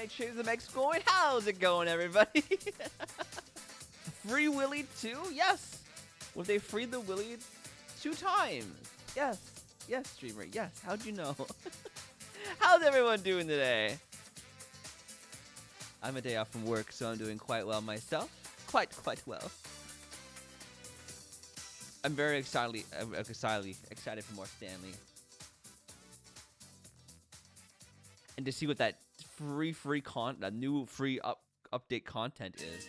Alright, Shades of Mexico going. How's it going, everybody? Free Willy 2? Yes! Well, they freed the Willy 2 times. Yes. Yes, streamer. Yes. How'd you know? How's everyone doing today? I'm a day off from work, so I'm doing quite well myself. Quite well. I'm very excited for more Stanley. And to see what that that new free update content is.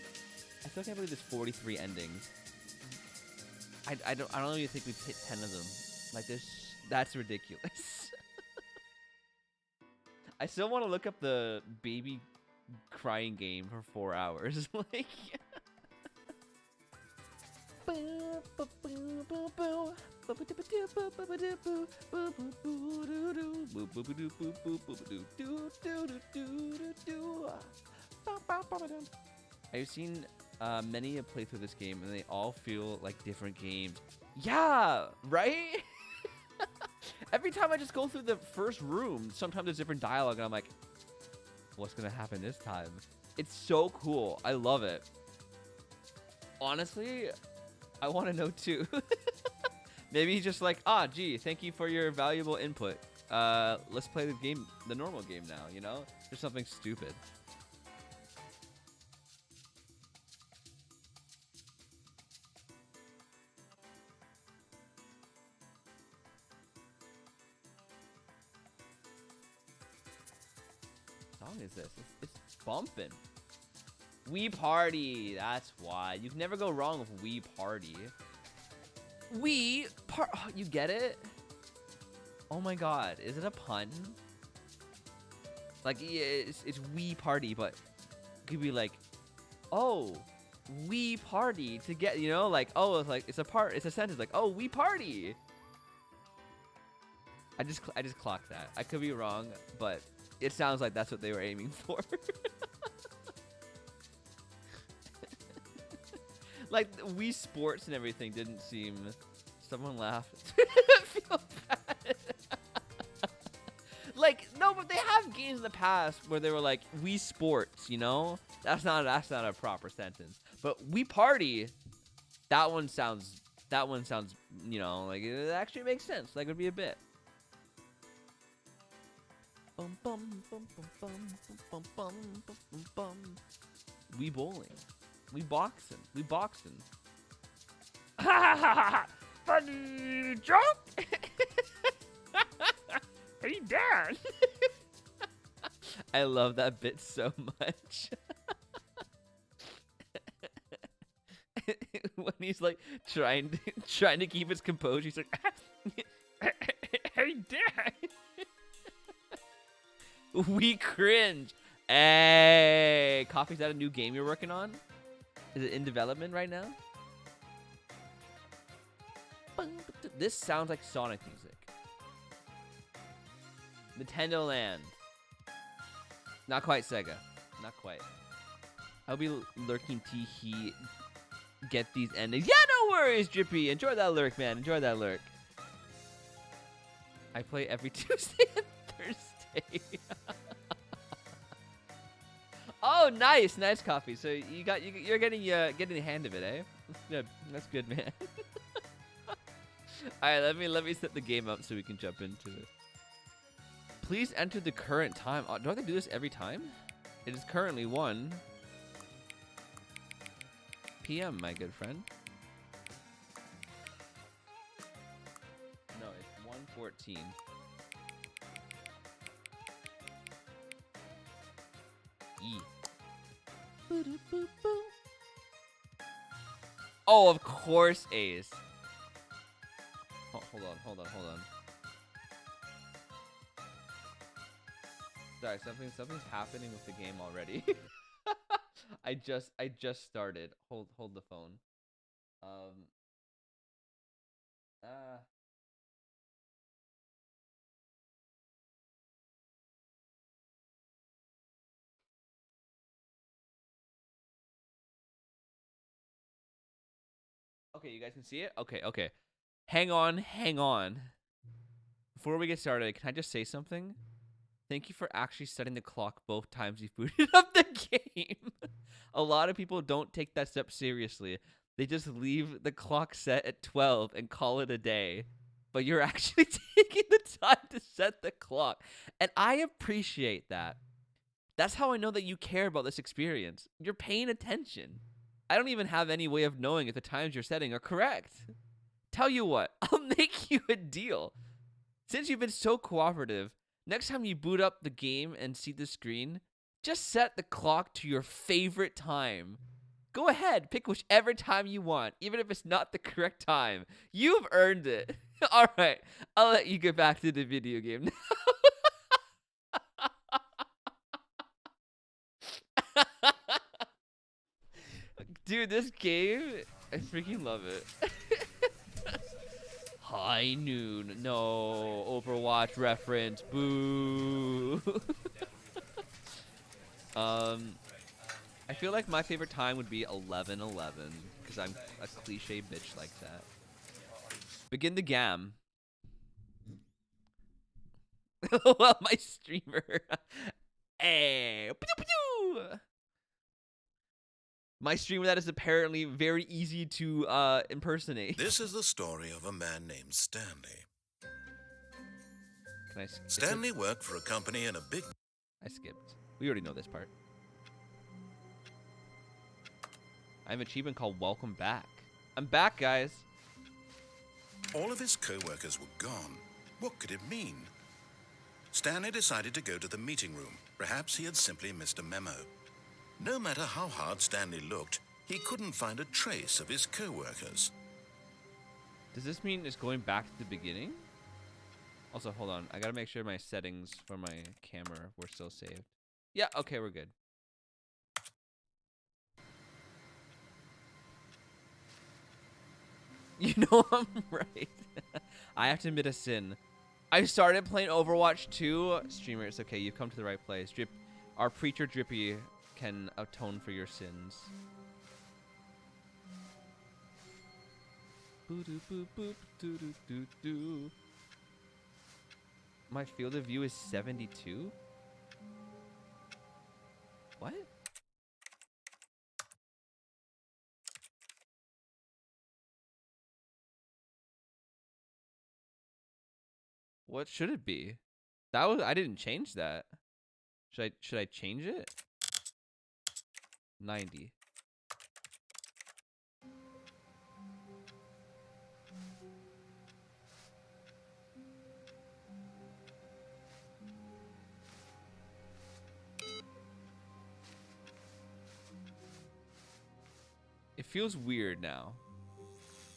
I still can't believe there's 43 endings. I don't even think we've hit 10 of them. Like that's ridiculous. I still want to look up the baby crying game for 4 hours. Like I've seen many a playthrough this game, and they all feel like different games. Yeah, right? Every time I just go through the first room, sometimes there's different dialogue, and I'm like, what's gonna happen this time? It's so cool. I love it. Honestly, I want to know too. Maybe he's just like, gee, thank you for your valuable input. Let's play the normal game now, you know? Just something stupid. What song is this? It's bumping. We Party. That's why. You can never go wrong with We Party. You get it? Oh my god. Is it a pun? Like, yeah, it's We Party, but it could be like, oh, we party to get, you know, like, oh, it's a sentence like, oh, we party. I just clocked that. I could be wrong, but it sounds like that's what they were aiming for. Like, Wii Sports and everything didn't seem... Someone laughed. I feel bad. Like, no, but they have games in the past where they were like, Wii Sports, you know? That's not a proper sentence. But We Party, that one sounds, you know, like, it actually makes sense. Like, it would be a bit. Bum, bum, bum, bum, bum, bum, bum, bum, bum, bum. We bowling. We boxing. We boxing. Ha ha ha ha! Funny joke! Hey, Dad! I love that bit so much. When he's like trying to keep his composure, he's like, hey, Dad! We cringe. Hey, Coffee, is that a new game you're working on? Is it in development right now? This sounds like Sonic music. Nintendo Land. Not quite Sega. Not quite. I'll be lurking he get these endings. Yeah, no worries, Drippy. Enjoy that lurk, man. Enjoy that lurk. I play every Tuesday and Thursday. Oh, nice, Coffee. So you're getting the hand of it, eh? That's good. That's good, man. All right, let me set the game up so we can jump into it. Please enter the current time. Don't they do this every time? It is currently 1 p.m., my good friend. No, it's 1:14. Oh, of course, Ace. Oh, hold on. Sorry, something's happening with the game already. I just started. Hold the phone. Okay, you guys can see it? Okay. Hang on. Before we get started, can I just say something? Thank you for actually setting the clock both times you booted up the game. A lot of people don't take that step seriously. They just leave the clock set at 12 and call it a day. But you're actually taking the time to set the clock. And I appreciate that. That's how I know that you care about this experience. You're paying attention. I don't even have any way of knowing if the times you're setting are correct. Tell you what, I'll make you a deal. Since you've been so cooperative, next time you boot up the game and see the screen, just set the clock to your favorite time. Go ahead, pick whichever time you want, even if it's not the correct time. You've earned it. All right, I'll let you get back to the video game now. Dude, this game, I freaking love it. High noon. No, Overwatch reference. Boo. I feel like my favorite time would be 11:11 because I'm a cliche bitch like that. Begin the gam. Well, my streamer. Hey. My streamer that is apparently very easy to impersonate. This is the story of a man named Stanley. Can I Stanley worked for a company in a big... I skipped. We already know this part. I have an achievement called Welcome Back. I'm back, guys. All of his co-workers were gone. What could it mean? Stanley decided to go to the meeting room. Perhaps he had simply missed a memo. No matter how hard Stanley looked, he couldn't find a trace of his co-workers. Does this mean it's going back to the beginning? Also, hold on. I gotta make sure my settings for my camera were still saved. Yeah, okay, we're good. You know I'm right. I have to admit a sin. I started playing Overwatch 2. Streamer, it's okay. You've come to the right place. Our preacher Drippy can atone for your sins. My field of view is 72? What? What should it be? I didn't change that. Should I change it? 90. It feels weird now.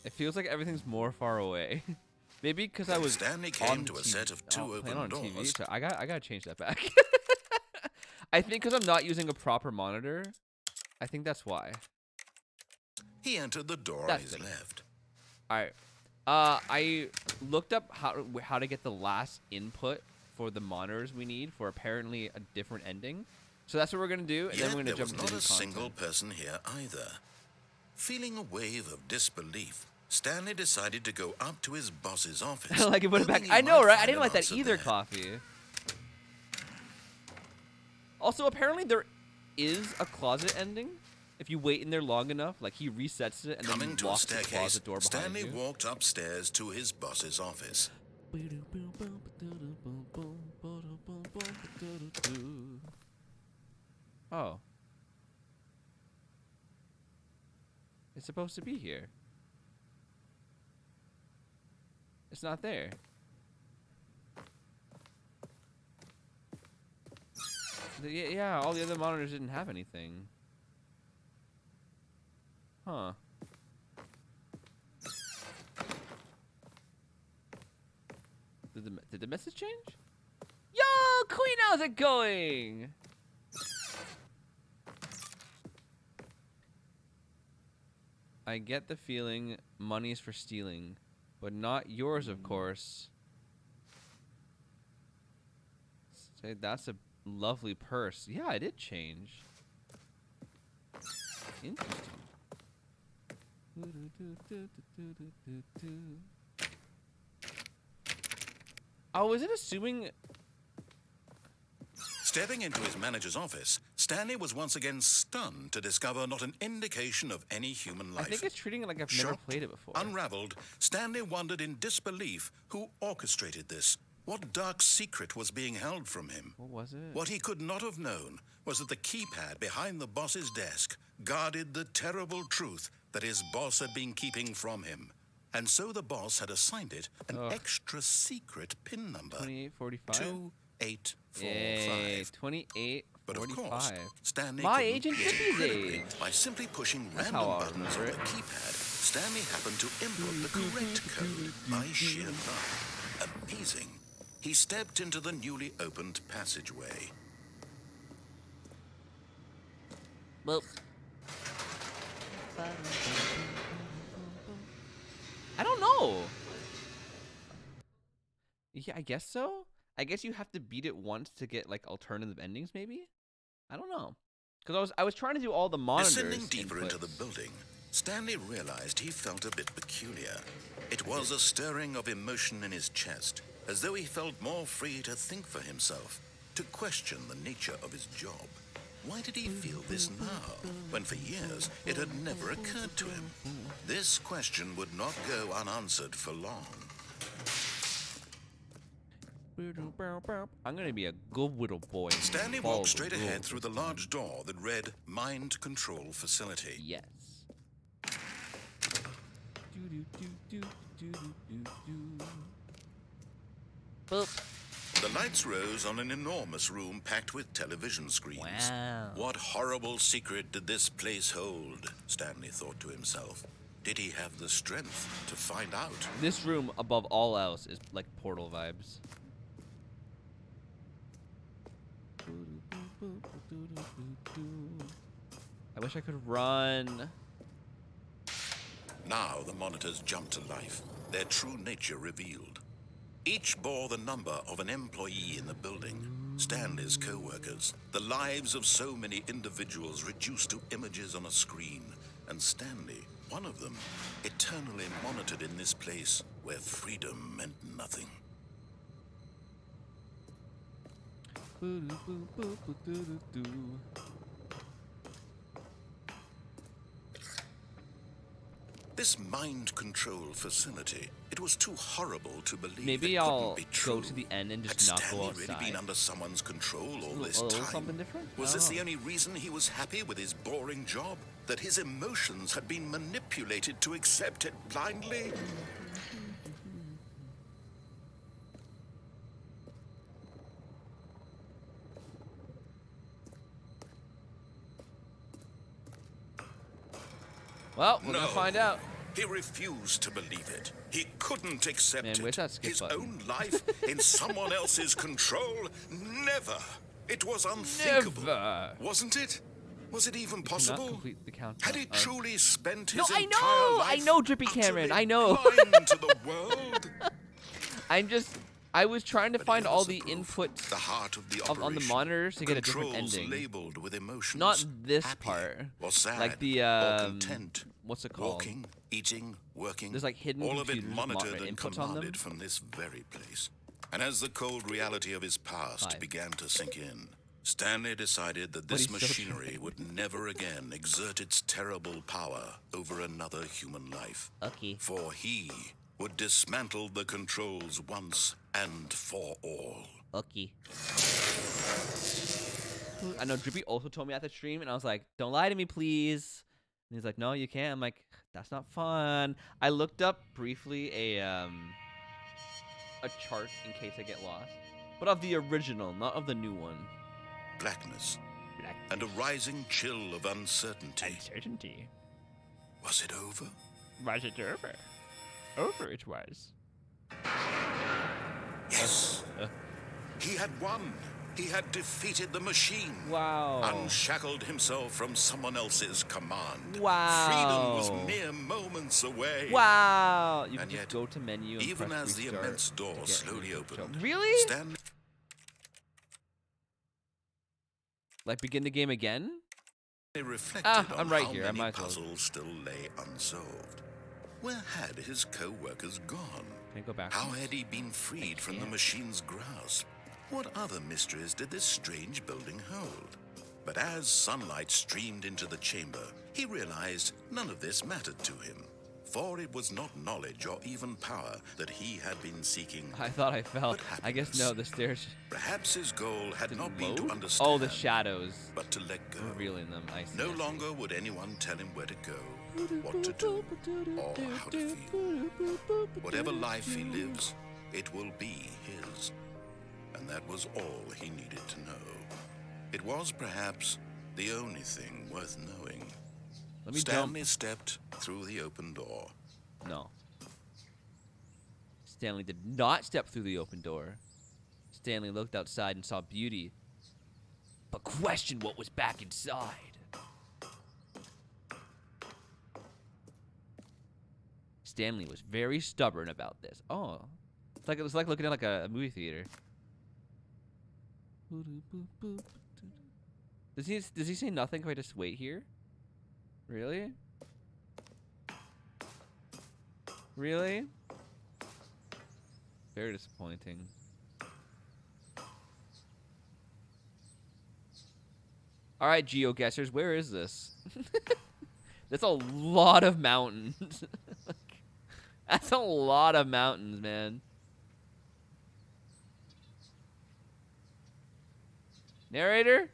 It feels like everything's more far away. Maybe because I was Stanley came to a set of two open on doors. TV, so I gotta change that back. I think because I'm not using a proper monitor. I think that's why. He entered the door on his left. All right. I looked up how to get the last input for the monitors we need for apparently a different ending. So that's what we're gonna do, and then we're gonna jump into the content. There was not a single person here either. Feeling a wave of disbelief, Stanley decided to go up to his boss's office. I like it put it back. I know, right? I didn't like that either, Coffee. Also, apparently there is a closet ending. If you wait in there long enough, like he resets it and then you lock the closet door behind you. Stanley walked upstairs to his boss's office. Oh. It's supposed to be here. It's not there. Yeah, all the other monitors didn't have anything. Huh. Did the message change? Yo, Queen, how's it going? I get the feeling money's for stealing, but not yours, of course. Say that's a lovely purse. Yeah, I did change. Interesting. Oh, is it assuming? Stepping into his manager's office, Stanley was once again stunned to discover not an indication of any human life. I think it's treating it like I've never Shocked, played it before. Unraveled, Stanley wondered in disbelief who orchestrated this. What dark secret was being held from him? What was it? What he could not have known was that the keypad behind the boss's desk guarded the terrible truth that his boss had been keeping from him. And so the boss had assigned it an extra secret PIN number. 2845? 2845. Yay, 2845. But of course, Stanley My couldn't Agent get Chippy's credibility. age. By simply pushing That's random how I buttons on remember the it. keypad, Stanley happened to input the correct code by sheer luck. Amazing. He stepped into the newly opened passageway. Well, I don't know. Yeah, I guess so. I guess you have to beat it once to get like alternative endings, maybe. I don't know, because I was trying to do all the monitors. Descending deeper inputs. into the building, Stanley realized he felt a bit peculiar. It was a stirring of emotion in his chest, as though he felt more free to think for himself, to question the nature of his job. Why did he feel this now, when for years it had never occurred to him? This question would not go unanswered for long. I'm gonna be a good little boy. Stanley Follow walked the straight ahead rules. through the large door that read Mind Control Facility. Yes. Boop. The lights rose on an enormous room packed with television screens. Wow. What horrible secret did this place hold? Stanley thought to himself. Did he have the strength to find out? This room, above all else, is like Portal vibes. I wish I could run. Now the monitors jumped to life, their true nature revealed. Each bore the number of an employee in the building, Stanley's co-workers, the lives of so many individuals reduced to images on a screen, and Stanley, one of them, eternally monitored in this place where freedom meant nothing. This mind control facility, it was too horrible to believe. Maybe it couldn't I'll be true. go to the end and Had just not go Stanley outside. really been under someone's control all this A little time? something different? Was I this don't the know. only reason he was happy with his boring job? That his emotions had been manipulated to accept it blindly? Well, we're gonna find out. He refused to believe it. He couldn't accept Man, it. where's that skip His button? own life in someone else's control? Never. It was unthinkable. Never. Wasn't it? Was it even Cannot possible? complete the countdown. Had he truly spent No, his I entire know! life I know, Drippy Cameron, utterly I know. blind to the world? I was trying to But find here's all the the proof. inputs The heart of the on the operation. monitors to get a different Controls ending. labeled with emotions. Not this happy part. Or sad. Like the, or content. what's it called? Walking, eating, working. There's, like, hidden all of it computers, monitored and inputs on them. commanded from this very place. And as the cold reality of his past 5. began to sink in, Stanley decided that But this he's so machinery trying. would never again exert its terrible power over another human life. Okay. For he would dismantle the controls once and for all. Okay. I know Drippy also told me at the stream, and I was like, don't lie to me, please. And he's like, no, you can't. I'm like, that's not fun. I looked up briefly a chart in case I get lost. But of the original, not of the new one. Blackness Black and a rising chill of uncertainty. uncertainty. Was it over? Was it over? Over it was. Yes. He had won. He had defeated the machine. Wow. Unshackled himself from someone else's command. Wow. Freedom was mere moments away. Wow. You can And just yet, go to menu and even press as the restart immense to door get slowly into the opened, show. Really? Stanley Like begin the game again? reflected I'm on right how here. I many might as well. puzzles still lay unsolved. Where had his co-workers gone? Can I go back? How had he been freed from the can't. machine's grasp? What other mysteries did this strange building hold? But as sunlight streamed into the chamber, he realized none of this mattered to him. For it was not knowledge or even power that he had been seeking. I thought I fell. But I guess no, the stairs perhaps his goal had not been to load? understand. Oh, the shadows. But to let go. Revealing them. I see. No longer would anyone tell him where to go, what to do, or how to feel. Whatever life he lives, it will be his. And that was all he needed to know. It was perhaps the only thing worth knowing. Let me Stanley jump. stepped through the open door. No. Stanley did not step through the open door. Stanley looked outside and saw beauty, but questioned what was back inside. Stanley was very stubborn about this. Oh, it's like looking at like a movie theater. Does he say nothing? Can I just wait here? Really? Really? Very disappointing. All right, geoguessers, where is this? That's a lot of mountains. That's a lot of mountains, man. Narrator?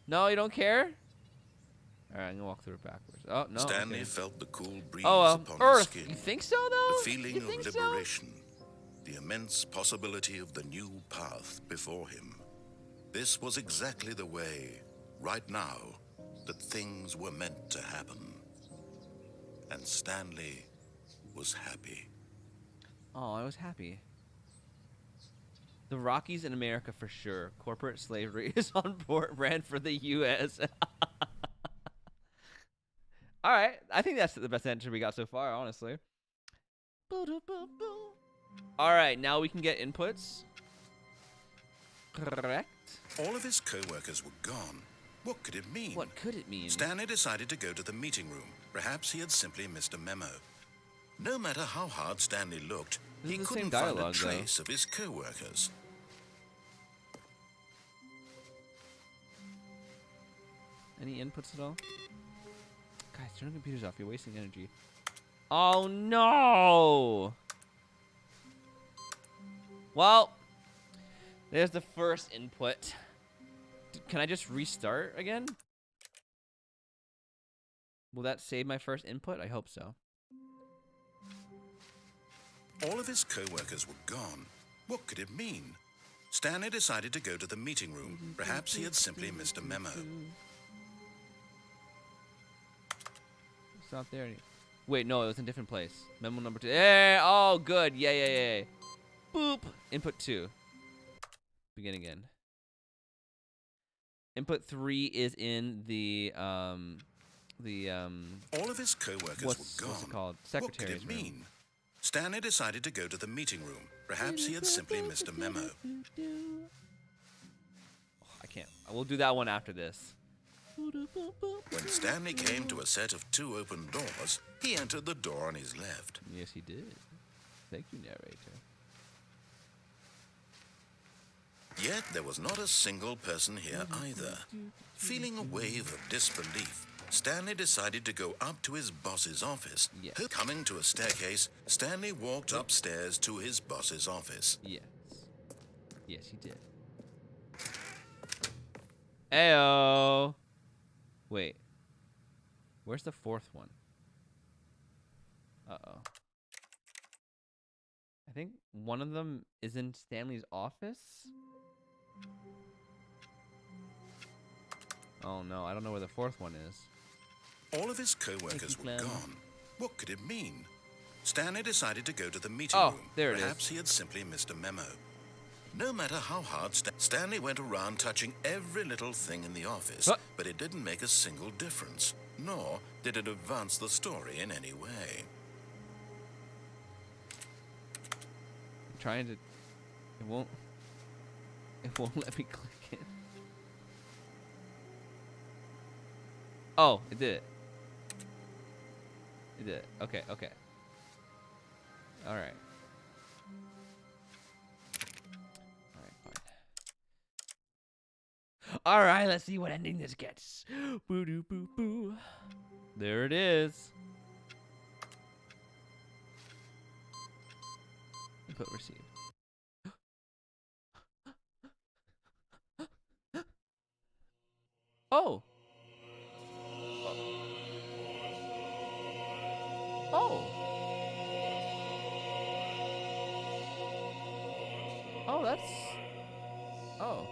No, you don't care? All right, I'm gonna walk through it backwards. Oh no. Stanley okay. felt the cool breeze Oh, upon Earth. his skin. You think so, though? The feeling You of think so? liberation. The immense possibility of the new path before him. This was exactly the way, right now, that things were meant to happen. And Stanley was happy. Oh, I was happy. The Rockies in America for sure. Corporate slavery is on brand for the U.S. All right, I think that's the best answer we got so far, honestly. All right, now we can get inputs. Correct. All of his co-workers were gone. What could it mean? What could it mean? Stanley decided to go to the meeting room. Perhaps he had simply missed a memo. No matter how hard Stanley looked, This he is the couldn't same find a dialogue, though. trace of his co-workers. Any inputs at all? Guys, turn the computers off. You're wasting energy. Oh, no! Well, there's the first input. Can I just restart again? Will that save my first input? I hope so. All of his co-workers were gone. What could it mean? Stanley decided to go to the meeting room. Perhaps he had simply missed a memo. It's not there anymore. Wait, no, it was in a different place. Memo number 2. Hey, oh, good. Yeah. Boop. Input 2. Begin again. Input 3 is in the All of his co-workers were gone. What's it called? What could Secretary's it room. mean? Stanley decided to go to the meeting room. Perhaps he had simply missed a memo. I can't. We'll do that one after this. When Stanley came to a set of 2 open doors, he entered the door on his left. Yes, he did. Thank you, narrator. Yet there was not a single person here either. Feeling a wave of disbelief, Stanley decided to go up to his boss's office. Yes. Coming to a staircase, Stanley walked upstairs to his boss's office. Yes. Yes, he did. Ayo. Wait. Where's the 4th one? Uh-oh. I think one of them is in Stanley's office. Oh no, I don't know where the 4th one is. All of his co-workers were Clem. gone. What could it mean? Stanley decided to go to the meeting Oh, room. there it is. Perhaps he had simply missed a memo. No matter how hard Stanley went around touching every little thing in the office, Huh? but it didn't make a single difference, nor did it advance the story in any way. I'm trying to. It won't let me click it. Oh, it did it. It did it. Okay. All right. Fine. All right, let's see what ending this gets. Boo doo boo boo. There it is. Input receive. Oh. Oh. Oh, that's. Oh.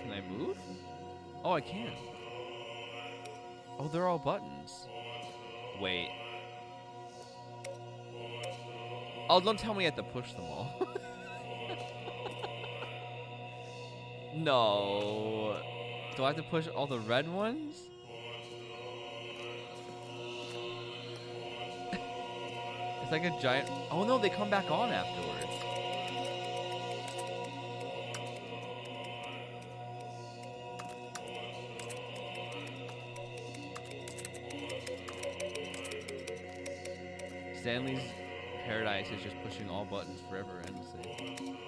Can I move? Oh, I can. Oh, they're all buttons. Wait. Oh, don't tell me I have to push them all. No. Do I have to push all the red ones? It's like a giant... Oh, no, they come back on afterwards. Stanley's paradise is just pushing all buttons forever endlessly.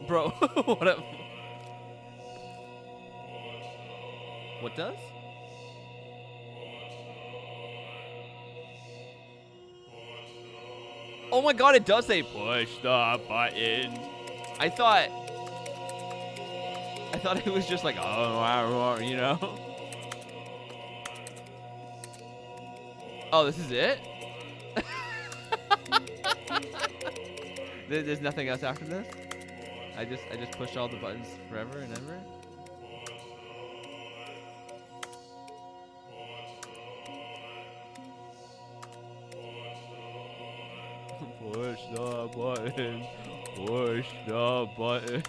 Bro, what up? What does? Oh my god, it does say push the button. I thought it was just like, oh, you know? Oh, this is it? There's nothing else after this? I just push all the buttons forever and ever? Push the button. Push the button.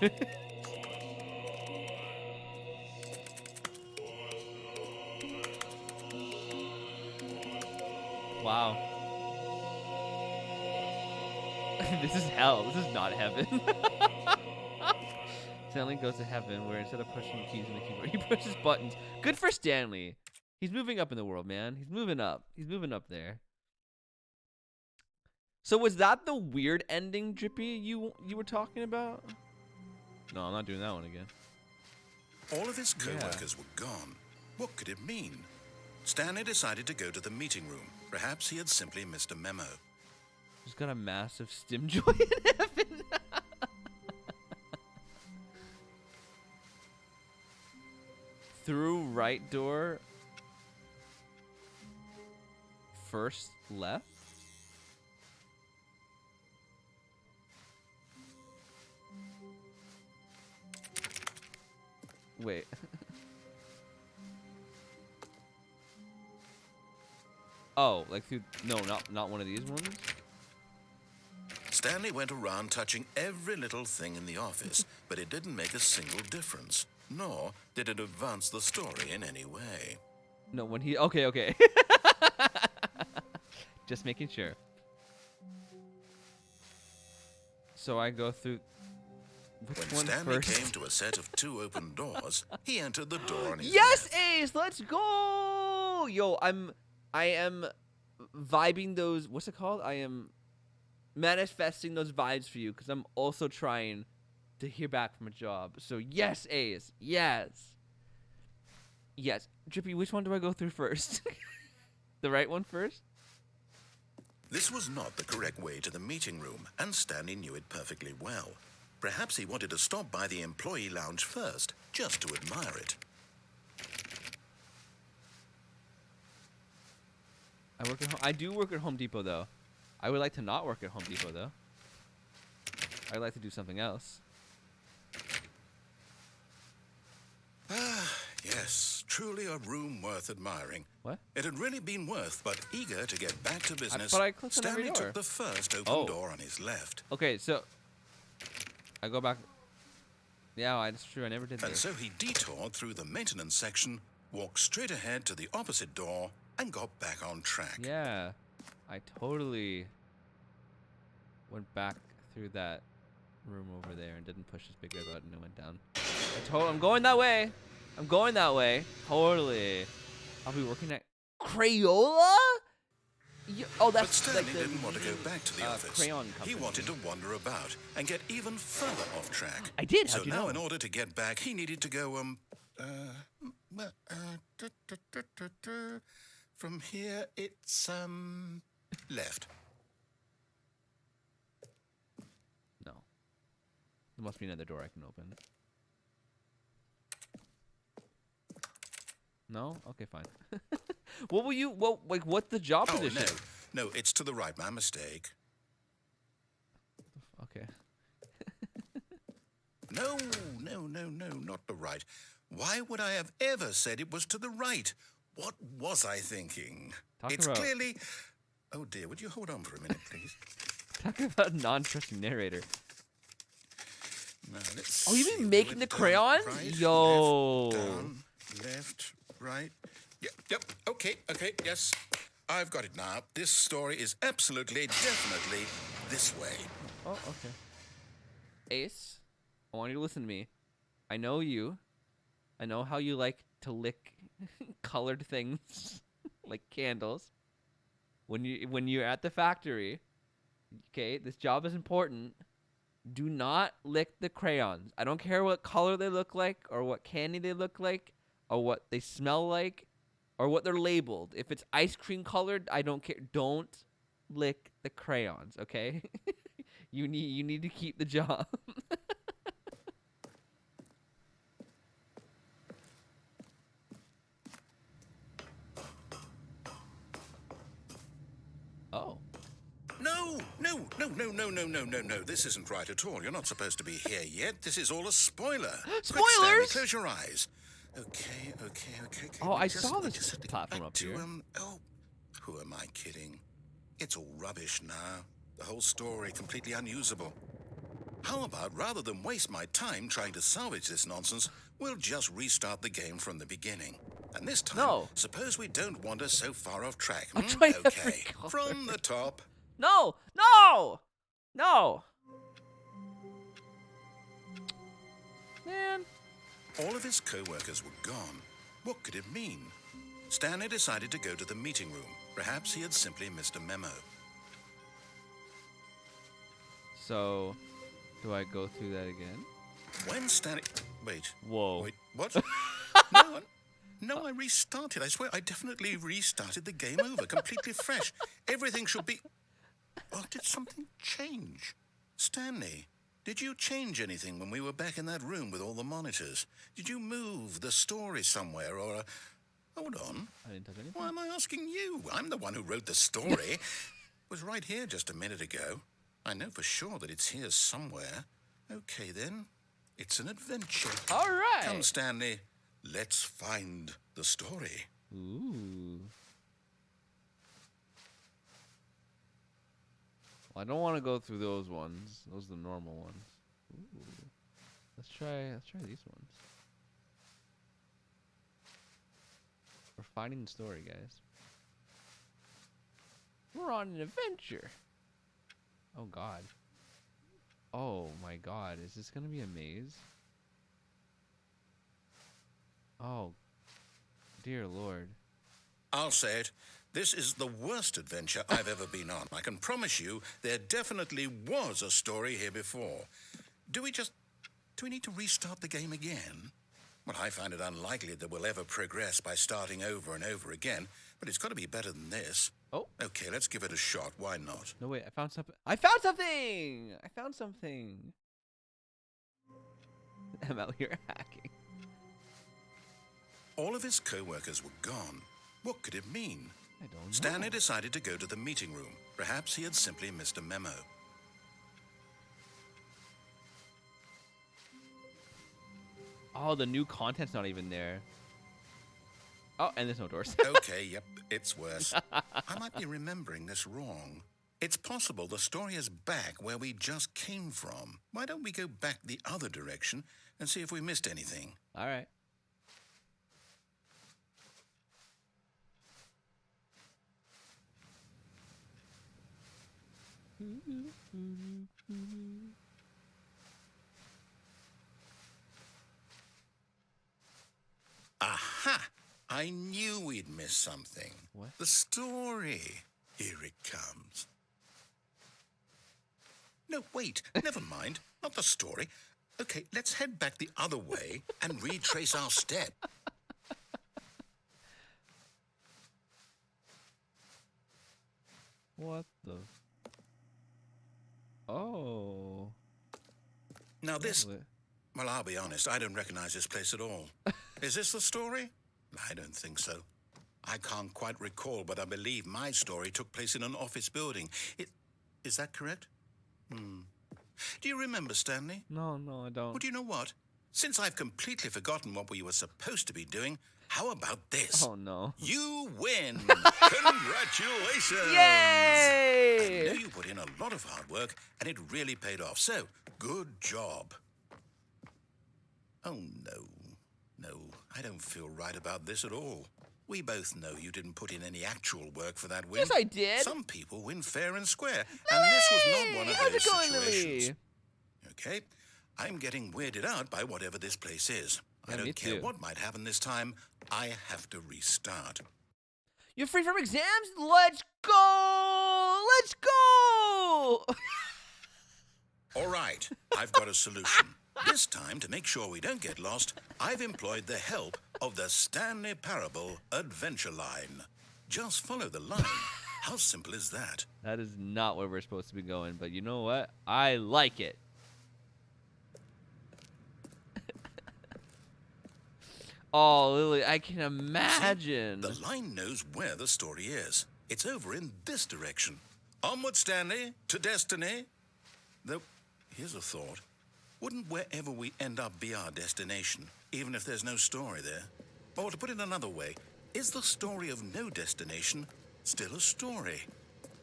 Wow. This is hell. This is not heaven. Stanley goes to heaven where instead of pushing the keys in the keyboard, he pushes buttons. Good for Stanley. He's moving up in the world, man. He's moving up. He's moving up there. So was that the weird ending, Drippy, you were talking about? No, I'm not doing that one again. All of his co-workers were gone. What could it mean? Stanley decided to go to the meeting room. Perhaps he had simply missed a memo. He's got a massive stim joy in heaven. Through right door. First left. Wait. Oh, like through... No, not one of these ones? Stanley went around touching every little thing in the office, but it didn't make a single difference, nor did it advance the story in any way. No, when he... Okay. Just making sure. So I go through... When Stanley came to a set of 2 open doors, he entered the door on his Yes, left. Ace! Let's go! Yo, I am vibing those... What's it called? I am manifesting those vibes for you because I'm also trying to hear back from a job. So yes, Ace. Yes. Yes. Drippy, which one do I go through first? The right one first? This was not the correct way to the meeting room, and Stanley knew it perfectly well. Perhaps he wanted to stop by the employee lounge first, just to admire it. I do work at Home Depot, though. I would like to not work at Home Depot, though. I'd like to do something else. Ah, yes, truly a room worth admiring. What? It had really been worth, but eager to get back to business, but I clicked on every Stanley door. took the first open door on his left. Okay, so... I go back... Yeah, that's true. I never did And this. so he detoured through the maintenance section, walked straight ahead to the opposite door, and got back on track. Yeah. I totally went back through that room over there and didn't push this big red button and went down. I'm going that way. I'm going that way. Totally. I'll be working at Crayola? Oh, But that's Stanley like the didn't want to go back to the office. crayon company. He wanted to wander about and get even further off track. I did. So How'd you now, know? in order to get back, he needed to go, from here, it's, left. No. There must be another door I can open. No? Okay, fine. What will you? What's the job Oh, position? no, it's to the right. My mistake. Okay. No, not the right. Why would I have ever said it was to the right? What was I thinking? It's clearly... Oh, dear, would you hold on for a minute, please? Talk about a non-trusting narrator. Now, let's Oh, you see. mean making the crayons? Right, Yo. left, down, left, right. Yep, okay, yes. I've got it now. This story is absolutely, definitely this way. Oh, okay. Ace, I want you to listen to me. I know you. I know how you like to lick colored things like candles. When you're at the factory, okay, this job is important. Do not lick the crayons. I don't care what color they look like or what candy they look like or what they smell like or what they're labeled. If it's ice cream colored, I don't care. Don't lick the crayons, okay? You need to keep the job. Oh. No. This isn't right at all. You're not supposed to be here yet. This is all a spoiler. Spoilers? Quick, Stanley, close your eyes. Okay. Oh, I saw this platform up here. Who am I kidding? It's all rubbish now. The whole story completely unusable. How about, rather than waste my time trying to salvage this nonsense, we'll just restart the game from the beginning. And this time, No. suppose we don't wander so far off track. I'm trying to Okay, recolor. from the top. No. Man. All of his co-workers were gone. What could it mean? Stanley decided to go to the meeting room. Perhaps he had simply missed a memo. So, do I go through that again? When Stanley... Wait. Whoa. Wait, what? No, I restarted. I swear, I definitely restarted the game over, completely fresh. Everything should be... Oh, did something change? Stanley, did you change anything when we were back in that room with all the monitors? Did you move the story somewhere or... Hold on. I didn't touch anything. Why am I asking you? I'm the one who wrote the story. It was right here just a minute ago. I know for sure that it's here somewhere. Okay, then. It's an adventure. All right. Come, Stanley. Let's find the story. Ooh. Well, I don't want to go through those ones. Those are the normal ones. Ooh. Let's try these ones. We're finding the story, guys. We're on an adventure. Oh God. Oh my God. Is this gonna be a maze? Oh, dear Lord. I'll say it. This is the worst adventure I've ever been on. I can promise you there definitely was a story here before. Do we need to restart the game again? Well, I find it unlikely that we'll ever progress by starting over and over again, but it's got to be better than this. Oh. Okay, let's give it a shot. Why not? No, wait. I found something. I found something. I'm out here hacking. All of his co-workers were gone. What could it mean? I don't know. Stanley decided to go to the meeting room. Perhaps he had simply missed a memo. Oh, the new content's not even there. Oh, and there's no doors. Okay, yep, it's worse. I might be remembering this wrong. It's possible the story is back where we just came from. Why don't we go back the other direction and see if we missed anything? All right. I knew we'd miss something. What? The story. Here it comes. No, wait. Never mind. Not the story. Okay, let's head back the other way and retrace our step. What the? Oh. Now this... Lovely. Well, I'll be honest, I don't recognize this place at all. Is this the story? I don't think so. I can't quite recall, but I believe my story took place in an office building. Is that correct? Do you remember, Stanley? No, I don't. Well, do you know what? Since I've completely forgotten what we were supposed to be doing, how about this? Oh, no. You win! Congratulations! Yay! I know you put in a lot of hard work, and it really paid off. So, good job. Oh, no, I don't feel right about this at all. We both know you didn't put in any actual work for that win. Yes, I did. Some people win fair and square, and this was not one of How's those it going, situations. Lily? Okay, I'm getting weirded out by whatever this place is. Yeah, I me don't care too. what might happen this time. I have to restart. You're free from exams? Let's go! Let's go! All right, I've got a solution. This time, to make sure we don't get lost, I've employed the help of the Stanley Parable Adventure Line. Just follow the line. How simple is that? That is not where we're supposed to be going, but you know what? I like it. Oh, Lily, I can imagine. The line knows where the story is. It's over in this direction. Onward, Stanley, to destiny. Though, here's a thought. Wouldn't wherever we end up be our destination, even if there's no story there? Or to put it another way, is the story of no destination still a story?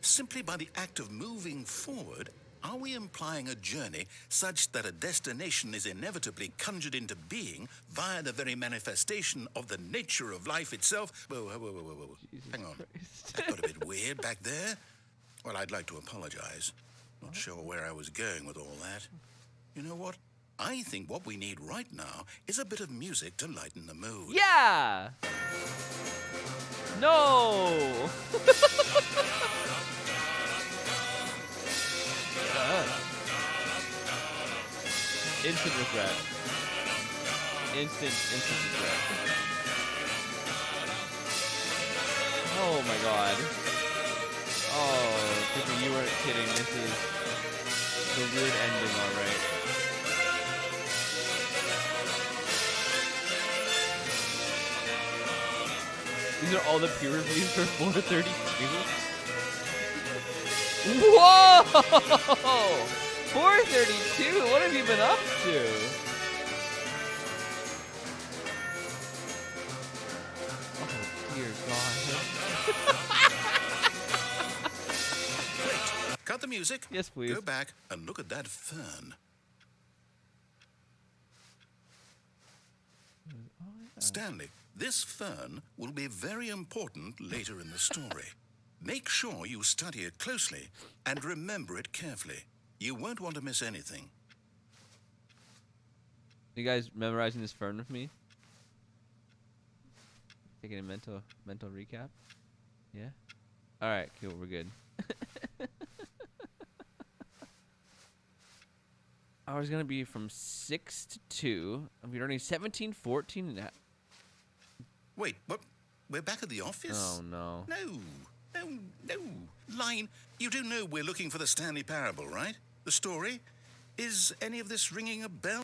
Simply by the act of moving forward, are we implying a journey such that a destination is inevitably conjured into being via the very manifestation of the nature of life itself? Whoa. Jesus Hang on. Christ. That got a bit weird back there. Well, I'd like to apologize. Not sure where I was going with all that. You know what? I think what we need right now is a bit of music to lighten the mood. Yeah! No! Instant regret. Instant regret. Oh my god. Oh, Tiffany, you weren't kidding. This is the weird ending, alright. These are all the peer reviews for 432? Whoa! 432? What have you been up to? Oh, dear God. Wait, cut the music. Yes, please. Go back and look at that fern. Stanley, this fern will be very important later in the story. Make sure you study it closely and remember it carefully. You won't want to miss anything. You guys memorizing this fern with me? Taking a mental recap? Yeah? Alright, cool, we're good. Hours gonna be from 6 to 2. And we're learning 17, 14, and Wait, what? We're back at the office? oh no. No. Line, you do know we're looking for the Stanley Parable, right? The story? Is any of this ringing a bell?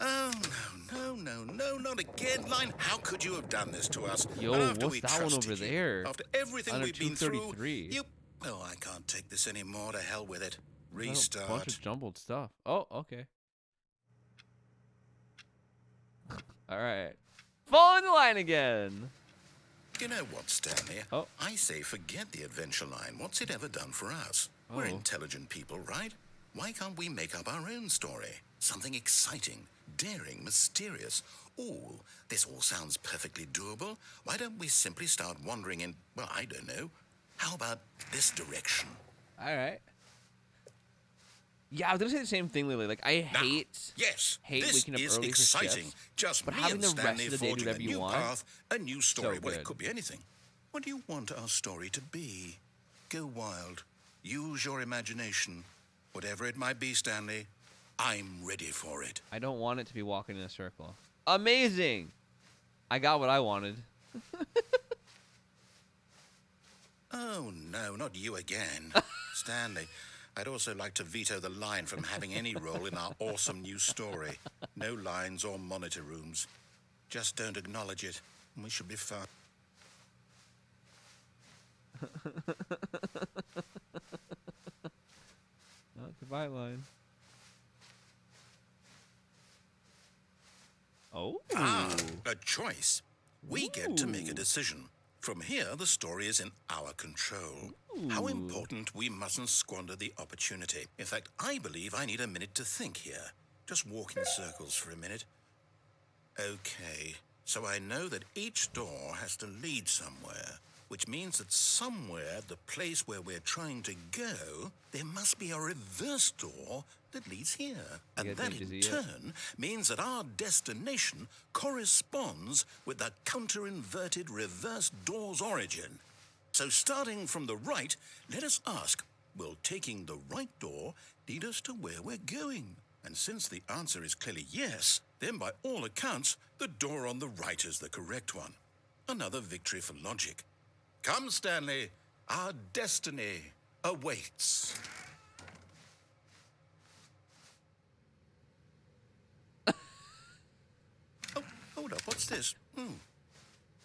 Oh, no, not again. Line, how could you have done this to us? Yo, And after what's we that one trusted over you, there? After everything Under we've been through, 233. you... Oh, I can't take this anymore. To hell with it. A Restart. bunch of jumbled stuff. Oh, okay. Alright. Following the line again. You know what, Stanley? Oh. I say forget the adventure line. What's it ever done for us? We're Oh. intelligent people, right? Why can't we make up our own story? Something exciting, daring, mysterious. Ooh, this all sounds perfectly doable. Why don't we simply start wandering in, well, I don't know. How about this direction? Alright. Yeah, I was gonna say the same thing, Lily. Like, I Now, hate yes, this waking up is early for exciting. shifts, Just but me having and the rest Stanley of the day to do forging a whatever you new want, path, a new story. so Well, it good. could be anything. What do you want our story to be? Go wild. Use your imagination. Whatever it might be, Stanley, I'm ready for it. I don't want it to be walking in a circle. Amazing! I got what I wanted. Oh, no, not you again. Stanley, I'd also like to veto the line from having any role in our awesome new story. No lines or monitor rooms. Just don't acknowledge it, and we should be fine. Oh, goodbye, line. Oh. Ah, a choice. We get to make a Ooh. decision. From here, the story is in our control. How Ooh. important we mustn't squander the opportunity. In fact, I believe I need a minute to think here. Just walk in circles for a minute. Okay, so I know that each door has to lead somewhere, which means that somewhere, the place where we're trying to go, there must be a reverse door that leads here. And guys that need to in see it? turn means that our destination corresponds with the counter-inverted reverse door's origin. So starting from the right, let us ask, will taking the right door lead us to where we're going? And since the answer is clearly yes, then by all accounts, the door on the right is the correct one. Another victory for logic. Come, Stanley, our destiny awaits. Oh, hold up, what's this?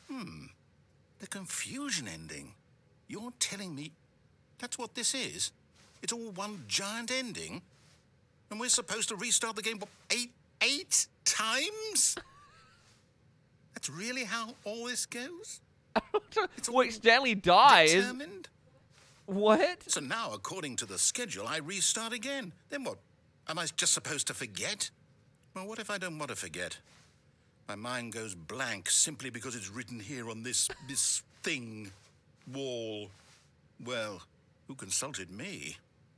The confusion ending. You're telling me that's what this is? It's all one giant ending? And we're supposed to restart the game, what, eight times? That's really how all this goes? Wait, Stanley dies? Determined? What? So now, according to the schedule, I restart again. Then what? Am I just supposed to forget? Well, what if I don't want to forget? My mind goes blank simply because it's written here on this thing, wall. Well, who consulted me?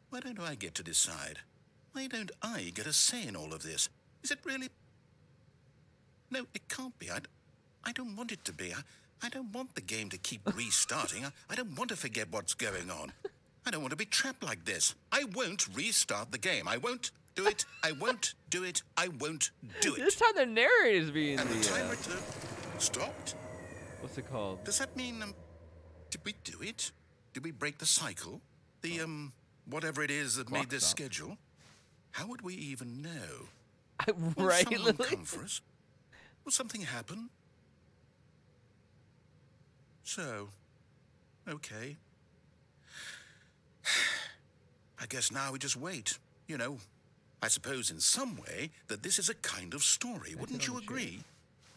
Why don't I get to decide? Why don't I get a say in all of this? Is it really? No, it can't be. I don't want it to be. I don't want the game to keep restarting. I don't want to forget what's going on. I don't want to be trapped like this. I won't restart the game. I won't do it. I won't do it. I won't do This it. time the narrator's being And the the, timer stopped? what's it called? Does that mean, did we do it? Did we break the cycle? The, whatever it is that made this stop. schedule? How would we even know? Will Right, someone Lily? come for us? Will something happen? So, okay. I guess now we just wait. You know, I suppose in some way that this is a kind of story. Wouldn't you agree?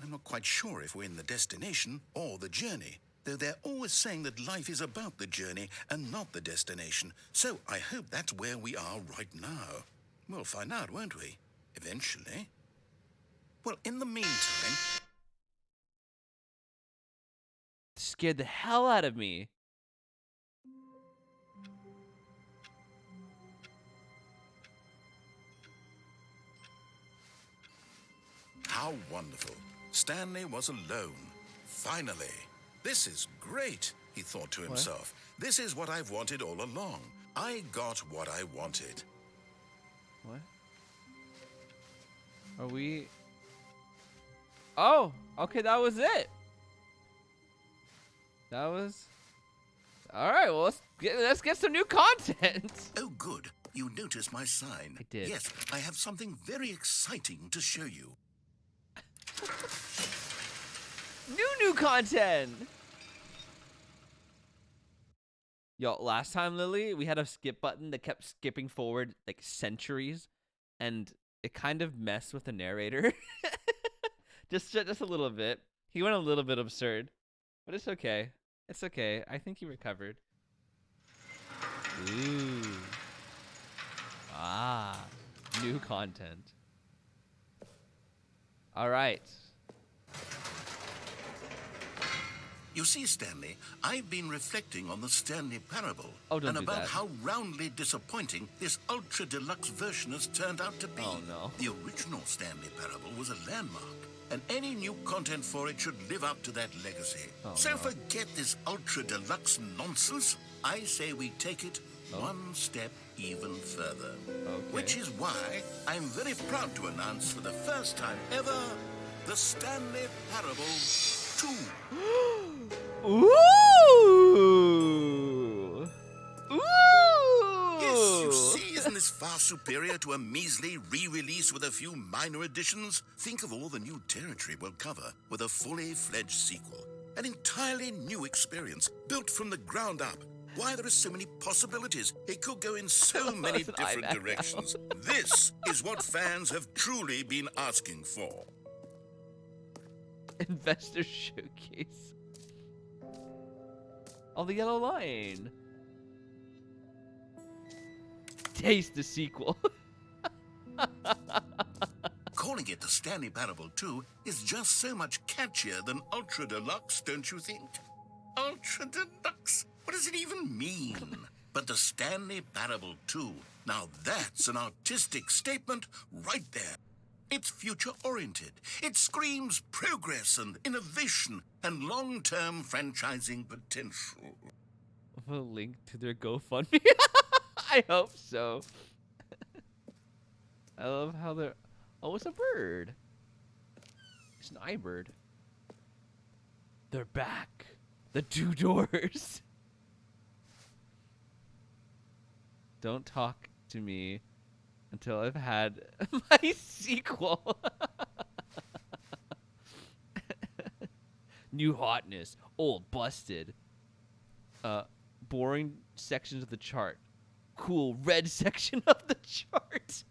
I'm not quite sure if we're in the destination or the journey, though they're always saying that life is about the journey and not the destination. So I hope that's where we are right now. We'll find out, won't we? Eventually. Well, in the meantime... Scared the hell out of me. How wonderful. Stanley was alone. Finally. This is great, he thought to himself. This is what I've wanted all along. I got what I wanted. What? Are we... Oh, okay, that was it. That was... All right, well, let's get some new content. Oh, good. You noticed my sign. I did. Yes, I have something very exciting to show you. New content. Yo, last time, Lily, we had a skip button that kept skipping forward like centuries, and it kind of messed with the narrator. just a little bit. He went a little bit absurd, but it's okay. It's okay. I think he recovered. Ooh. Ah, new content. All right. You see, Stanley, I've been reflecting on the Stanley Parable Oh, don't and do about that. how roundly disappointing this ultra deluxe version has turned out to be. Oh, no. The original Stanley Parable was a landmark, and any new content for it should live up to that legacy. Oh, so no. forget this ultra deluxe nonsense. I say we take it one step even further. Okay. Which is why I'm very proud to announce for the first time ever the Stanley Parable 2. Ooh! Ooh! Yes, you see, isn't this far superior to a measly re-release with a few minor additions? Think of all the new territory we'll cover with a fully fledged sequel. An entirely new experience, built from the ground up. Why, there are so many possibilities. It could go in so many It's an different iMac directions. This is what fans have truly been asking for. Investor showcase. Oh, the yellow line. Taste the sequel. Calling it the Stanley Parable 2 is just so much catchier than Ultra Deluxe, don't you think? Ultra Deluxe? What does it even mean? But the Stanley Parable 2, now that's an artistic statement right there. It's future-oriented. It screams progress and innovation and long-term franchising potential. A link to their GoFundMe. I hope so. I love how they're... Oh, it's a bird. It's an iBird. They're back. The two doors. Don't talk to me until I've had my sequel. New hotness. Old busted. Boring sections of the chart. Cool red section of the chart.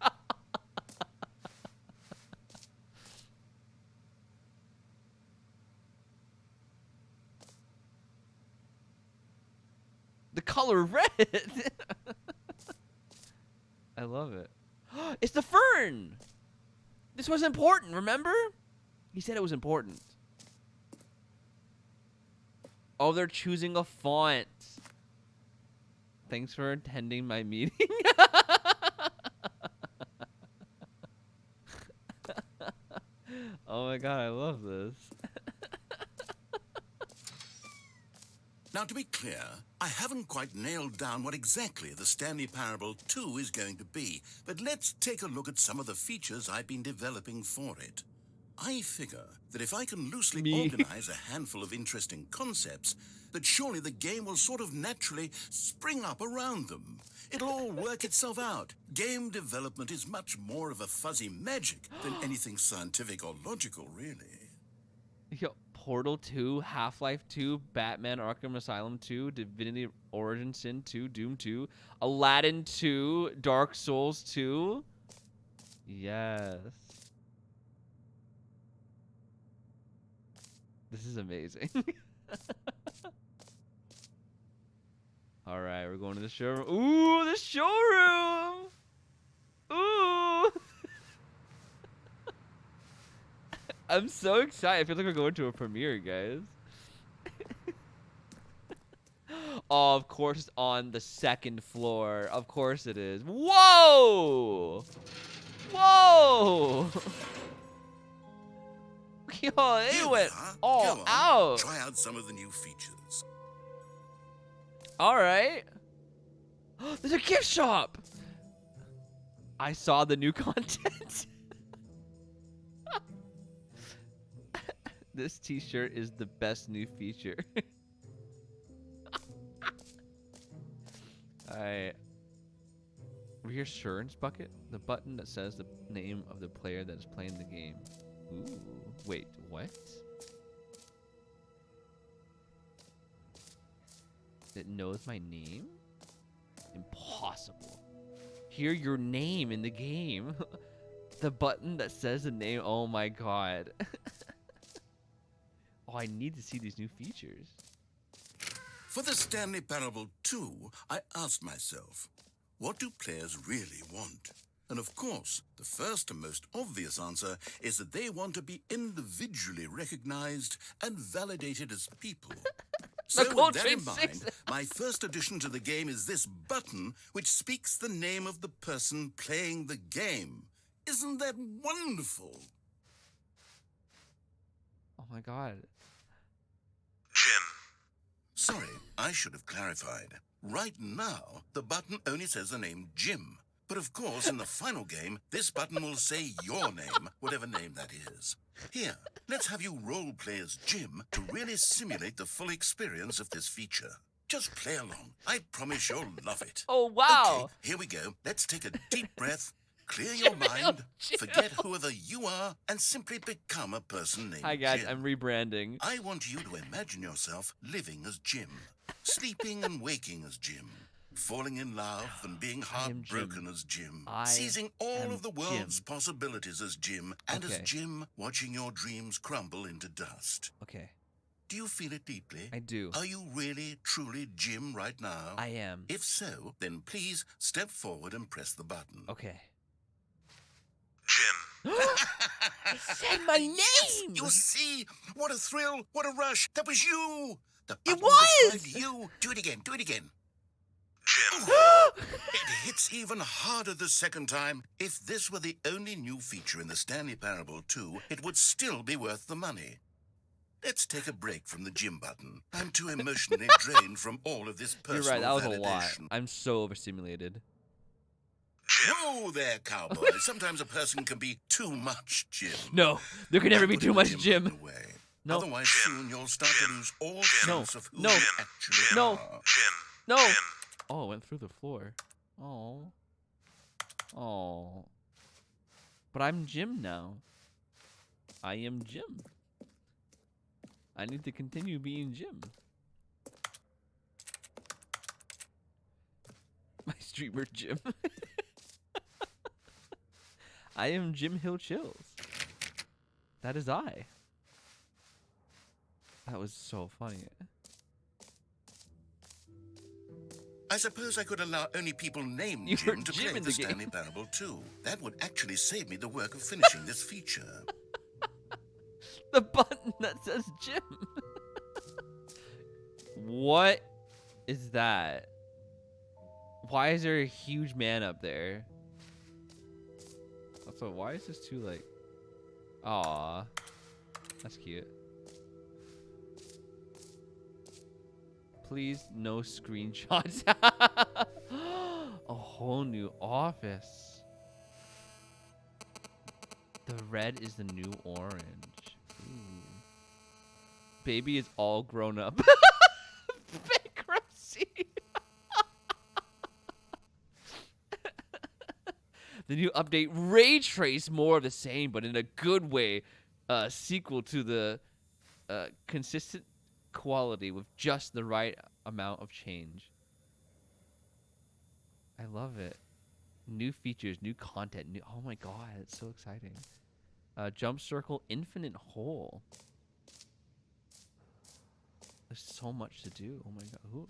The color red. I love it. It's the fern. This was important, remember? He said it was important. Oh, they're choosing a font. Thanks for attending my meeting. Oh my god, I love this. Now, to be clear, I haven't quite nailed down what exactly the Stanley Parable 2 is going to be, but let's take a look at some of the features I've been developing for it. I figure that if I can loosely organize a handful of interesting concepts, that surely the game will sort of naturally spring up around them. It'll all work itself out. Game development is much more of a fuzzy magic than anything scientific or logical, really. Yo, Portal 2, Half-Life 2, Batman Arkham Asylum 2, Divinity Origin Sin 2, Doom 2, Aladdin 2, Dark Souls 2. Yes. This is amazing. All right, we're going to the showroom. Ooh, the showroom! Ooh! I'm so excited. I feel like we're going to a premiere, guys. Oh, of course it's on the second floor. Of course it is. Whoa! Whoa! Yo, they went all out. Try out some of the new features. All right. There's a gift shop. I saw the new content. This t-shirt is the best new feature. Alright. Reassurance bucket? The button that says the name of the player that is playing the game. Ooh. Wait, what? It knows my name? Impossible. Hear your name in the game. The button that says the name. Oh my god. Oh, I need to see these new features. For the Stanley Parable 2, I asked myself, what do players really want? And of course, the first and most obvious answer is that they want to be individually recognized and validated as people. So with that in mind, my first addition to the game is this button, which speaks the name of the person playing the game. Isn't that wonderful? Oh my god. Jim. Sorry, I should have clarified. Right now, the button only says the name Jim. But of course, in the final game, this button will say your name, whatever name that is. Here, let's have you role-play as Jim to really simulate the full experience of this feature. Just play along. I promise you'll love it. Oh, wow. Okay, here we go. Let's take a deep breath, clear your mind, forget whoever you are, and simply become a person named Hi, guys. Jim. I'm rebranding. I want you to imagine yourself living as Jim, sleeping and waking as Jim, falling in love and being heartbroken as Jim, seizing all of the world's possibilities as Jim, and as Jim, watching your dreams crumble into dust. Okay. Do you feel it deeply? I do. Are you really, truly Jim right now? I am. If so, then please step forward and press the button. Okay. Jim. Say my name! You see? What a thrill! What a rush! That was you! The It button was! described you! Do it again, do it again. Jim. It hits even harder the second time. If this were the only new feature in the Stanley Parable 2, it would still be worth the money. Let's take a break from the Jim button. I'm too emotionally drained from all of this personal You're right, that was validation. a lot. I'm so overstimulated. Whoa there, cowboy. Sometimes a person can be too much Jim. No, there can never be Put too much Jim Jim. away. No. Otherwise, soon you'll start to lose all sense of who No. you actually No. are. Jim. No. Jim. Oh, it went through the floor. Oh. Oh. But I'm Jim now. I am Jim. I need to continue being Jim. My streamer Jim. I am JimHillChills. That is I. That was so funny. I suppose I could allow only people named You were Jim to Jim play in the the game. Stanley Parable 2. That would actually save me the work of finishing this feature. The button that says Jim. What is that? Why is there a huge man up there? Also, why is this too like... Aw. That's cute. Please, no screenshots. A whole new office. The red is the new orange. Ooh. Baby is all grown up. Bankruptcy. The new update, ray trace, more of the same, but in a good way. Sequel to the consistent quality with just the right amount of change. I love it. New features, new content. New, oh my god, it's so exciting. Jump circle, infinite hole. There's so much to do. Oh my god. Ooh.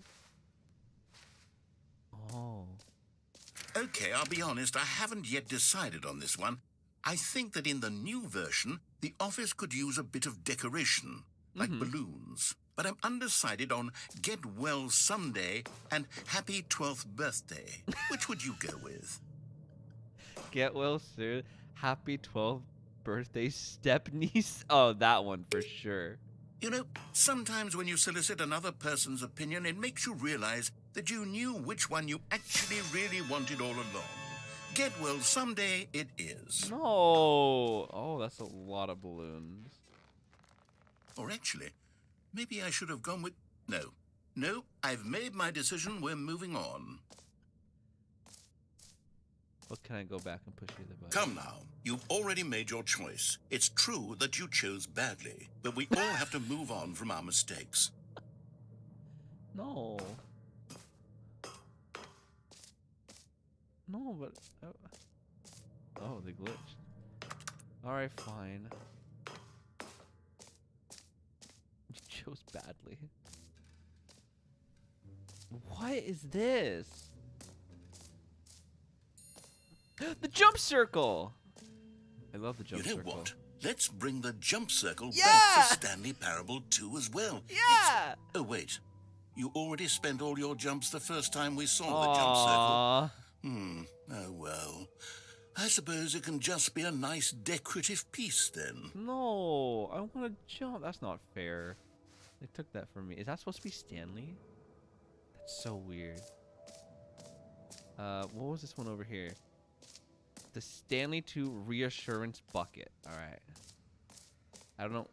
Oh. Okay, I'll be honest, I haven't yet decided on this one. I think that in the new version, the office could use a bit of decoration, like balloons. But I'm undecided on Get Well Someday and Happy 12th Birthday. Which would you go with? Get well soon. Happy 12th birthday, step niece. Oh, that one for sure. You know, sometimes when you solicit another person's opinion, it makes you realize that you knew which one you actually really wanted all along. Get Well Someday it is. No. Oh, that's a lot of balloons. Or actually, maybe I should have gone with... No, I've made my decision. We're moving on. Well, can I go back and push you the button? Come now. You've already made your choice. It's true that you chose badly, but we all have to move on from our mistakes. No. No, but... Oh, they glitched. Alright, fine. You chose badly. What is this? The jump circle. I love the jump You know circle. what? Let's bring the jump circle Yeah! back for Stanley Parable 2 as well. Yeah. Oh, wait. You already spent all your jumps the first time we saw the jump circle. Aww. Oh, well. I suppose it can just be a nice decorative piece then. No, I want to jump. That's not fair. They took that from me. Is that supposed to be Stanley? That's so weird. What was this one over here? The Stanley 2 Reassurance Bucket. All right. I don't know.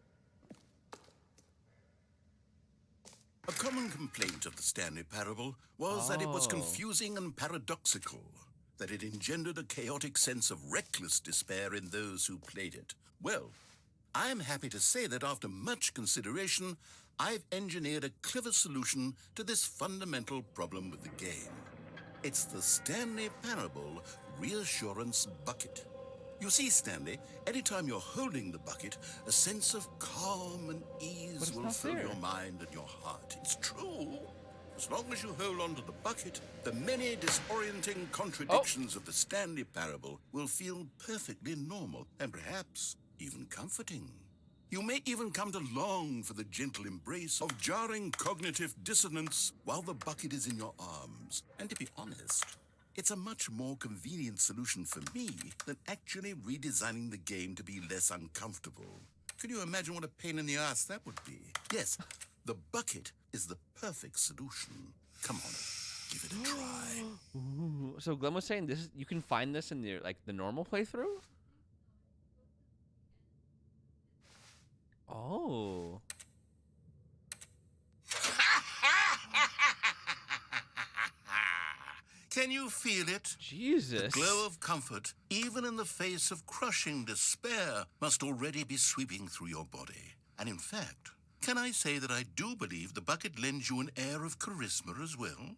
A common complaint of the Stanley Parable was that it was Oh. confusing and paradoxical, that it engendered a chaotic sense of reckless despair in those who played it. Well, I'm happy to say that after much consideration, I've engineered a clever solution to this fundamental problem with the game. It's the Stanley Parable Reassurance Bucket. You see, Stanley, anytime you're holding the bucket, a sense of calm and But ease it's will not fill there. your mind and your heart. It's true. As long as you hold on to the bucket, the many disorienting contradictions of the Stanley Parable will feel perfectly normal and perhaps even comforting. You may even come to long for the gentle embrace of jarring cognitive dissonance while the bucket is in your arms. And to be honest, it's a much more convenient solution for me than actually redesigning the game to be less uncomfortable. Can you imagine what a pain in the ass that would be? Yes, the bucket is the perfect solution. Come on, give it a try. Ooh. So Glenn was saying this. You can find this in the the normal playthrough. Oh. Can you feel it? The Jesus. glow of comfort, even in the face of crushing despair, must already be sweeping through your body. And in fact, can I say that I do believe the bucket lends you an air of charisma as well?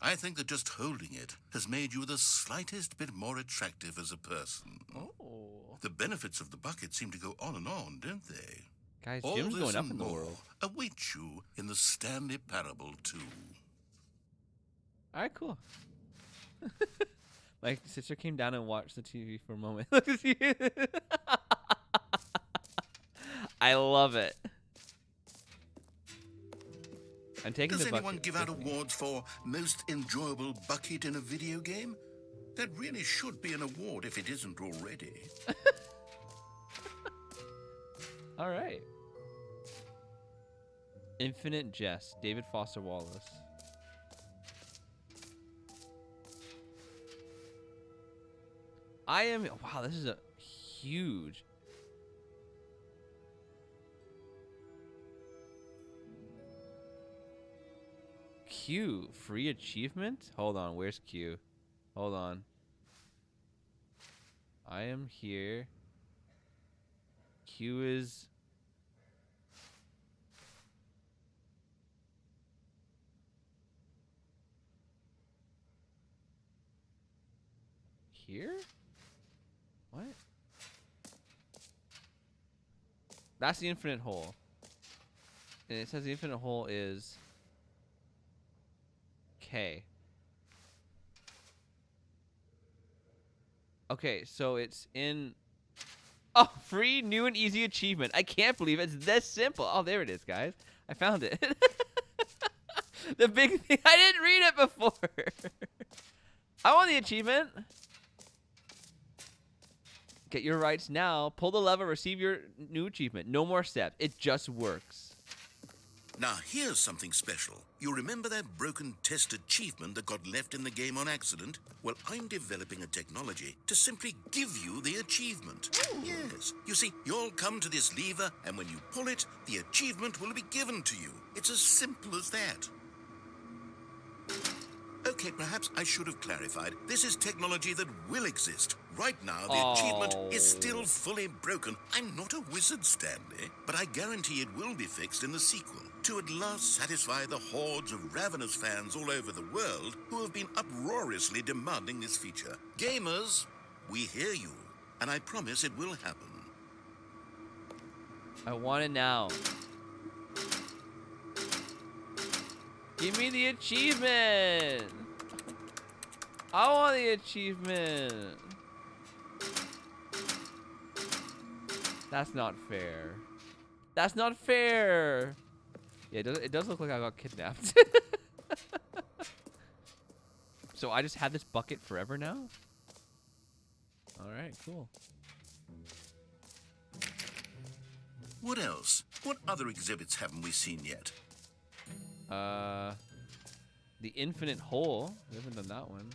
I think that just holding it has made you the slightest bit more attractive as a person. Oh. The benefits of the bucket seem to go on, don't they? Guys, All Jim's this going up and in the more world. awaits you in the Stanley Parable 2. All right, cool. My sister came down and watched the TV for a moment. Look at you. I love it. I'm taking Does the bucket anyone give out with me. awards for most enjoyable bucket in a video game? That really should be an award if it isn't already. All right. Infinite Jest, David Foster Wallace. I am. Wow, this is a huge. Q, free achievement? Hold on, where's Q? Hold on. I am here. Q is. Here? What? That's the infinite hole. And it says the infinite hole is K. Okay, so it's in. Oh, free, new, and easy achievement. I can't believe it's this simple. Oh, there it is, guys. I found it. The big thing. I didn't read it before. I want the achievement. Get your rights now. Pull the lever, receive your new achievement. No more steps. It just works. Now, here's something special. You remember that broken test achievement that got left in the game on accident? Well, I'm developing a technology to simply give you the achievement. Yes. You see, you'll come to this lever, and when you pull it, the achievement will be given to you. It's as simple as that. Okay, perhaps I should have clarified. This is technology that will exist. Right now, the achievement is still fully broken. I'm not a wizard, Stanley, but I guarantee it will be fixed in the sequel to at last satisfy the hordes of ravenous fans all over the world who have been uproariously demanding this feature. Gamers, we hear you, and I promise it will happen. I want it now. Give me the achievement. I want the achievement. That's not fair. That's not fair. Yeah, it does look like I got kidnapped. So I just had this bucket forever now? Alright, cool. What else? What other exhibits haven't we seen yet? The infinite hole. We haven't done that one.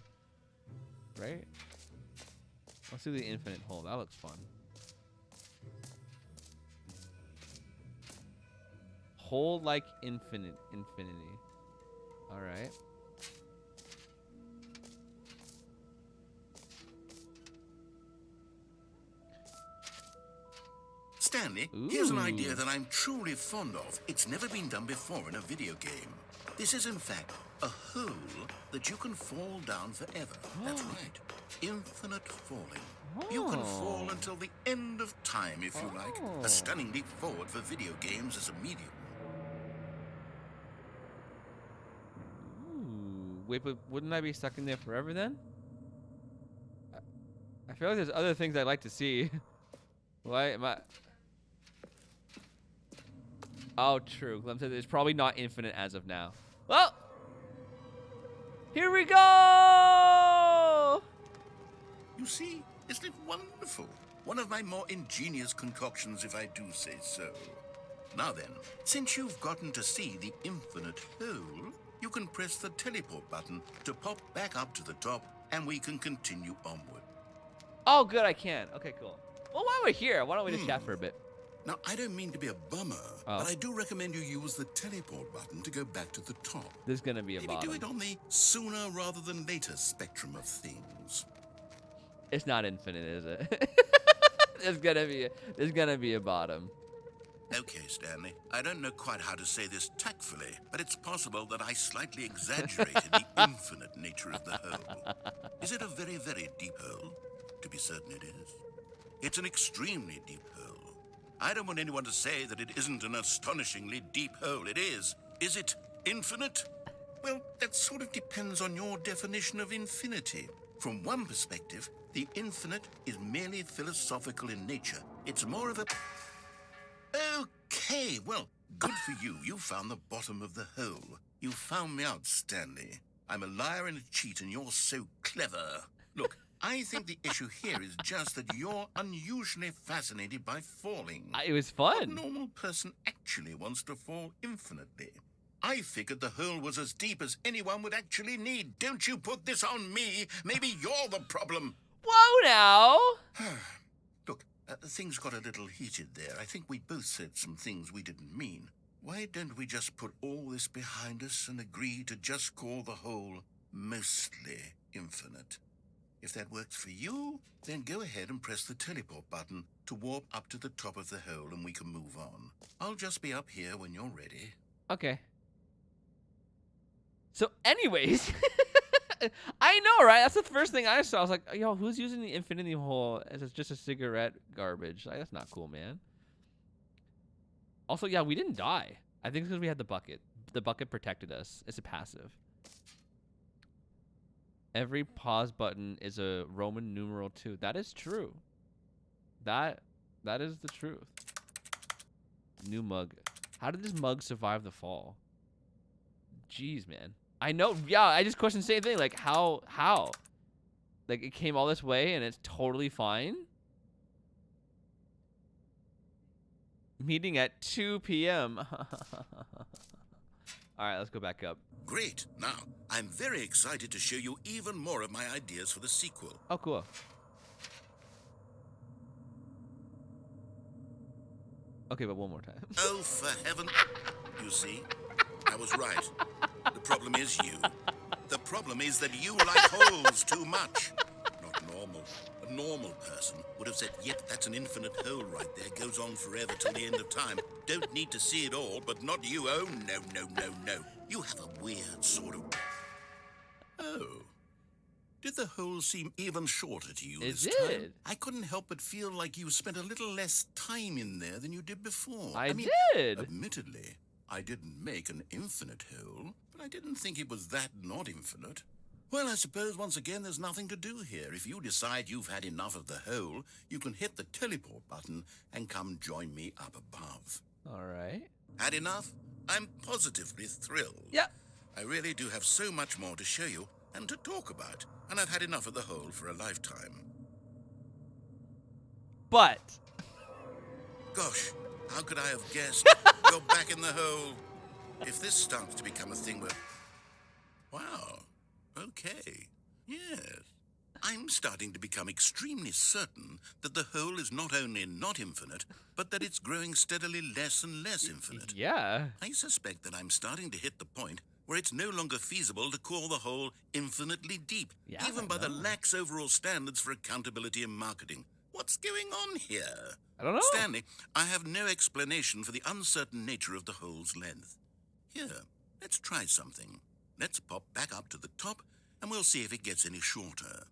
Right? Let's do the infinite hole. That looks fun. Hole like infinity. Alright. Stanley, here's an idea Ooh. that I'm truly fond of. It's never been done before in a video game. This is, in fact, a hole that you can fall down forever. That's right. Infinite falling. You can fall until the end of time, if you like. A stunning leap forward for video games as a medium. Ooh. Wait, but wouldn't I be stuck in there forever then? I feel like there's other things I'd like to see. Why am I... Oh, true. Clem said it's probably not infinite as of now. Well, here we go! You see, isn't it wonderful? One of my more ingenious concoctions, if I do say so. Now then, since you've gotten to see the infinite hole, you can press the teleport button to pop back up to the top, and we can continue onward. Oh, good, I can. Okay, cool. Well, while we're here, why don't we just chat for a bit? Now, I don't mean to be a bummer, but I do recommend you use the teleport button to go back to the top. There's gonna be a Maybe bottom. do it on the sooner rather than later spectrum of things. It's not infinite, is it? There's gonna be a bottom. Okay, Stanley. I don't know quite how to say this tactfully, but it's possible that I slightly exaggerated the infinite nature of the hole. Is it a very, very deep hole? To be certain it is. It's an extremely deep hole. I don't want anyone to say that it isn't an astonishingly deep hole. It is. Is it infinite? Well, that sort of depends on your definition of infinity. From one perspective, the infinite is merely philosophical in nature. It's more of a... Okay, well, good for you. You found the bottom of the hole. You found me out, Stanley. I'm a liar and a cheat, and you're so clever. Look, I think the issue here is just that you're unusually fascinated by falling. It was A fun. normal person actually wants to fall infinitely. I figured the hole was as deep as anyone would actually need. Don't you put this on me. Maybe you're the problem. Whoa, now. Look, things got a little heated there. I think we both said some things we didn't mean. Why don't we just put all this behind us and agree to just call the hole mostly infinite? If that works for you, then go ahead and press the teleport button to warp up to the top of the hole and we can move on. I'll just be up here when you're ready. Okay. So, anyways, I know, right? That's the first thing I saw. I was like, yo, who's using the infinity hole as just a cigarette garbage? Like, that's not cool, man. Also, yeah, we didn't die. I think it's because we had the bucket. The bucket protected us. It's a passive. Every pause button is a Roman numeral 2. That is true. That is the truth. New mug. How did this mug survive the fall? Jeez, man. I know. Yeah, I just questioned the same thing. Like, how? Like, it came all this way and it's totally fine? Meeting at 2 p.m. All right, let's go back up. Great. Now, I'm very excited to show you even more of my ideas for the sequel. Oh, cool. Okay, but one more time. Oh, for heaven. You see? I was right. The problem is you. The problem is that you like holes too much. Not normal. A normal person would have said, yep, that's an infinite hole right there. Goes on forever till the end of time. Don't need to see it all, but not you. Oh, no, no, no, no. You have a weird sort of... Oh. Did the hole seem even shorter to you this time? did. I couldn't help but feel like you spent a little less time in there than you did before. I mean, did. Admittedly, I didn't make an infinite hole, but I didn't think it was that not infinite. Well, I suppose once again there's nothing to do here. If you decide you've had enough of the hole, you can hit the teleport button and come join me up above. All right. Had enough? I'm positively thrilled. Yeah. I really do have so much more to show you and to talk about, and I've had enough of the hole for a lifetime. But. Gosh, how could I have guessed? You're back in the hole. If this starts to become a thing where... Wow. Okay. Yes. I'm starting to become extremely certain that the hole is not only not infinite, but that it's growing steadily less and less infinite. Yeah. I suspect that I'm starting to hit the point where it's no longer feasible to call the hole infinitely deep, Yeah, even I by the know. lax overall standards for accountability and marketing. What's going on here? I don't know. Stanley, I have no explanation for the uncertain nature of the hole's length. Here, let's try something. Let's pop back up to the top, and we'll see if it gets any shorter.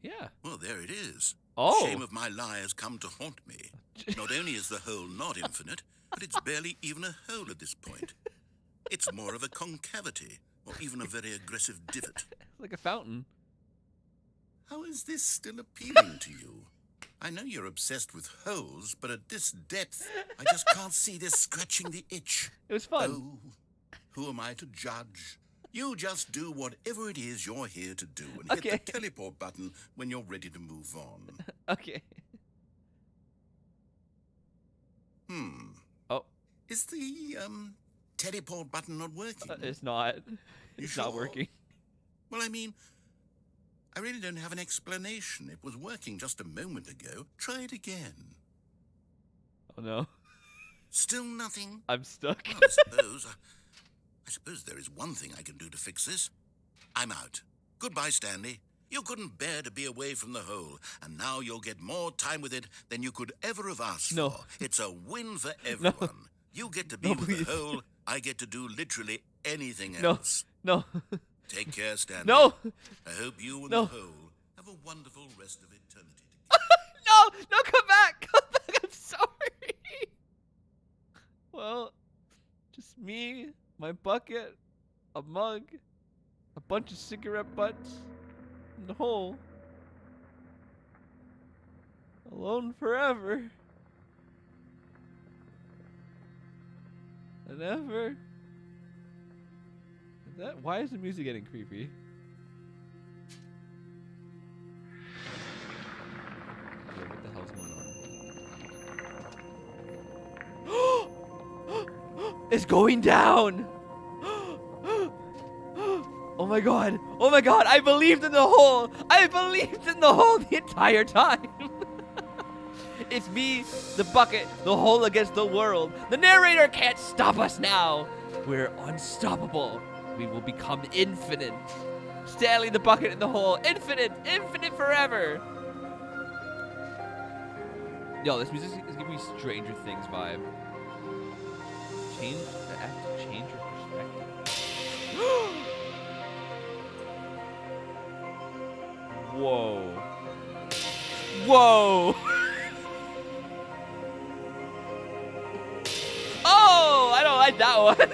Yeah. Well, there it is. Oh. The shame of my lie has come to haunt me. Not only is the hole not infinite, but it's barely even a hole at this point. It's more of a concavity, or even a very aggressive divot. Like a fountain. How is this still appealing to you? I know you're obsessed with holes, but at this depth, I just can't see this scratching the itch. It was fun. Oh, who am I to judge? You just do whatever it is you're here to do and hit the teleport button when you're ready to move on. Okay. Oh. Is the, teleport button not working? It's not. It's not sure? working. Well, I mean, I really don't have an explanation. It was working just a moment ago. Try it again. Oh no. Still nothing? I'm stuck. Well, I suppose there is one thing I can do to fix this. I'm out. Goodbye, Stanley. You couldn't bear to be away from the hole, and now you'll get more time with it than you could ever have asked No. for. It's a win for everyone. You get to be with please. the hole. I get to do literally anything No. else. No. Take care, Stanley. No. I hope you and No. the hole have a wonderful rest of eternity. No. No. Come back. Come back. I'm sorry. Well, just me, my bucket, a mug, a bunch of cigarette butts, and the hole. Alone forever. And ever. Why is the music getting creepy? Okay, what the hell's going on? It's going down! Oh my god! Oh my god! I believed in the hole! I believed in the hole the entire time! It's me, the bucket, the hole against the world. The narrator can't stop us now. We're unstoppable. We will become infinite. Stanley, the bucket, and the hole. Infinite. Infinite forever. Yo, this music is giving me Stranger Things vibe. I have to change your perspective. Whoa. Whoa. Oh, I don't like that one.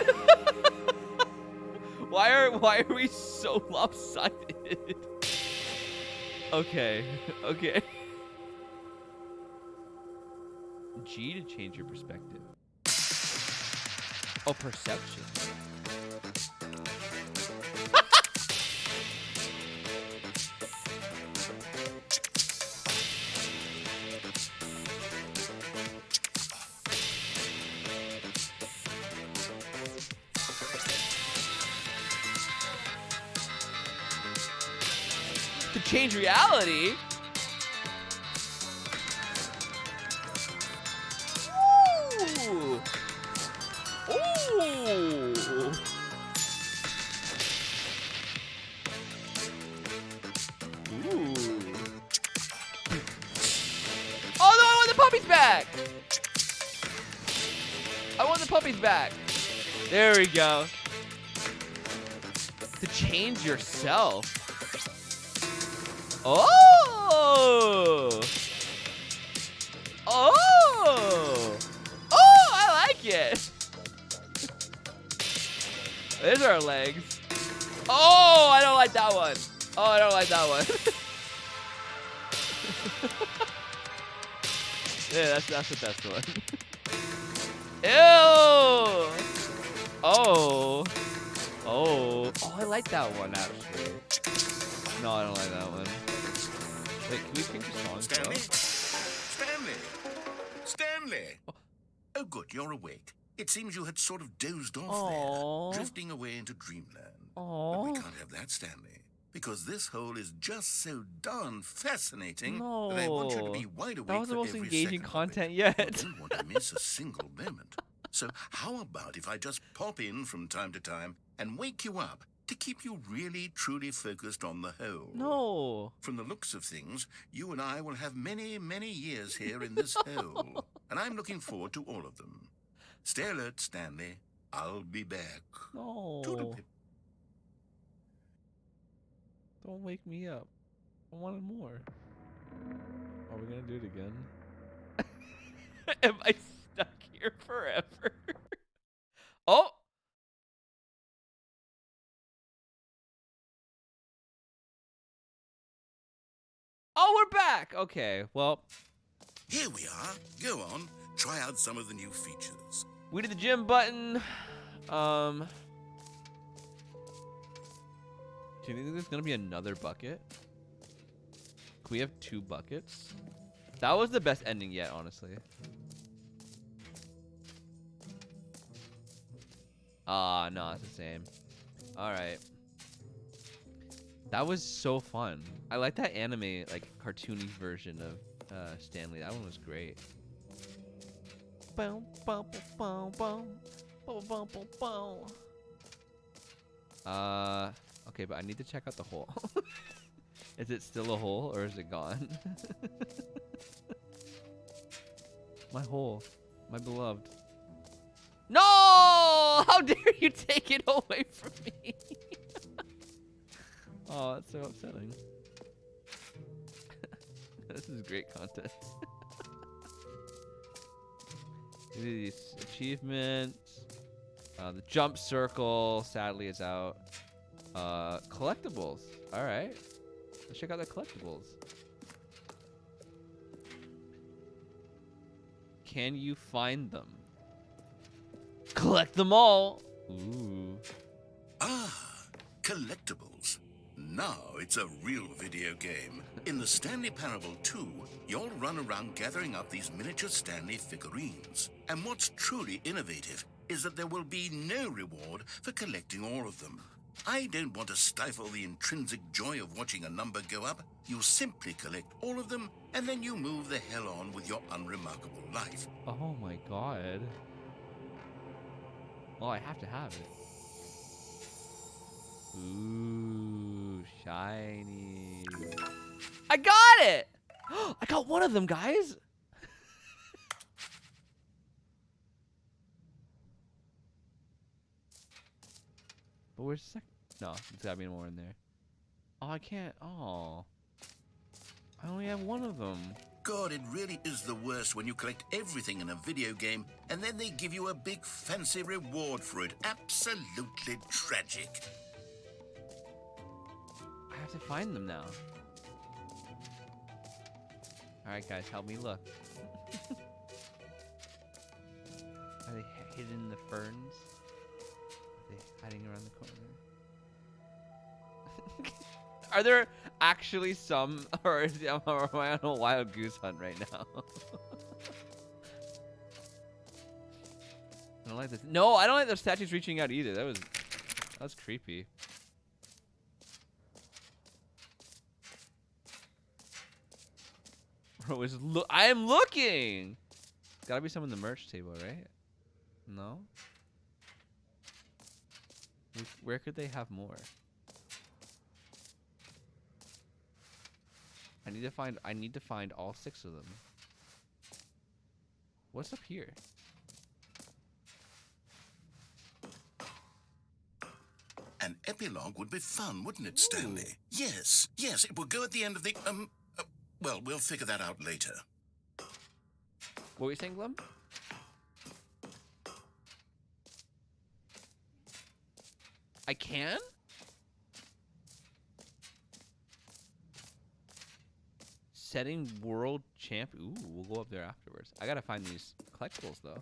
Why are we so lopsided? Okay. Okay. G to change your perspective. Oh, perception. To change reality? Ooh. Ooh. Ooh. Oh no, I want the puppies back! I want the puppies back. There we go. To change yourself. Oh! Oh! Oh, I like it. There's our legs. Oh, I don't like that one. Oh, I don't like that one. Yeah, that's the best one. Ew! Oh. Oh. Oh, I like that one, actually. No, I don't like that one. Wait, can we change the song? Stanley? still? Stanley? Stanley? Oh, good, you're awake. It seems you had sort of dozed off Aww. there, drifting away into dreamland. But Aww. we can't have that, Stanley, because this hole is just so darn fascinating No. that I want you to be wide awake That was the for most every engaging second of content it. yet. I don't want to miss a single moment. So how about if I just pop in from time to time and wake you up to keep you really, truly focused on the hole? No. From the looks of things, you and I will have many, many years here in this hole, and I'm looking forward to all of them. Stay alert, Stanley. I'll be back. No. Toodle-pip. Don't wake me up. I wanted more. Are we gonna do it again? Am I stuck here forever? Oh! Oh, we're back! Okay, well, Here we are. Go on. Try out some of the new features. we did the gym button. Do you think there's gonna be another bucket? Can we have 2 buckets? That was the best ending yet, honestly. Ah, no, it's the same. Alright. That was so fun. I like that anime, like, cartoony version of Stanley. That one was great. Boom, boom, boom, boom, boom, boom, boom, boom. Okay, but I need to check out the hole. Is it still a hole or is it gone? My hole. My beloved. No! How dare you take it away from me? Oh, that's so upsetting. This is great content. These achievements. The jump circle, sadly, is out. Collectibles. All right. Let's check out the collectibles. Can you find them? Collect them all. Ooh. Ah, collectibles. Now it's a real video game. In the Stanley Parable 2, you'll run around gathering up these miniature Stanley figurines. And what's truly innovative is that there will be no reward for collecting all of them. I don't want to stifle the intrinsic joy of watching a number go up. You simply collect all of them, and then you move the hell on with your unremarkable life. Oh my god. Oh, I have to have it. Ooh, shiny. I got it! I got one of them, guys! But where's the second? No, there's gotta be more in there. Oh, I can't. Oh. I only have one of them. God, it really is the worst when you collect everything in a video game and then they give you a big fancy reward for it. Absolutely tragic. I have to find them now. Alright, guys, help me look. Are they hidden in the ferns? Are they hiding around the corner? Are there actually some, or am I on a wild goose hunt right now? I don't like this. No, I don't like the statues reaching out either. That was creepy. Bro, I am looking. There's gotta be some in the merch table, right? No. Where could they have more? I need to find all 6 of them. What's up here? An epilogue would be fun, wouldn't it, Stanley? Yes, it will go at the end of the, well, we'll figure that out later. What were you saying, Glum? I can? Setting world champ. Ooh, we'll go up there afterwards. I gotta find these collectibles though.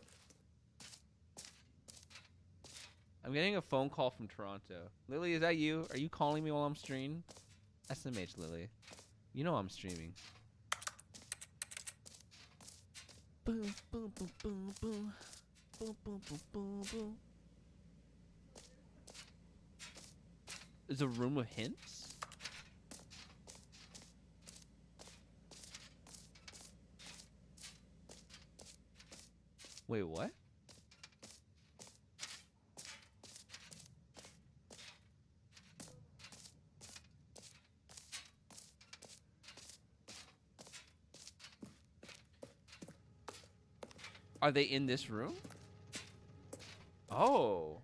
I'm getting a phone call from Toronto. Lily, is that you? Are you calling me while I'm streaming? SMH, Lily. You know I'm streaming. Boom, boom, boom, boom, boom. Boom, boom, boom, boom, boom. There's a room of hints? Wait, what? Are they in this room? Oh.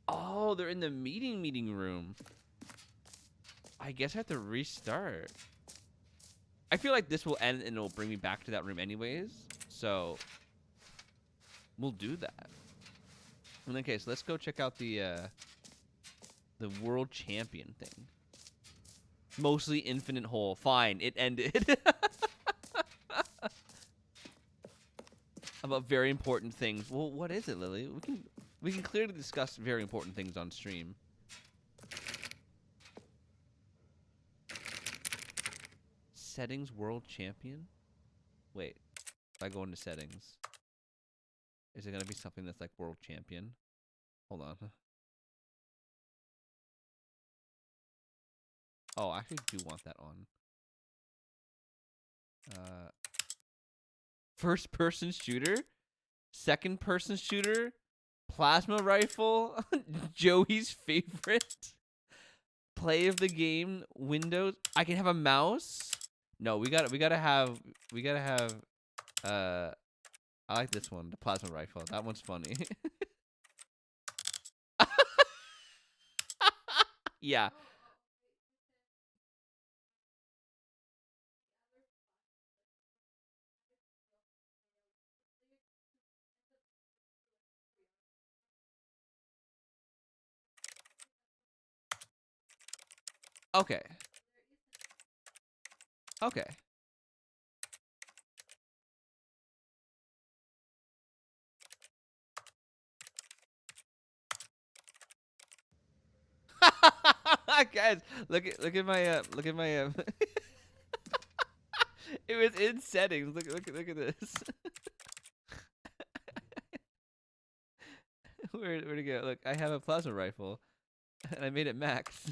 Oh, they're in the meeting room. I guess I have to restart. I feel like this will end and it'll bring me back to that room anyways. So we'll do that. In that case, let's go check out the world champion thing. Mostly infinite hole. Fine, it ended. About very important things. Well, what is it, Lily? We can clearly discuss very important things on stream. Settings world champion? Wait. If I go into settings, is it gonna be something that's like world champion? Hold on. Oh, I actually do want that on. First person shooter? Second person shooter? Plasma rifle? Joey's favorite? Play of the game? Windows? I can have a mouse? No, we gotta have I like this one, the plasma rifle. That one's funny. Yeah. Okay. Okay. Guys, look at my it was in settings. Look at this. Where'd it go? Look, I have a plasma rifle and I made it max.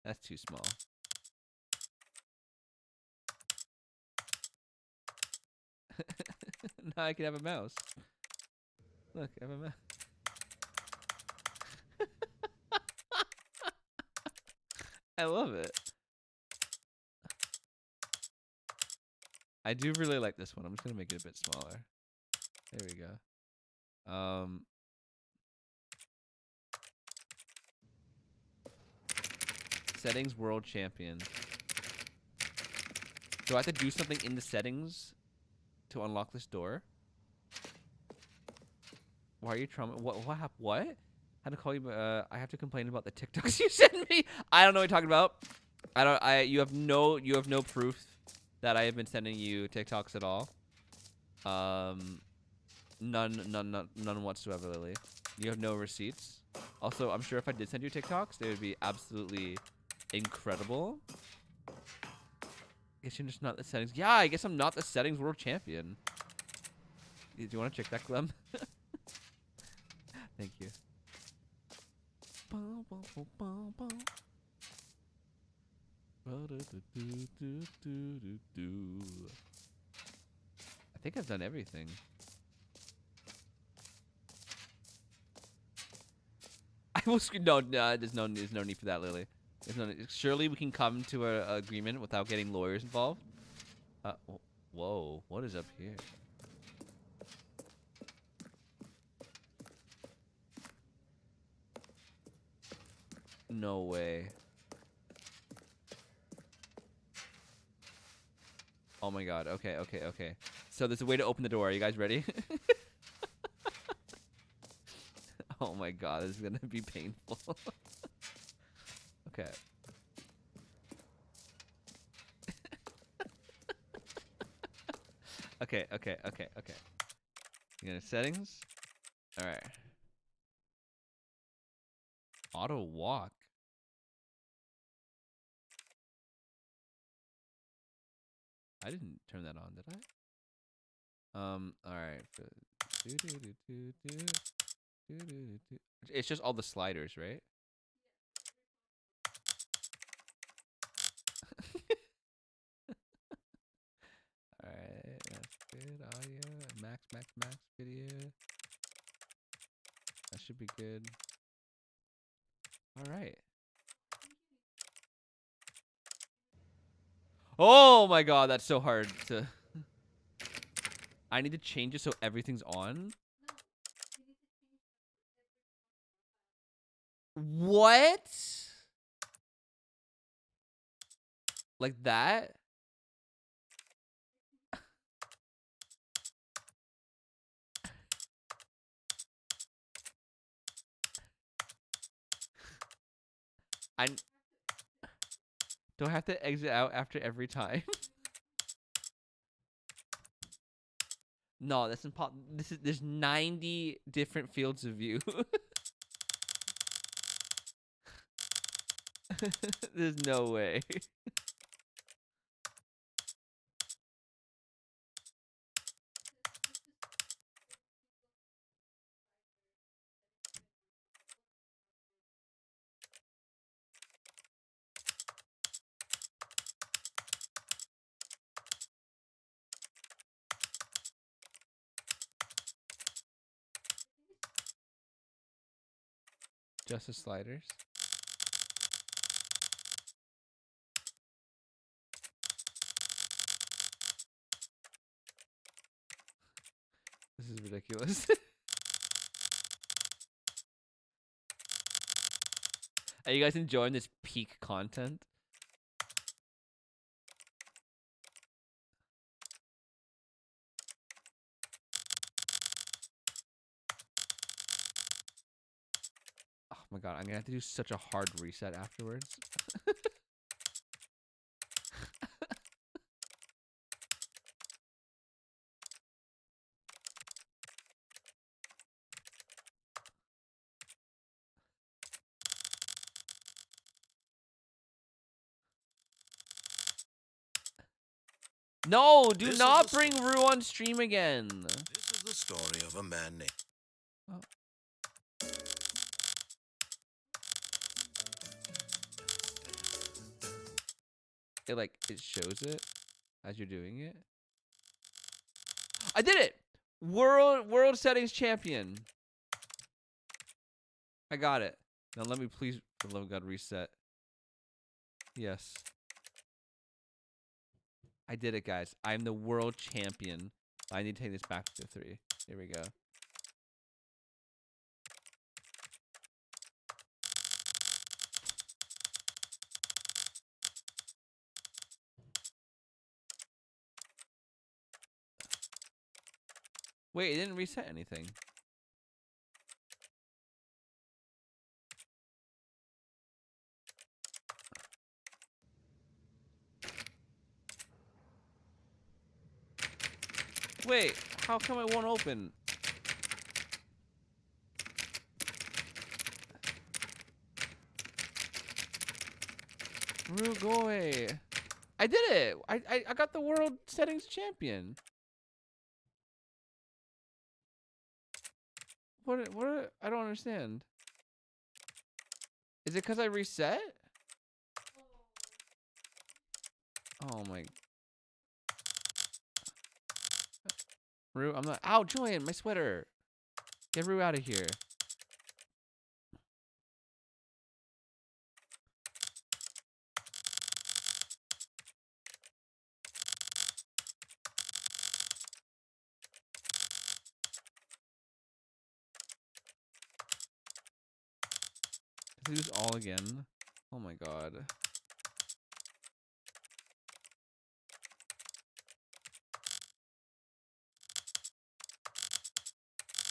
That's too small. Now I can have a mouse. Look, I have a mouse. I love it. I do really like this one. I'm just gonna make it a bit smaller. There we go. Settings world champion. Do I have to do something in the settings to unlock this door? Why are you trauma? What? How to call you? I have to complain about the TikToks you sent me. I don't know what you're talking about. You have no proof that I have been sending you TikToks at all. None whatsoever, Lily. You have no receipts. Also, I'm sure if I did send you TikToks, they would be absolutely incredible. Guess you're just not the settings. Yeah, I guess I'm not the settings world champion. Do you want to check that, Clem? Thank you. I think I've done everything. I will. No, there's no need for that, Lily. There's no. Surely we can come to an agreement without getting lawyers involved. Whoa! What is up here? No way. Oh my god. Okay. So there's a way to open the door. Are you guys ready? Oh my god, this is gonna be painful. Okay. Okay. You go to settings. All right. Auto walk. I didn't turn that on, did I? All right. It's just all the sliders, right? All right, that's good. Audio, max video. That should be good. All right. Oh my god, that's so hard to. I need to change it so everything's on. What? Like that? I don't have to exit out after every time. No, that's impossible. There's 90 different fields of view. There's no way. Just the sliders. This is ridiculous. Are you guys enjoying this peak content? Oh my god, I'm gonna have to do such a hard reset afterwards. No, do This is not the bring Rue on stream again. This is the story of a man named... Oh. It shows it as you're doing it. I did it! World settings champion. I got it. Now let me please, for the love of God, reset. Yes. I did it, guys. I'm the world champion. I need to take this back to 3. Here we go. Wait, it didn't reset anything. Wait, how come it won't open? Rue, go away. I did it. I got the world settings champion. What I don't understand. Is it because I reset? Oh my. Rue, I'm not. Ow, Julian, my sweater. Get Rue out of here. Do this all again. Oh my god.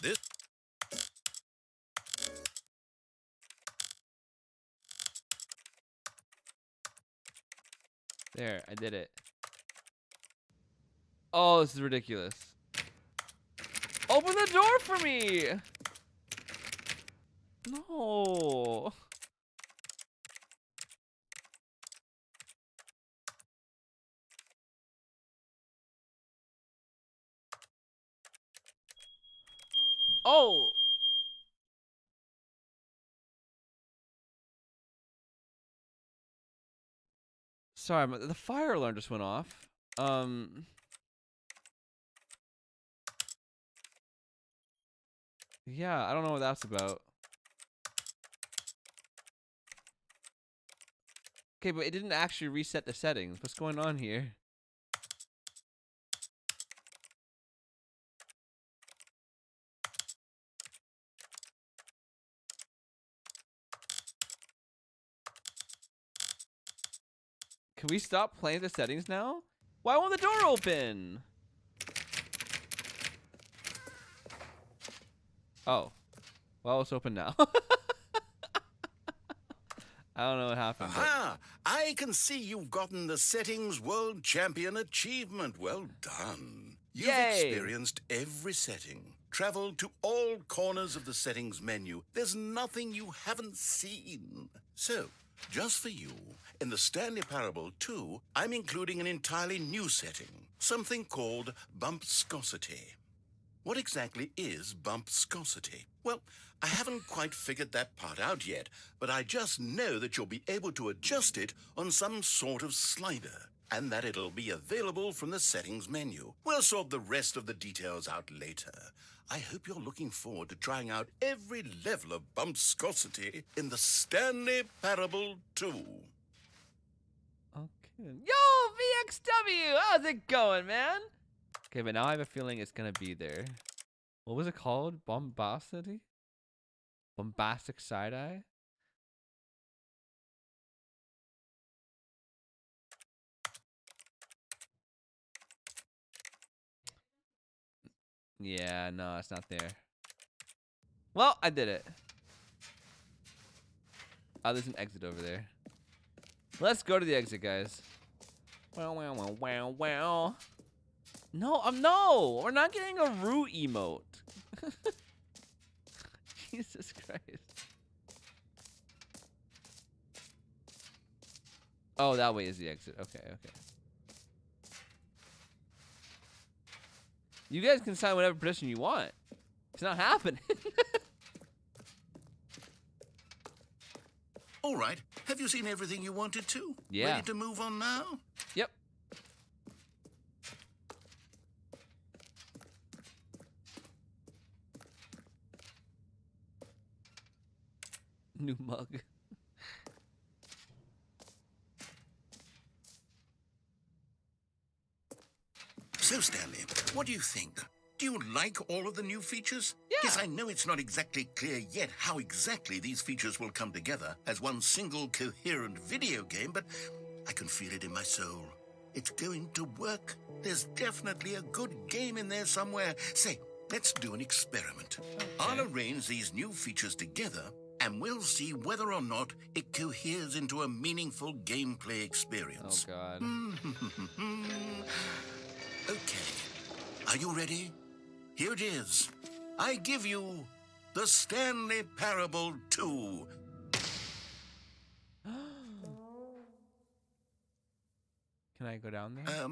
This... There, I did it. Oh, this is ridiculous. Open the door for me! No. Oh. Sorry, the fire alarm just went off. Yeah, I don't know what that's about. Okay, but it didn't actually reset the settings. What's going on here? Can we stop playing the settings now? Why won't the door open? Oh. Well, it's open now. I don't know what happened. Aha! I can see you've gotten the Settings World Champion achievement. Well done. You've Yay! experienced every setting, traveled to all corners of the settings menu. There's nothing you haven't seen. So, just for you, in the Stanley Parable 2, I'm including an entirely new setting, something called bumpscosity. What exactly is bumpscosity? Well, I haven't quite figured that part out yet, but I just know that you'll be able to adjust it on some sort of slider, and that it'll be available from the settings menu. We'll sort the rest of the details out later. I hope you're looking forward to trying out every level of bumpscosity in the Stanley Parable 2. Okay. Yo, VXW! How's it going, man? Okay, but now I have a feeling it's gonna be there. What was it called? Bombacity? Bombastic side-eye? Yeah, no, it's not there. Well, I did it. Oh, there's an exit over there. Let's go to the exit, guys. Wow, wow, wow, wow, wow. No, no, we're not getting a root emote. Jesus Christ. Oh, that way is the exit. Okay, okay. You guys can sign whatever petition you want. It's not happening. All right, have you seen everything you wanted to? Yeah. Ready to move on now? Yep. New mug. So, Stanley, what do you think? Do you like all of the new features? Yeah. Yes, I know it's not exactly clear yet how exactly these features will come together as one single coherent video game, but I can feel it in my soul. It's going to work. There's definitely a good game in there somewhere. Say, let's do an experiment. Okay. I'll arrange these new features together, and we'll see whether or not it coheres into a meaningful gameplay Oh, experience. God. Okay. Are you ready? Here it is. I give you the Stanley Parable 2. Can I go down there?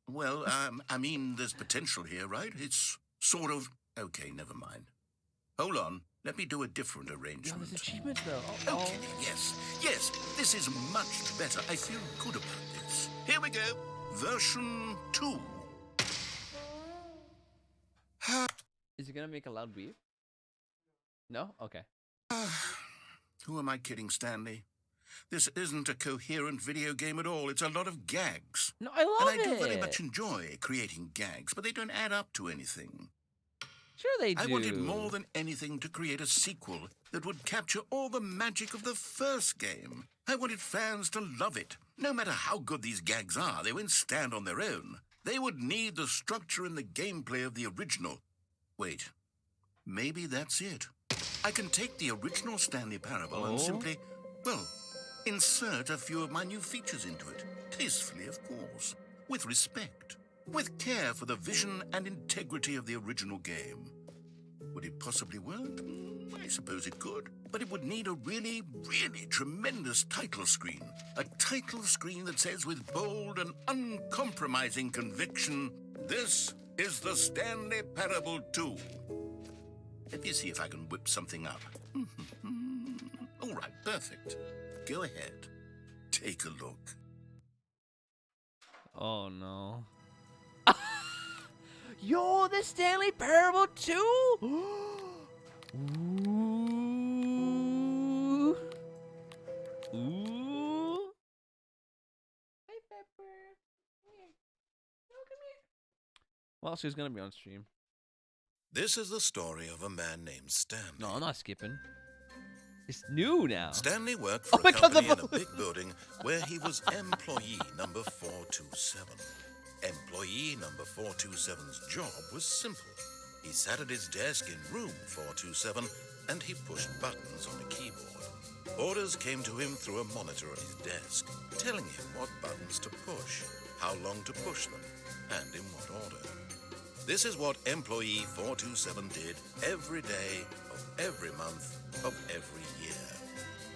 Well, I mean, there's potential here, right? It's sort of... Okay, never mind. Hold on. Let me do a different Yo, arrangement. there's achievements, though. Oh, Okay, yes. Yes, this is much better. I feel good about this. Here we go. Version 2. Is it gonna make a loud beep? No? Okay. Who am I kidding, Stanley? This isn't a coherent video game at all. It's a lot of gags. No, I love And I it. do very much enjoy creating gags, but they don't add up to anything. Sure they do. I wanted more than anything to create a sequel that would capture all the magic of the first game. I wanted fans to love it. No matter how good these gags are, they won't stand on their own. They would need the structure and the gameplay of the original. Wait, maybe that's it. I can take the original Stanley Parable and simply, well, insert a few of my new features into it. Tastefully, of course. With respect. with care for the vision and integrity of the original game. Would it possibly work? I suppose it could. But it would need a really, really tremendous title screen. A title screen that says with bold and uncompromising conviction, "This is the Stanley Parable 2. Let me see if I can whip something up. All right, perfect. Go ahead. Take a look. Oh no. Yo, the Stanley Parable 2? Ooh. Ooh. Hi, Pepper. Come here. No, come here. Well, she's gonna be on stream. This is the story of a man named Stanley. No, I'm not skipping. It's new now. Stanley worked for Oh my a God, company in a big building where he was employee number 427. Employee number 427's job was simple. He sat at his desk in room 427 and he pushed buttons on a keyboard. Orders came to him through a monitor on his desk, telling him what buttons to push, how long to push them, and in what order. This is what employee 427 did every day of every month of every year.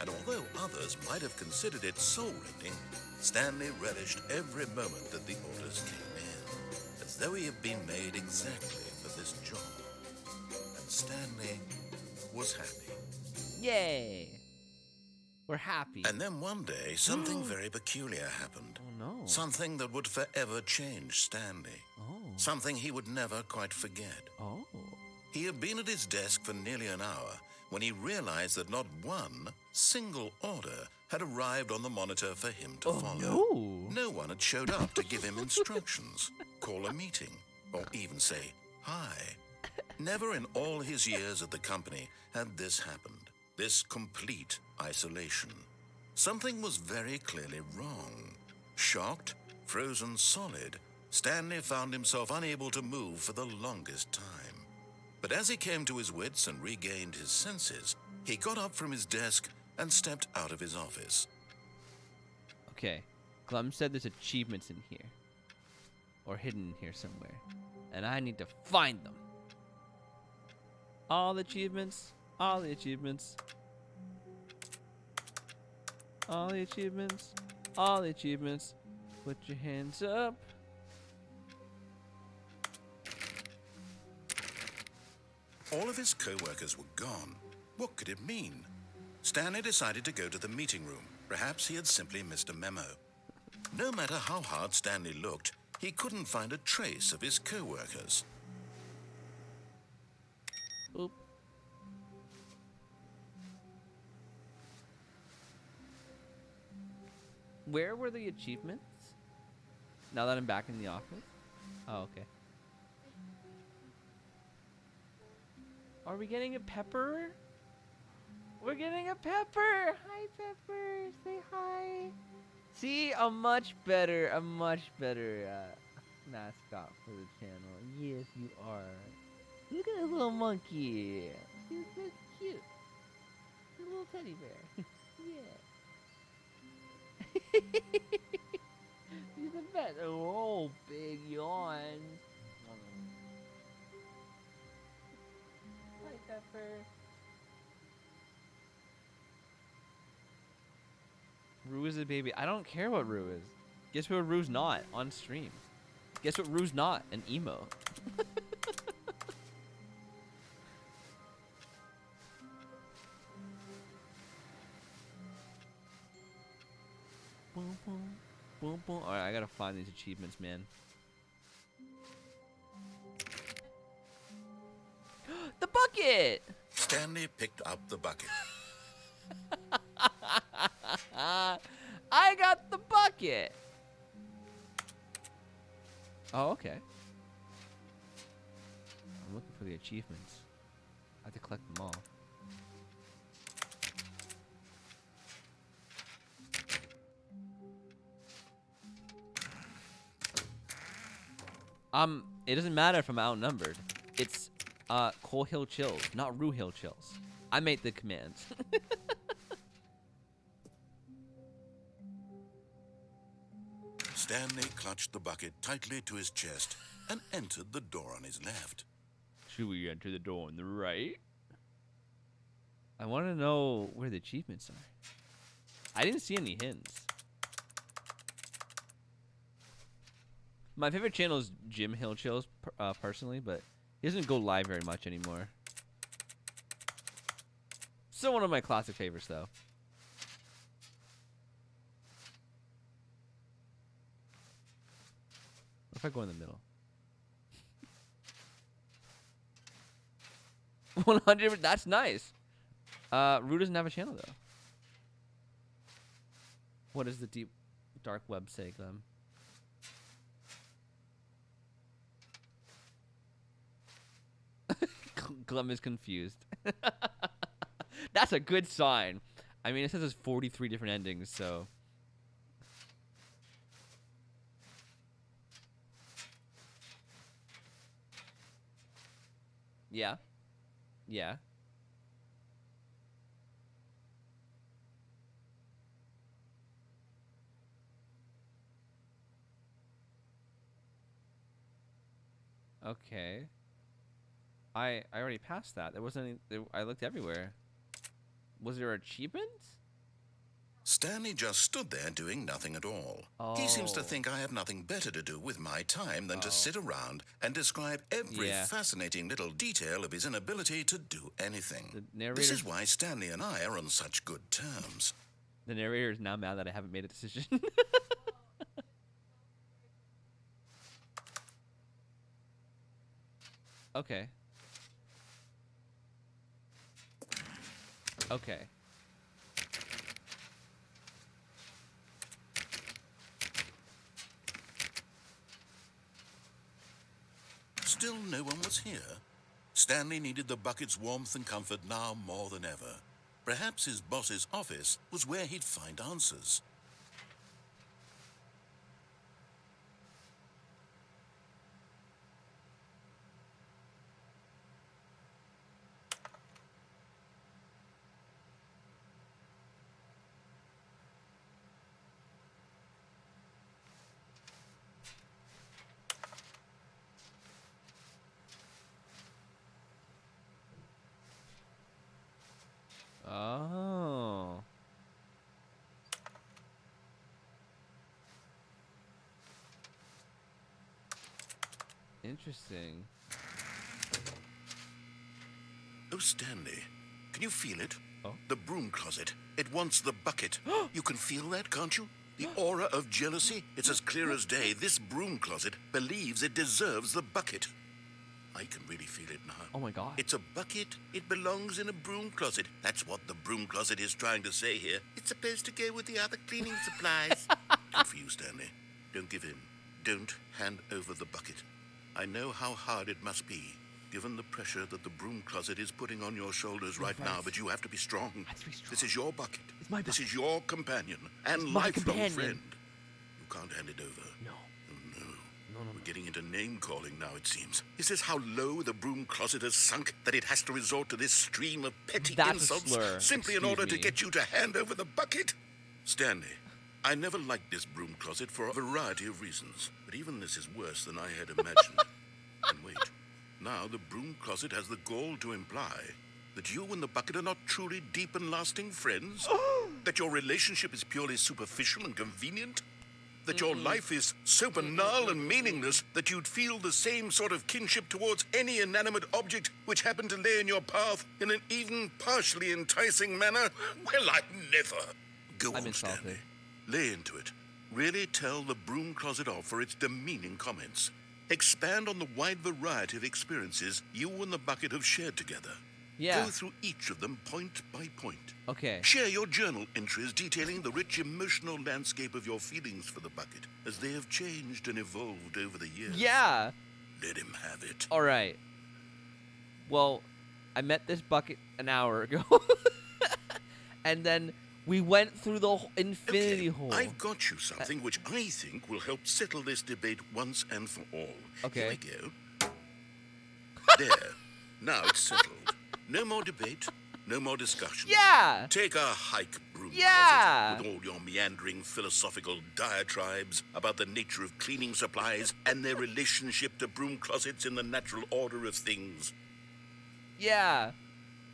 And although others might have considered it soul-rending, Stanley relished every moment that the orders came in, as though he had been made exactly for this job. And Stanley was happy. Yay. We're happy. And then one day, something very peculiar happened. Oh no. Something that would forever change Stanley. Oh. Something he would never quite forget. Oh. He had been at his desk for nearly an hour when he realized that not one single order had arrived on the monitor for him to follow. No. No one had showed up to give him instructions, call a meeting, or even say hi. Never in all his years at the company had this happened, this complete isolation. Something was very clearly wrong. Shocked, frozen solid, Stanley found himself unable to move for the longest time. But as he came to his wits and regained his senses, he got up from his desk and stepped out of his office. Okay. Glum said there's achievements in here. Or hidden in here somewhere. And I need to find them. All the achievements. All the achievements. All the achievements. All the achievements. Put your hands up. All of his co-workers were gone. What could it mean? Stanley decided to go to the meeting room. Perhaps he had simply missed a memo. No matter how hard Stanley looked, he couldn't find a trace of his co-workers. Oop. Where were the achievements? Now that I'm back in the office? Oh, okay. Are we getting a pepper? We're getting a pepper! Hi, Pepper! Say hi! See, a much better mascot for the channel. Yes, you are. Look at this little monkey. He's so cute. A little teddy bear. Yeah. He's the best. Oh, big yawn. Hi, Pepper. Rue is a baby. I don't care what Rue is. Guess what Rue's not on stream? Guess what Rue's not? An emo. Boom, boom, boom, boom. Alright, I gotta find these achievements, man. The bucket! Stanley picked up the bucket. I got the bucket! Oh, okay. I'm looking for the achievements. I have to collect them all. It doesn't matter if I'm outnumbered. It's ColeHillChills, not RueHillChills. I made the commands. Stanley clutched the bucket tightly to his chest and entered the door on his left. Should we enter the door on the right? I want to know where the achievements are. I didn't see any hints. My favorite channel is JimHillChills, personally, but he doesn't go live very much anymore. Still one of my classic favorites, though. What if I go in the middle? 100. That's nice. Rue doesn't have a channel though. What does the deep dark web say, Glem? Glem is confused. That's a good sign. I mean, it says there's 43 different endings, so. Yeah. Yeah. Okay. I already passed that. There wasn't any. I looked everywhere. Was there achievements? Stanley just stood there doing nothing at all. He seems to think I have nothing better to do with my time than to sit around and describe every fascinating little detail of his inability to do anything. This is why Stanley and I are on such good terms. The narrator is now mad that I haven't made a decision. Okay. Okay. Still no one was here. Stanley needed the bucket's warmth and comfort now more than ever. Perhaps his boss's office was where he'd find answers. Oh. Interesting. Oh, Stanley, can you feel it? Oh. The broom closet. It wants the bucket. You can feel that, can't you? The aura of jealousy. It's as clear as day. This broom closet believes it deserves the bucket. I can really feel it now. Oh my God. It's a bucket. It belongs in a broom closet. That's what the broom closet is trying to say here. It's supposed to go with the other cleaning supplies. Good for you, Stanley. Don't give in. Don't hand over the bucket. I know how hard it must be, given the pressure that the broom closet is putting on your shoulders right now, but you have to be strong. I have to be strong. This is your bucket. It's my bucket. This is your companion and my lifelong companion. friend. You can't hand it over. No. Oh, no. No. We're getting into name-calling now, it seems. Is this how low the broom closet has sunk, that it has to resort to this stream of petty That's a insults slur. simply in Excuse order to me. get you to hand over the bucket? Stanley, I never liked this broom closet for a variety of reasons, but even this is worse than I had imagined. And wait, now the broom closet has the gall to imply that you and the bucket are not truly deep and lasting friends? That your relationship is purely superficial and convenient? That your life is so banal and meaningless that you'd feel the same sort of kinship towards any inanimate object which happened to lay in your path in an even partially enticing manner? Well, I never. Go I'm on, insulted. Stanley. Lay into it. Really tell the broom closet off for its demeaning comments. Expand on the wide variety of experiences you and the bucket have shared together. Yeah. Go through each of them point by point. Okay. Share your journal entries detailing the rich emotional landscape of your feelings for the bucket as they have changed and evolved over the years. Yeah. Let him have it. All right. Well, I met this bucket an hour ago. And then we went through the infinity hole. I've got you something which I think will help settle this debate once and for all. Okay. Here we go. There. Now it's settled. No more debate, no more discussion. Yeah. Take a hike, broom Yeah. With all your meandering philosophical diatribes about the nature of cleaning supplies and their relationship to broom closets in the natural order of things. Yeah.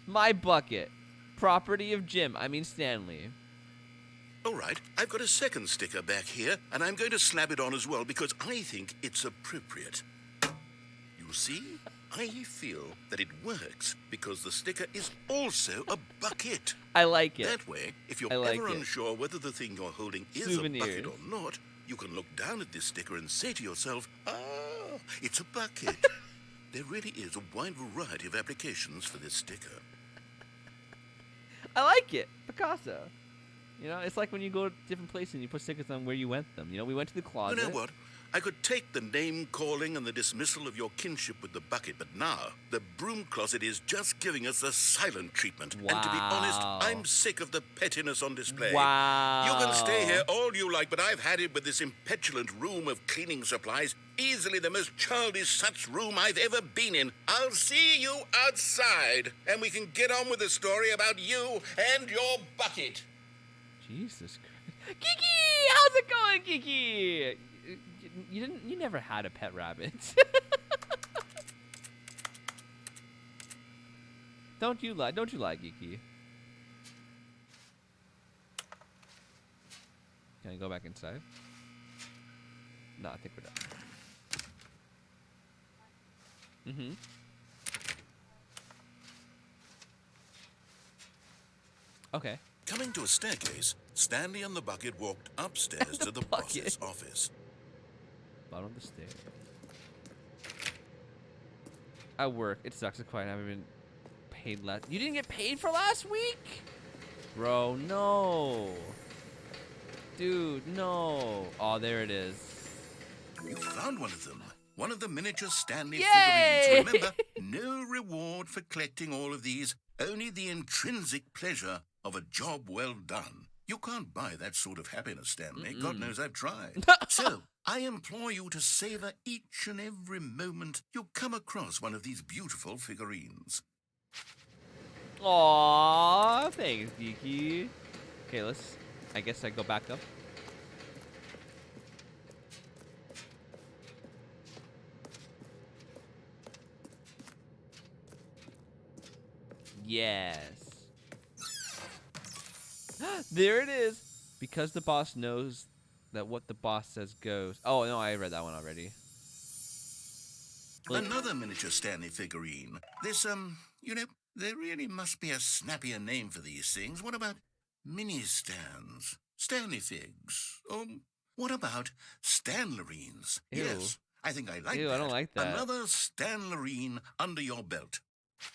My bucket. Property of Jim. I mean Stanley. All right, I've got a second sticker back here, and I'm going to slap it on as well because I think it's appropriate. You see, I feel that it works because the sticker is also a bucket. I like it. That way, if you're like ever it. unsure whether the thing you're holding is Souvenirs. a bucket or not, you can look down at this sticker and say to yourself, ah, it's a bucket. There really is a wide variety of applications for this sticker. I like it. Picasso. You know, it's like when you go to different places and you put stickers on where you went them. You know, we went to the closet. You know what? I could take the name calling and the dismissal of your kinship with the bucket, but now the broom closet is just giving us the silent treatment. Wow. And to be honest, I'm sick of the pettiness on display. Wow. You can stay here all you like, but I've had it with this impetulant room of cleaning supplies. Easily the most childish such room I've ever been in. I'll see you outside, and we can get on with the story about you and your bucket. Jesus Christ. Kiki! How's it going, Kiki? You never had a pet rabbit. Don't you lie, Kiki? Can I go back inside? No, I think we're done. Okay. Coming to a staircase, Stanley and the bucket walked upstairs to the boss's office. Bottom of the stairs. At work, it sucks. It's quiet. I haven't been paid last. You didn't get paid for last week, bro. No, dude, no. Oh, there it is. You found one of them. One of the miniature Stanley Yay! figurines. Remember, no reward for collecting all of these, only the intrinsic pleasure of a job well done. You can't buy that sort of happiness, Stanley. God knows I've tried. So, I implore you to savor each and every moment you come across one of these beautiful figurines. Aww, thanks, Geeky. Okay, I guess I go back up. Yes. There it is. Because the boss knows that what the boss says goes. Oh, no, I read that one already. Another miniature Stanley figurine. This, you know, there really must be a snappier name for these things. What about mini-stands? Stanley figs? What about Stanlerines? Ew. Yes, I think I like Ew, that. I don't like that. Another Stanlerine under your belt.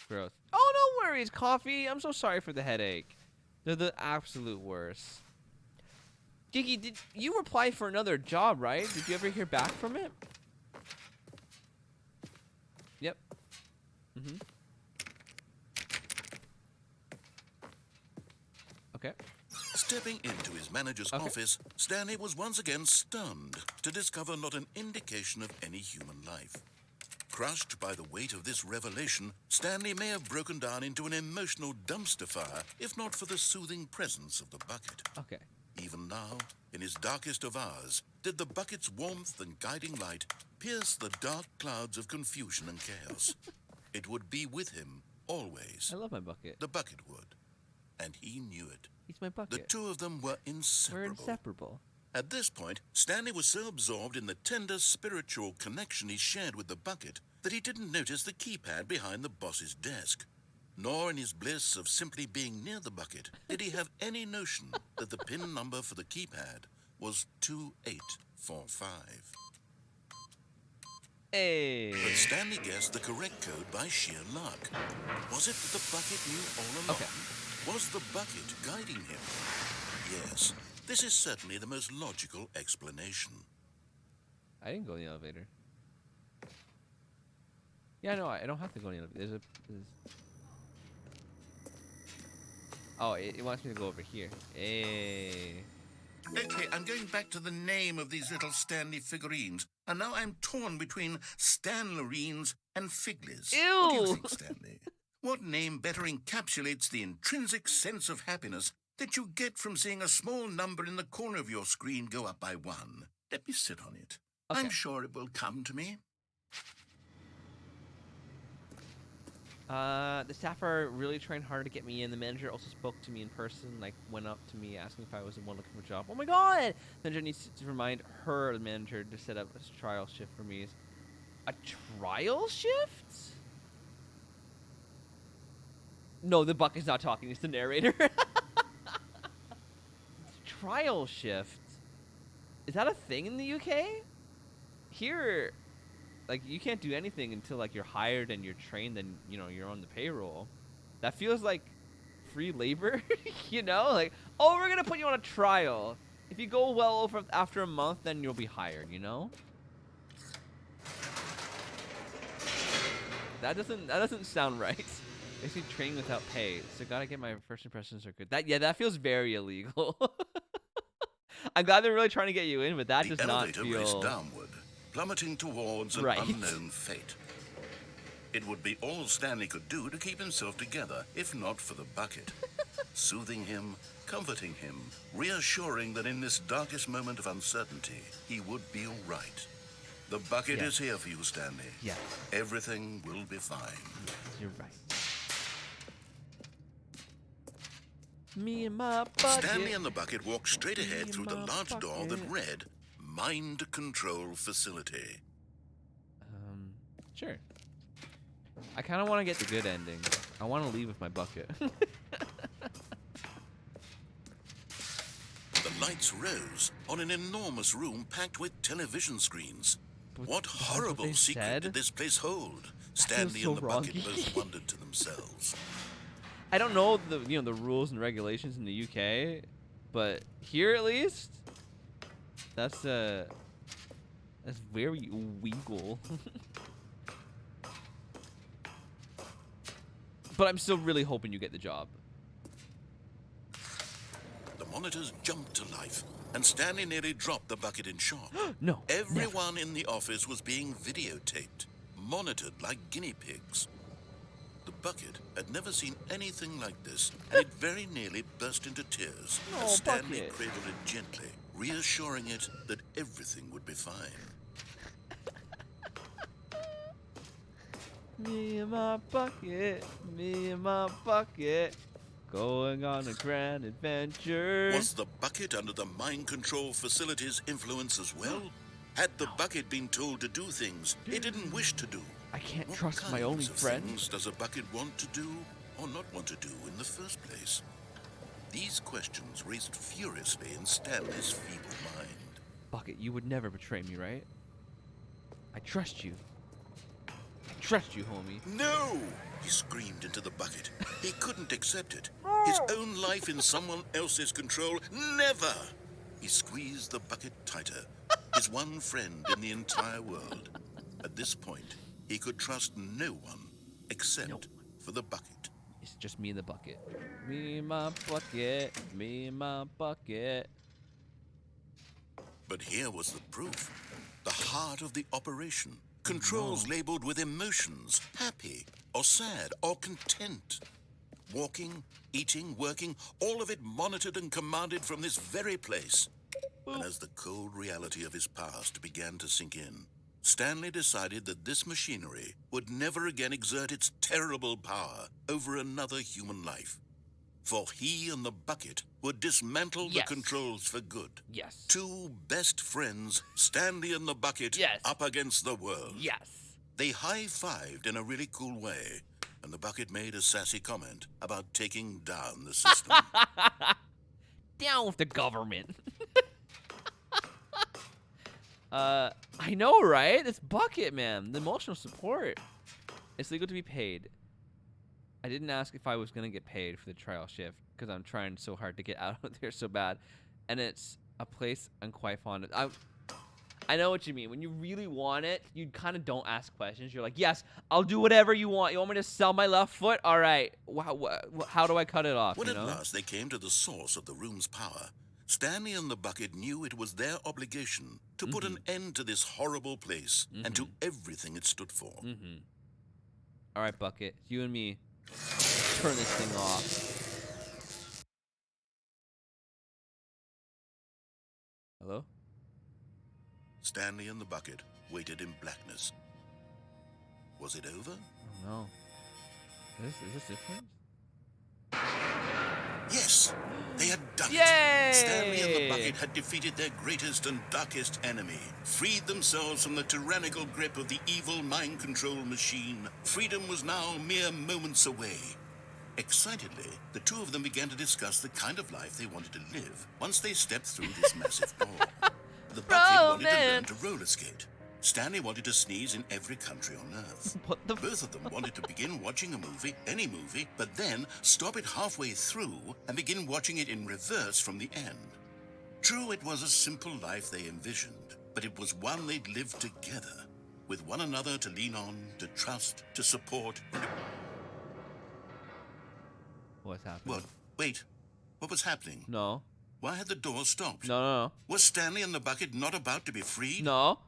Gross. Oh, no worries, Coffee. I'm so sorry for the headache. They're the absolute worst. Gigi, did you apply for another job, right? Did you ever hear back from it? Yep. Okay. Stepping into his manager's office, Stanley was once again stunned to discover not an indication of any human life. Crushed by the weight of this revelation, Stanley may have broken down into an emotional dumpster fire, if not for the soothing presence of the bucket. Okay. Even now, in his darkest of hours, did the bucket's warmth and guiding light pierce the dark clouds of confusion and chaos. It would be with him always. I love my bucket. The bucket would. And he knew it. He's my bucket. The two of them were inseparable. We're inseparable. At this point, Stanley was so absorbed in the tender spiritual connection he shared with the bucket that he didn't notice the keypad behind the boss's desk. Nor in his bliss of simply being near the bucket did he have any notion that the PIN number for the keypad was 2845. Hey. But Stanley guessed the correct code by sheer luck. Was it that the bucket knew all along? Okay. Was the bucket guiding him? Yes, this is certainly the most logical explanation. I didn't go in the elevator. Yeah, no, I don't have to go in the elevator. Oh, it wants me to go over here. Hey. Okay, I'm going back to the name of these little Stanley figurines, and now I'm torn between Stanlerines and Figlies. Ew! What do you think, Stanley? What name better encapsulates the intrinsic sense of happiness that you get from seeing a small number in the corner of your screen go up by 1. Let me sit on it. Okay. I'm sure it will come to me. The staff are really trying hard to get me in. The manager also spoke to me in person, like went up to me asking if I was the one looking for a job. Oh my god! The manager needs to remind her, the manager, to set up a trial shift for me. A trial shift? No, the bucket's not talking. It's the narrator. Trial shift. Is that a thing in the UK? Here, like, you can't do anything until, like, you're hired and you're trained and, you know, you're on the payroll. That feels like free labor, you know? Like, oh, we're going to put you on a trial. If you go well over after a month, then you'll be hired, you know? That doesn't sound right. Basically training without pay. So gotta get my first impressions are good. That feels very illegal. I'm glad they're really trying to get you in, but that does not feel... The elevator raced downward, plummeting towards an unknown fate. It would be all Stanley could do to keep himself together, if not for the bucket. Soothing him, comforting him, reassuring that in this darkest moment of uncertainty, he would be all right. The bucket is here for you, Stanley. Yes. Everything will be fine. Yes, you're right. Me and my bucket. Stanley and the bucket walked straight ahead through the large door that read, Mind Control Facility. Sure. I kind of want to get the good ending. I want to leave with my bucket. The lights rose on an enormous room packed with television screens. What horrible secret did this place hold? Stanley and the bucket both wondered to themselves. I don't know the rules and regulations in the UK, but here at least, that's very legal. But I'm still really hoping you get the job. The monitors jumped to life, and Stanley nearly dropped the bucket in shock. No. Everyone in the office was being videotaped, monitored like guinea pigs. The bucket had never seen anything like this, and it very nearly burst into tears as Stanley cradled it gently, reassuring it that everything would be fine. Me and my bucket, going on a grand adventure. Was the bucket under the mind control facility's influence as well? Had the bucket been told to do things it didn't wish to do? I can't trust my only friend. What things does a bucket want to do or not want to do in the first place? These questions raced furiously in Stanley's feeble mind. Bucket, you would never betray me, right? I trust you. I trust you, homie. No! He screamed into the bucket. He couldn't accept it. His own life in someone else's control, never! He squeezed the bucket tighter. His one friend in the entire world. At this point, he could trust no one except for the bucket. It's just me and the bucket. Me and my bucket. Me and my bucket. But here was the proof. The heart of the operation. Controls labeled with emotions, happy or sad or content. Walking, eating, working, all of it monitored and commanded from this very place. And as the cold reality of his past began to sink in, Stanley decided that this machinery would never again exert its terrible power over another human life. For he and the bucket would dismantle the controls for good. Yes. Two best friends, Stanley and the bucket, up against the world. Yes. They high-fived in a really cool way, and the bucket made a sassy comment about taking down the system. Down with the government. I know, right? This bucket, man. The emotional support. It's legal to be paid. I didn't ask if I was going to get paid for the trial shift because I'm trying so hard to get out of there so bad. And it's a place I'm quite fond of. I know what you mean. When you really want it, you kind of don't ask questions. You're like, yes, I'll do whatever you want. You want me to sell my left foot? All right. How do I cut it off? When at last they came to the source of the room's power, Stanley and the bucket knew it was their obligation to put an end to this horrible place and to everything it stood for. All right, bucket. You and me. Turn this thing off. Stanley and the bucket waited in blackness. Was it over? Oh no. Is this different? Yes, they had done Yay! it. Stanley and the bucket had defeated their greatest and darkest enemy, freed themselves from the tyrannical grip of the evil mind control machine. Freedom was now mere moments away. Excitedly, the two of them began to discuss the kind of life they wanted to live once they stepped through this massive door. The bucket wanted to learn to roller skate. Stanley wanted to sneeze in every country on Earth. What the Both of them wanted to begin watching a movie, any movie, but then stop it halfway through and begin watching it in reverse from the end. True, it was a simple life they envisioned, but it was one they'd lived together, with one another to lean on, to trust, to support. What's happening? What? Wait. What was happening? No. Why had the door stopped? No. Was Stanley and the bucket not about to be freed? No.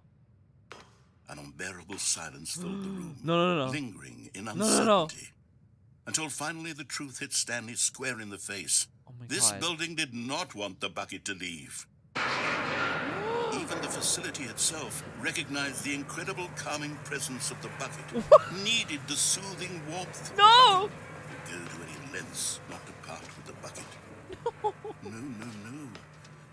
An unbearable silence filled the room, No. lingering in No. uncertainty. Until finally the truth hit Stanley square in the face. Oh my This God. building did not want the bucket to leave. Even the facility itself recognized the incredible calming presence of the bucket, needed the soothing warmth. No! Would go to any lengths not to part with the bucket. No.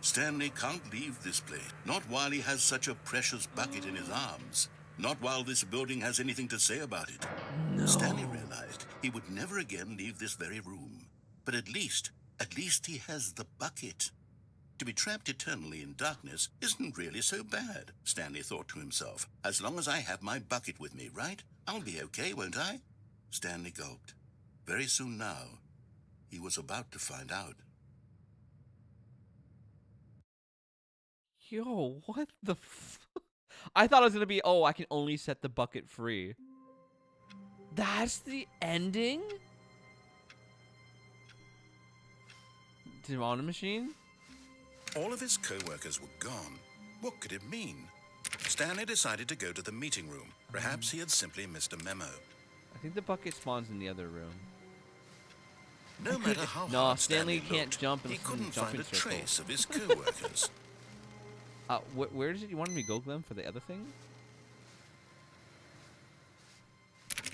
Stanley can't leave this place. Not while he has such a precious bucket in his arms. Not while this building has anything to say about it. No. Stanley realized he would never again leave this very room. But at least he has the bucket. To be trapped eternally in darkness isn't really so bad, Stanley thought to himself. As long as I have my bucket with me, right? I'll be okay, won't I? Stanley gulped. Very soon now, he was about to find out. Yo, what the I thought it was going to be, oh, I can only set the bucket free. That's the ending? Demon machine? All of his co-workers were gone. What could it mean? Stanley decided to go to the meeting room. Perhaps he had simply missed a memo. I think the bucket spawns in the other room. No matter how No, hard Stanley Stanley can't looked, jump in he the couldn't jumping find a circle. trace of his co-workers. Where did you want me to go, Glenn, for the other thing?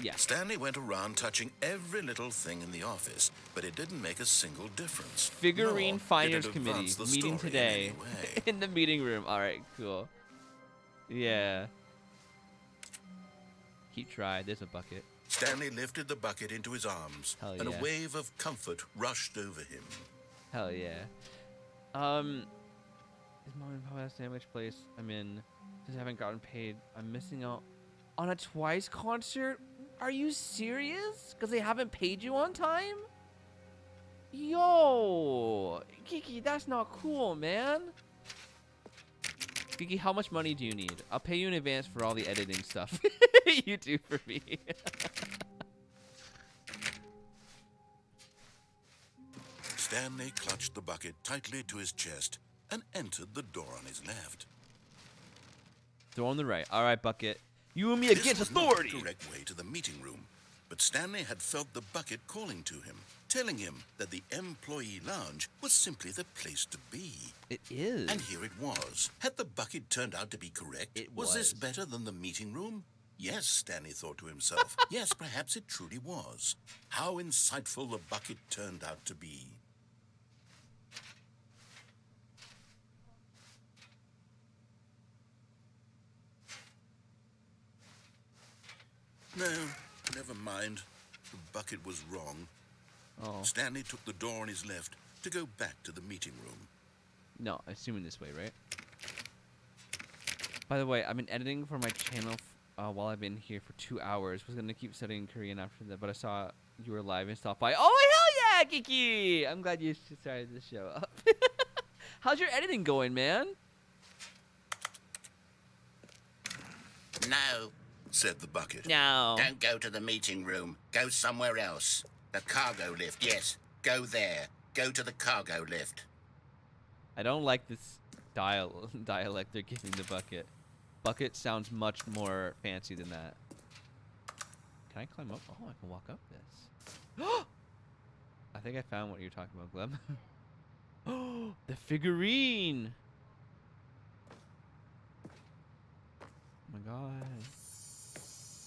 Yeah. Stanley went around touching every little thing in the office, but it didn't make a single difference. Figurine Nor Finders did it Committee advance the meeting story in today any way. in the meeting room. All right, cool. Yeah. Keep trying. There's a bucket. Stanley lifted the bucket into his arms, Hell and yeah. a wave of comfort rushed over him. Hell yeah. Is mom and pop at a sandwich place I'm in? Since I haven't gotten paid, I'm missing out on a Twice concert. Are you serious? Because they haven't paid you on time? Yo, Kiki, that's not cool, man. Kiki, how much money do you need? I'll pay you in advance for all the editing stuff you do for me. Stanley clutched the bucket tightly to his chest and entered the door on his left. Door on the right. All right, bucket. You and me This against was not authority. the correct way to the meeting room, but Stanley had felt the bucket calling to him, telling him that the employee lounge was simply the place to be. It is. And here it was. Had the bucket turned out to be correct? It Was this was. better than the meeting room? Yes, Stanley thought to himself. Yes, perhaps it truly was. How insightful the bucket turned out to be. No, never mind. The bucket was wrong. Oh. Stanley took the door on his left to go back to the meeting room. No, assuming this way, right? By the way, I've been editing for my channel while I've been here for 2 hours. Was gonna keep studying Korean after that, but I saw you were live and stopped by. Oh hell yeah, Kiki! I'm glad you started the show up. How's your editing going, man? No, said the bucket. No. Don't go to the meeting room. Go somewhere else. The cargo lift, yes. Go there. Go to the cargo lift. I don't like this dialect they're giving the bucket. Bucket sounds much more fancy than that. Can I climb up? Oh, I can walk up this. I think I found what you're talking about, Gleb. Oh, the figurine. Oh my god.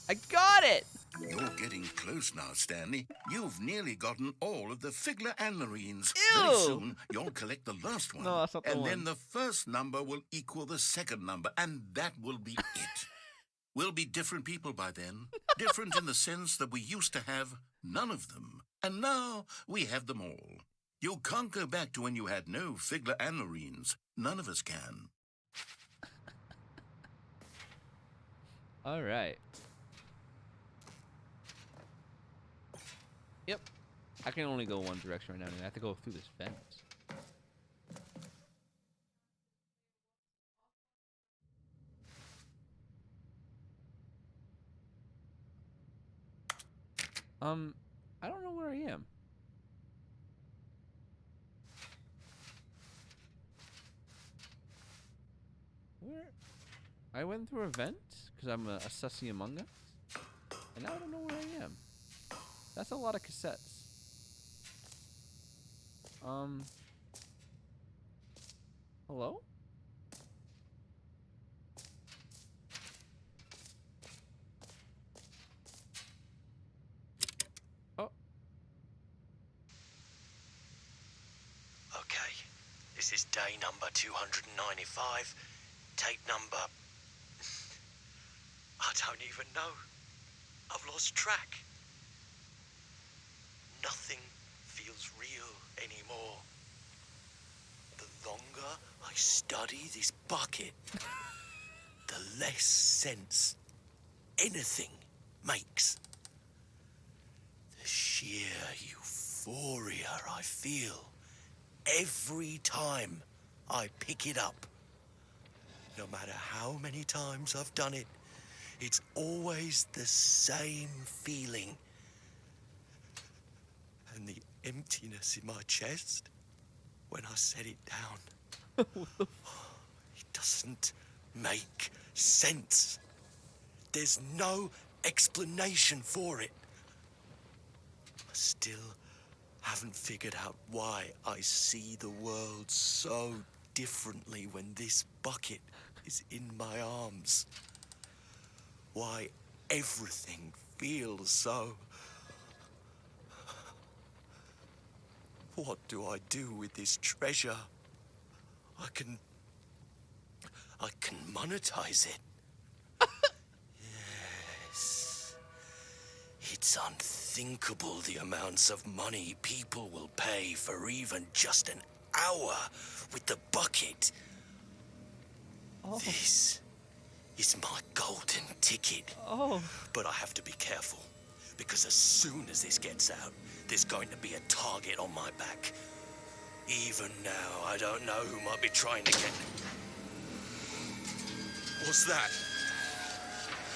I got it! You're getting close now, Stanley. You've nearly gotten all of the Figler Anlarines. Ew! Very soon, you'll collect the last one. No, that's not the and one. then the first number will equal the second number, and that will be it. We'll be different people by then. Different in the sense that we used to have none of them. And now we have them all. You can't go back to when you had no Figler Anlarines. None of us can. All right. Yep. I can only go one direction right now, and I have to go through this fence. I don't know where I am. Where? I went through a vent because I'm a sussy among us, and now I don't know where I am. That's a lot of cassettes. Hello? Oh. Okay, this is day number 295. Tape number... I don't even know. I've lost track. Nothing feels real anymore. The longer I study this bucket, the less sense anything makes. The sheer euphoria I feel every time I pick it up. No matter how many times I've done it, it's always the same feeling. And the emptiness in my chest when I set it down. It doesn't make sense. There's no explanation for it. I still haven't figured out why I see the world so differently when this bucket is in my arms. Why everything feels so... What do I do with this treasure? I can monetize it. Yes. It's unthinkable the amounts of money people will pay for even just an hour with the bucket. Oh. This is my golden ticket. Oh. But I have to be careful, because as soon as this gets out, there's going to be a target on my back. Even now, I don't know who might be trying to get... What's that?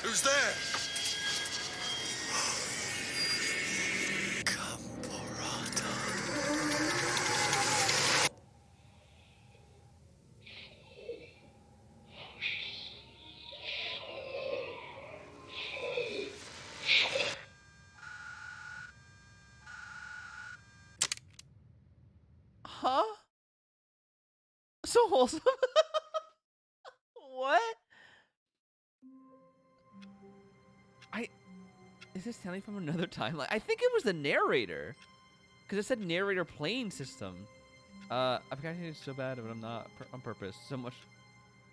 Who's there? Camporata. Huh? So wholesome. What? Is this Stanley from another timeline? I think it was the narrator, because it said narrator playing system. I forgot it's so bad, but I'm not on purpose. So much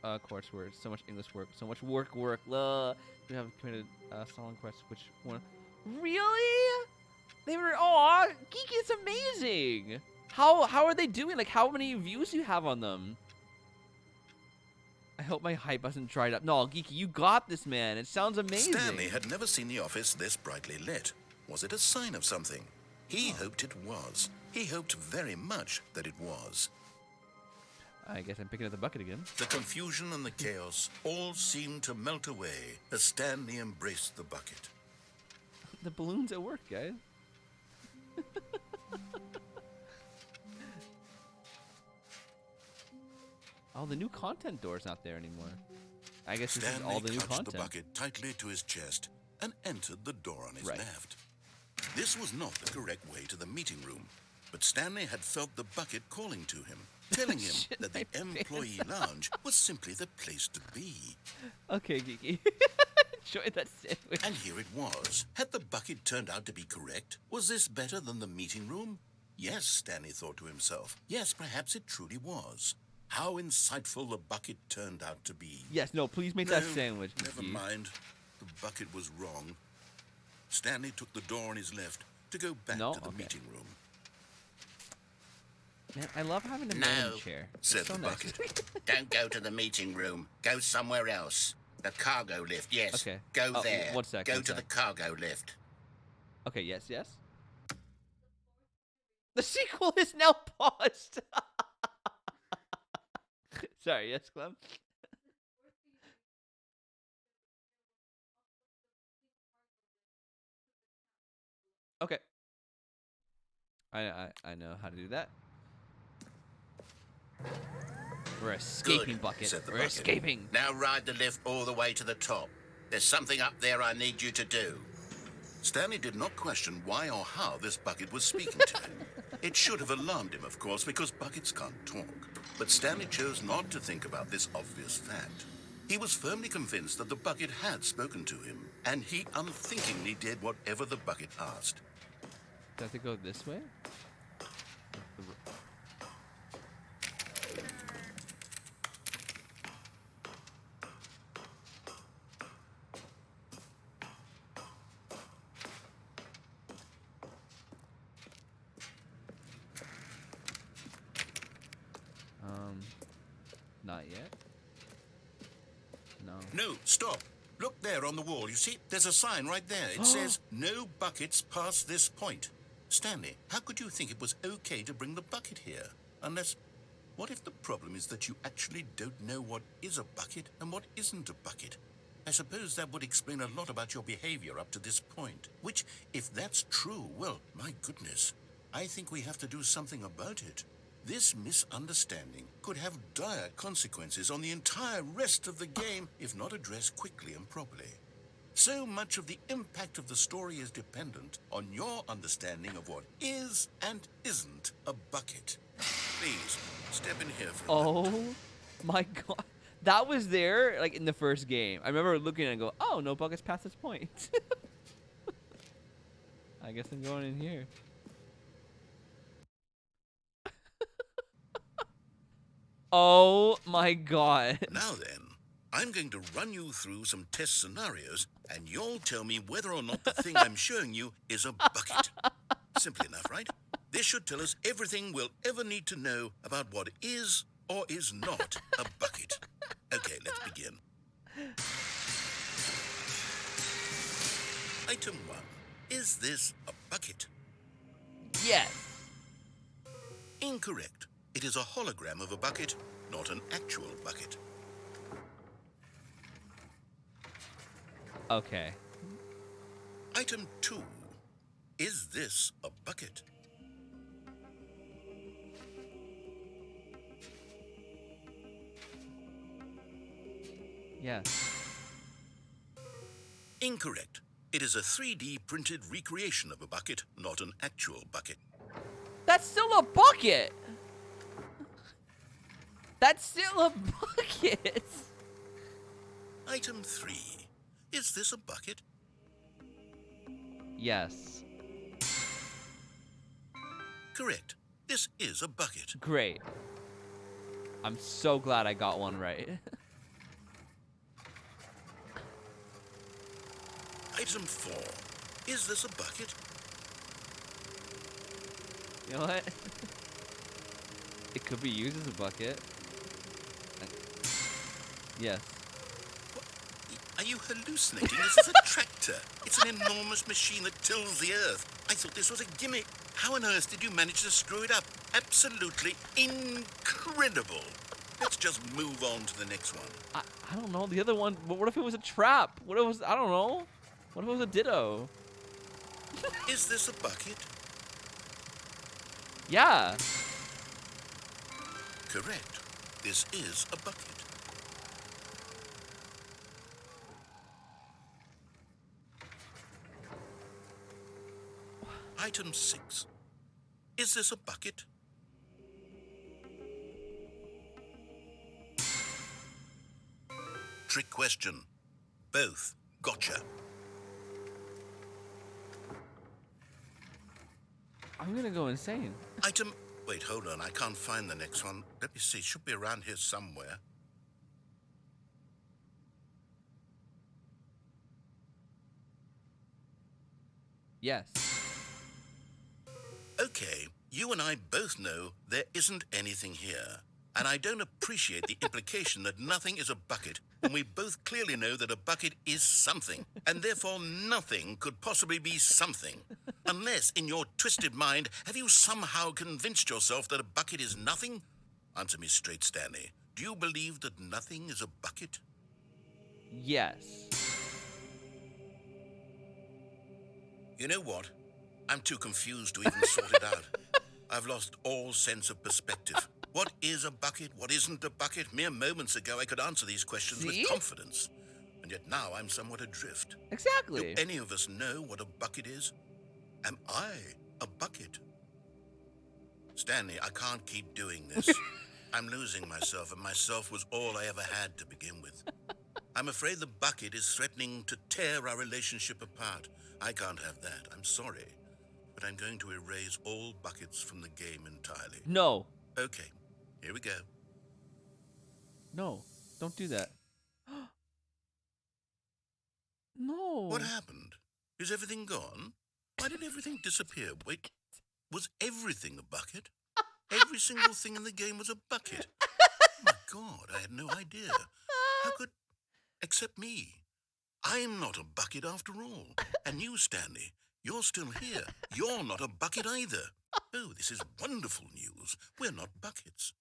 coursework, so much English work, so much work. We have committed stolen quests. Which one? Really? They were. Aw, Geeky, it's amazing. How are they doing? Like, how many views do you have on them? I hope my hype hasn't dried up. No, Geeky, you got this, man. It sounds amazing. Stanley had never seen the office this brightly lit. Was it a sign of something? He hoped it was. He hoped very much that it was. I guess I'm picking up the bucket again. The confusion and the chaos all seemed to melt away as Stanley embraced the bucket. The balloon's at work, guys. Oh, the new content door's not there anymore. I guess this is all the new Stanley clutched content. the bucket tightly to his chest and entered the door on his Right. left. This was not the correct way to the meeting room, But Stanley had felt the bucket calling to him, telling him Shit, that the my employee lounge was simply the place to be. Okay, Geeky. Enjoy that sandwich. And here it was. Had the bucket turned out to be correct? Was this better than the meeting room? Yes, Stanley thought to himself. Yes, perhaps it truly was. How insightful the bucket turned out to be. Yes, no, please make No, that sandwich, never Geeky. mind. The bucket was wrong. Stanley took the door on his left to go back to the meeting room. Man, I love having a man chair. It's said so the nice. bucket. Don't go to the meeting room. Go somewhere else. The cargo lift, yes. Okay. Go Oh, there. one sec, Go one to sec. the cargo lift. Okay, yes, yes. The sequel is now paused. Sorry, yes, Clem. Okay. I know how to do that. We're escaping, Good, bucket. said the We're bucket. escaping. Now ride the lift all the way to the top. There's something up there I need you to do. Stanley did not question why or how this bucket was speaking to him. It should have alarmed him, of course, because buckets can't talk. But Stanley chose not to think about this obvious fact. He was firmly convinced that the bucket had spoken to him, and he unthinkingly did whatever the bucket asked. Do I have to go this way? Not yet. No. No, stop. Look there on the wall. You see, there's a sign right there. It says, no buckets past this point. Stanley, how could you think it was okay to bring the bucket here? Unless, what if the problem is that you actually don't know what is a bucket and what isn't a bucket? I suppose that would explain a lot about your behavior up to this point. Which, if that's true, well, my goodness, I think we have to do something about it. This misunderstanding could have dire consequences on the entire rest of the game if not addressed quickly and properly. So much of the impact of the story is dependent on your understanding of what is and isn't a bucket. Please, step in here for a moment. Oh my god. That was there, like, in the first game. I remember looking and go, oh, no buckets past this point. I guess I'm going in here. Oh my god. Now then, I'm going to run you through some test scenarios, and you'll tell me whether or not the thing I'm showing you is a bucket. Simple enough, right? This should tell us everything we'll ever need to know about what is or is not a bucket. Okay, let's begin. Item 1. Is this a bucket? Yes. Incorrect. It is a hologram of a bucket, not an actual bucket. Okay. Item 2. Is this a bucket? Yes. Incorrect. It is a 3D printed recreation of a bucket, not an actual bucket. That's still a bucket. That's still a bucket. Item 3. Is this a bucket? Yes. Correct. This is a bucket. Great. I'm so glad I got one right. Item 4. Is this a bucket? You know what? It could be used as a bucket. Yes. Are you hallucinating? This is a tractor. It's an enormous machine that tills the earth. I thought this was a gimmick. How on earth did you manage to screw it up? Absolutely incredible. Let's just move on to the next one. I don't know. The other one, but what if it was a trap? What if it was, I don't know. What if it was a ditto? Is this a bucket? Yeah. Correct. This is a bucket. Item 6. Is this a bucket? Trick question. Both. Gotcha. I'm gonna go insane. Item... Wait, hold on. I can't find the next one. Let me see. It should be around here somewhere. Yes. Okay, you and I both know there isn't anything here. And I don't appreciate the implication that nothing is a bucket when we both clearly know that a bucket is something. And therefore nothing could possibly be something. Unless, in your twisted mind, have you somehow convinced yourself that a bucket is nothing? Answer me straight, Stanley. Do you believe that nothing is a bucket? Yes. You know what? I'm too confused to even sort it out. I've lost all sense of perspective. What is a bucket? What isn't a bucket? Mere moments ago, I could answer these questions See? with confidence. And yet now I'm somewhat adrift. Exactly. Do any of us know what a bucket is? Am I a bucket? Stanley, I can't keep doing this. I'm losing myself, and myself was all I ever had to begin with. I'm afraid the bucket is threatening to tear our relationship apart. I can't have that. I'm sorry. But I'm going to erase all buckets from the game entirely. No. Okay, here we go. No. Don't do that. No. What happened? Is everything gone? Why did everything disappear? Wait, was everything a bucket? Every single thing in the game was a bucket. Oh my God, I had no idea. How could... Except me. I'm not a bucket after all. And you, Stanley, you're still here. You're not a bucket either. Oh, this is wonderful news. We're not buckets.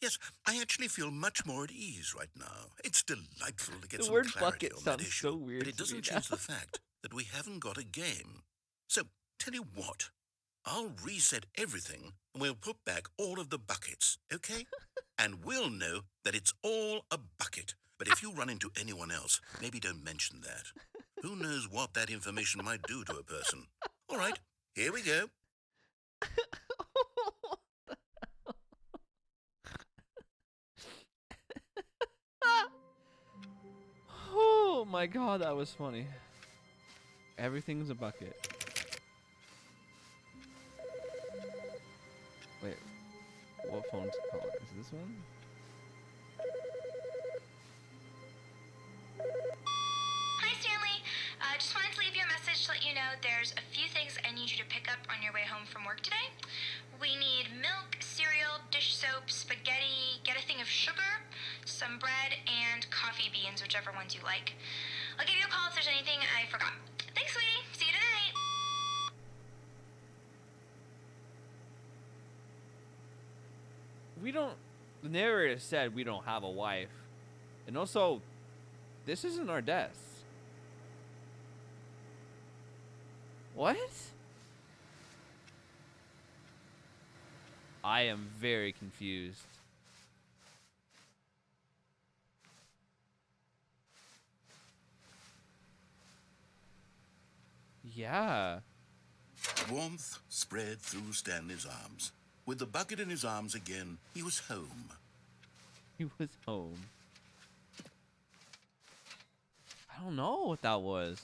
Yes, I actually feel much more at ease right now. It's delightful to get The some word clarity bucket on that sounds issue. so weird But it to me doesn't now. change the fact that we haven't got a game. So, tell you what, I'll reset everything and we'll put back all of the buckets, okay? And we'll know that it's all a bucket. But if you run into anyone else, maybe don't mention that. Who knows what that information might do to a person? All right, here we go. Oh my God, that was funny. Everything's a bucket. Wait, what phone's calling? Is it this one? Hi, Stanley. Just wanted to leave you a message to let you know there's a few things I need you to pick up on your way home from work today. We need milk, cereal, dish soap, spaghetti, get a thing of sugar, some bread, and coffee beans, whichever ones you like. I'll give you a call if there's anything I forgot. Thanks, sweetie. See you tonight. We don't. The narrator said we don't have a wife, and also, this isn't our desk. What? I am very confused. Yeah. Warmth spread through Stanley's arms. With the bucket in his arms again, he was home. He was home. I don't know what that was.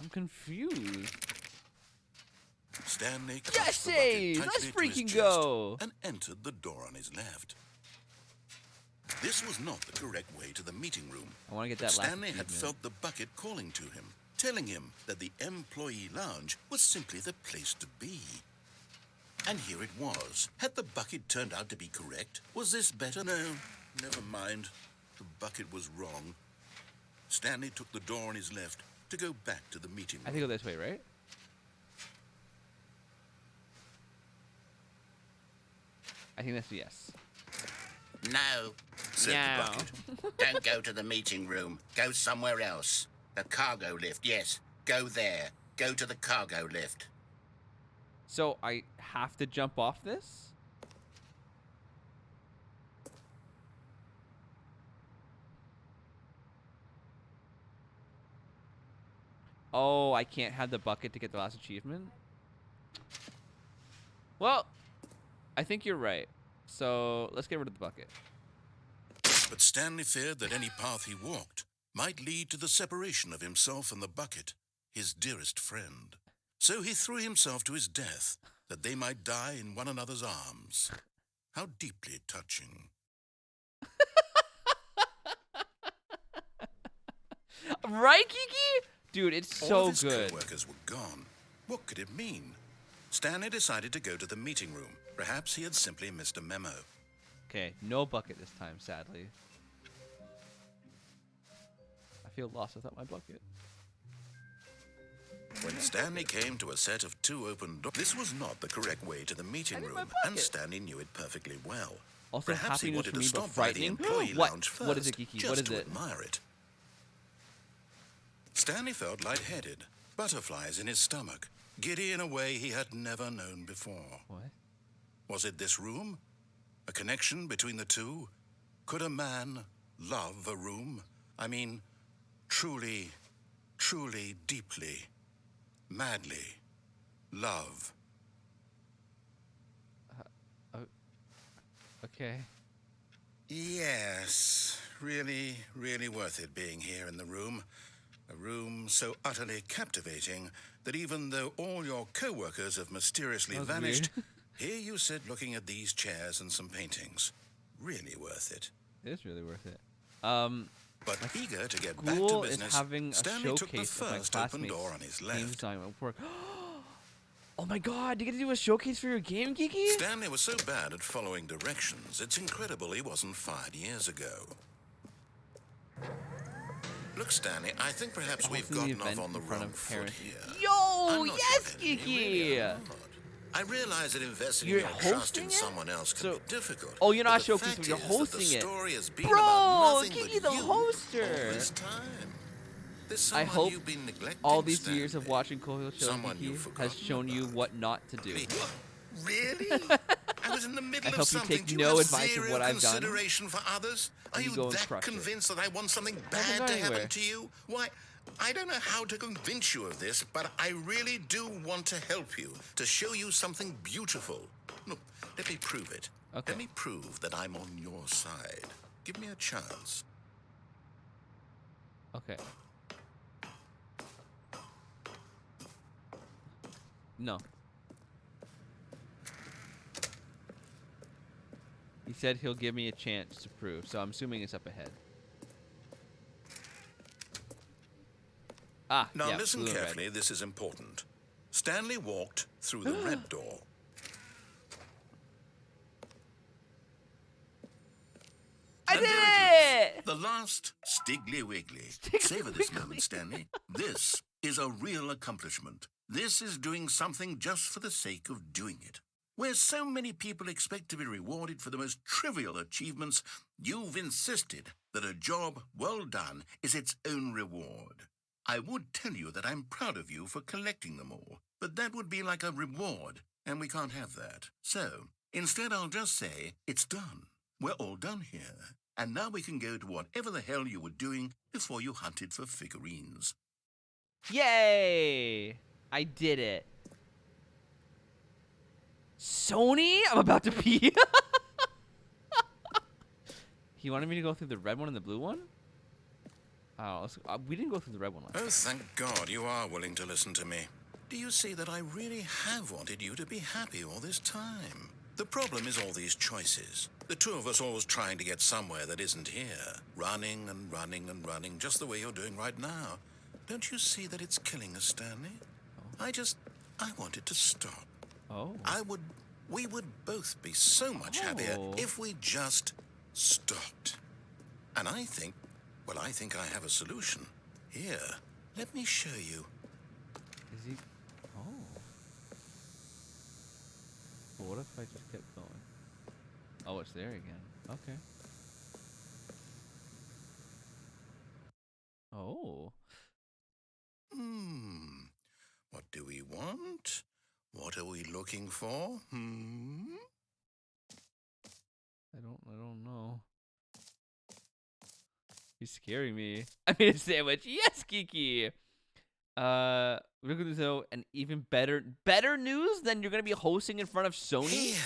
I'm confused. Stanley Jesse, clutched the bucket let's tightly to his freaking chest go. and entered the door on his left. This was not the correct way to the meeting room. I want to get that last Stanley had achievement. felt the bucket calling to him, telling him that the employee lounge was simply the place to be. And here it was. Had the bucket turned out to be correct? Was this better? No, never mind. The bucket was wrong. Stanley took the door on his left to go back to the meeting room. I think go this way, right? I think that's a yes. No, said No. the bucket. Don't go to the meeting room. Go somewhere else. The cargo lift, yes. Go there. Go to the cargo lift. So I have to jump off this? Oh, I can't have the bucket to get the last achievement? Well, I think you're right. So let's get rid of the bucket. But Stanley feared that any path he walked might lead to the separation of himself and the bucket, his dearest friend. So he threw himself to his death, that they might die in one another's arms. How deeply touching. Right, Kiki? Dude, it's All so of his good. co-workers were gone. What could it mean? Stanley decided to go to the meeting room. Perhaps he had simply missed a memo. Okay, no bucket this time, sadly. I feel lost without my bucket. When Stanley came to a set of 2 open doors, this was not the correct way to the meeting I need my room, and bucket. Stanley knew it perfectly well. Also, Perhaps happy he news wanted for to me, but stop by the frightening. employee What? lounge first, What is it, Kiki? just What is to it? admire it. Stanley felt lightheaded, butterflies in his stomach, giddy in a way he had never known before. What? Was it this room? A connection between the two? Could a man love a room? I mean, truly, truly, deeply, madly love. Okay. Yes, really, really worth it being here in the room. A room so utterly captivating that even though all your co-workers have mysteriously That was vanished, weird. here you sit looking at these chairs and some paintings. Really worth it. It is really worth it. But eager to get back to School is business, having a Stanley took the showcase of my first open classmates' door on his game left. design work. Oh my god, you get to do a showcase for your game, Kiki? Stanley was so bad at following directions, it's incredible he wasn't fired years ago. Look, Stanley, I think perhaps we've Hosting the gotten off event on the in front wrong of foot parents. here. Yo, I'm not yes, your enemy, Kiki! really, I'm not. I realize that investing You're your trust in hosting it? someone else can So- be difficult. Oh, you're not but the showcasing, fact you're is that the hosting it. story has been Bro, about nothing Kiki, but the you hoster. all this time. There's I someone hope you've been neglecting, all these years of Stanley. watching ColeHillChills, Someone Kiki, you've has forgotten shown you about. what not to do. What? Really? I was in the middle I of hope you something. take Do you no have advice of zero what I've done, consideration for others? Are and you you go and that crush it. convinced that I want something Haven't bad gone to anywhere. happen to you? Why, I don't know how to convince you of this, but I really do want to help you, to show you something beautiful. Look, let me prove it. Okay. Let me prove that I'm on your side. Give me a chance. Okay. No. He said he'll give me a chance to prove, so I'm assuming it's up ahead. Ah, Now yeah, listen blue and red. carefully, this is important. Stanley walked through the red door. I And did there it! The last Stiggly Wiggly. Stiggly Savor this Wiggly. moment, Stanley. This is a real accomplishment. This is doing something just for the sake of doing it. Where so many people expect to be rewarded for the most trivial achievements, you've insisted that a job well done is its own reward. I would tell you that I'm proud of you for collecting them all, but that would be like a reward, and we can't have that. So, instead I'll just say, it's done. We're all done here. And now we can go to whatever the hell you were doing before you hunted for figurines. Yay! I did it. Sony? I'm about to pee. He wanted me to go through the red one and the blue one? Oh, we didn't go through the red one last time. Oh, thank God you are willing to listen to me. Do you see that I really have wanted you to be happy all this time? The problem is all these choices. The two of us always trying to get somewhere that isn't here. Running and running and running, just the way you're doing right now. Don't you see that it's killing us, Stanley? I want it to stop. Oh. We would both be so much happier Oh. if we just stopped. And I think I have a solution. Here, let me show you. Is he? Oh. Well, what if I just kept going? Oh, it's there again. Okay. Oh. What do we want? What are we looking for? I don't know. He's scaring me. I made a sandwich. Yes, Kiki. we're going to and even better news than you're going to be hosting in front of Sony. Here.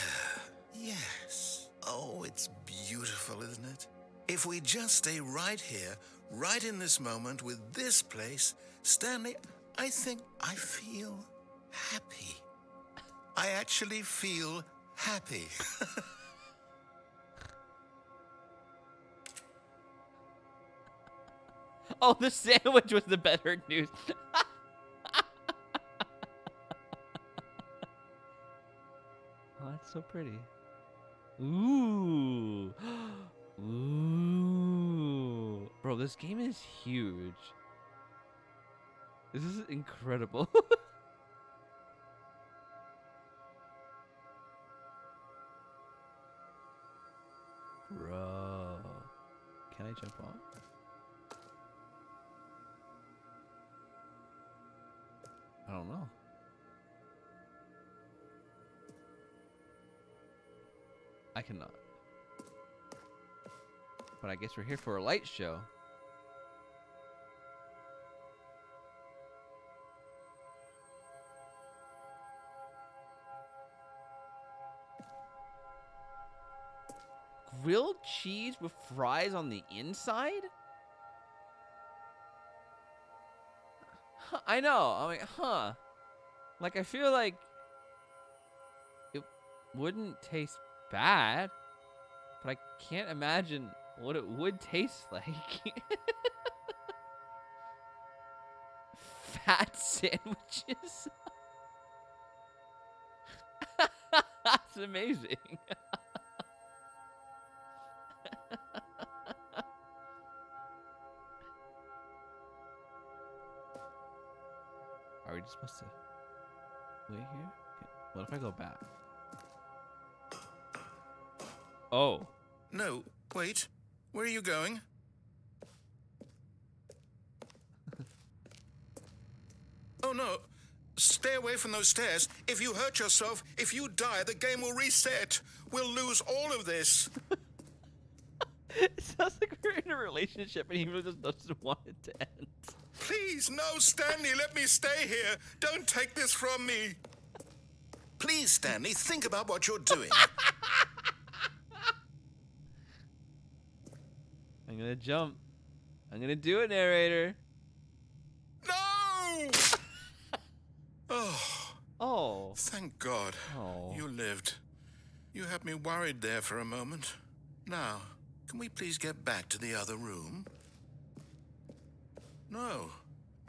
Yes. Oh, it's beautiful, isn't it? If we just stay right here, right in this moment with this place, Stanley, I think I feel happy. I actually feel happy. Oh, the sandwich was the better news. Oh, that's so pretty. Ooh. Ooh. Bro, this game is huge. This is incredible. Bro. Can I jump on? I don't know. I cannot. But I guess we're here for a light show. Grilled cheese with fries on the inside? Huh, I know. I'm like, huh. Like, I feel like it wouldn't taste bad, but I can't imagine what it would taste like. Fat sandwiches. That's amazing. Are we just supposed to wait here? Okay. What if I go back? Oh. No, wait. Where are you going? Oh, no. Stay away from those stairs. If you hurt yourself, if you die, the game will reset. We'll lose all of this. It sounds like we're in a relationship and he really just doesn't want it to end. Please, no, Stanley, let me stay here. Don't take this from me. Please, Stanley, think about what you're doing. I'm gonna jump. I'm gonna do it, narrator. No! Oh, Oh. thank God. Oh. You lived. You had me worried there for a moment. Now, can we please get back to the other room? No.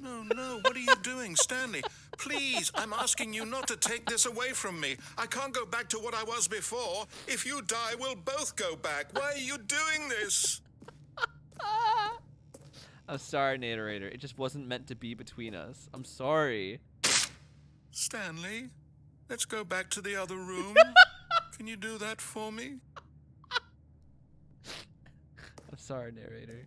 No, no. What are you doing, Stanley? Please, I'm asking you not to take this away from me. I can't go back to what I was before. If you die, we'll both go back. Why are you doing this? I'm sorry, narrator. It just wasn't meant to be between us. I'm sorry. Stanley, let's go back to the other room. Can you do that for me? I'm sorry, narrator.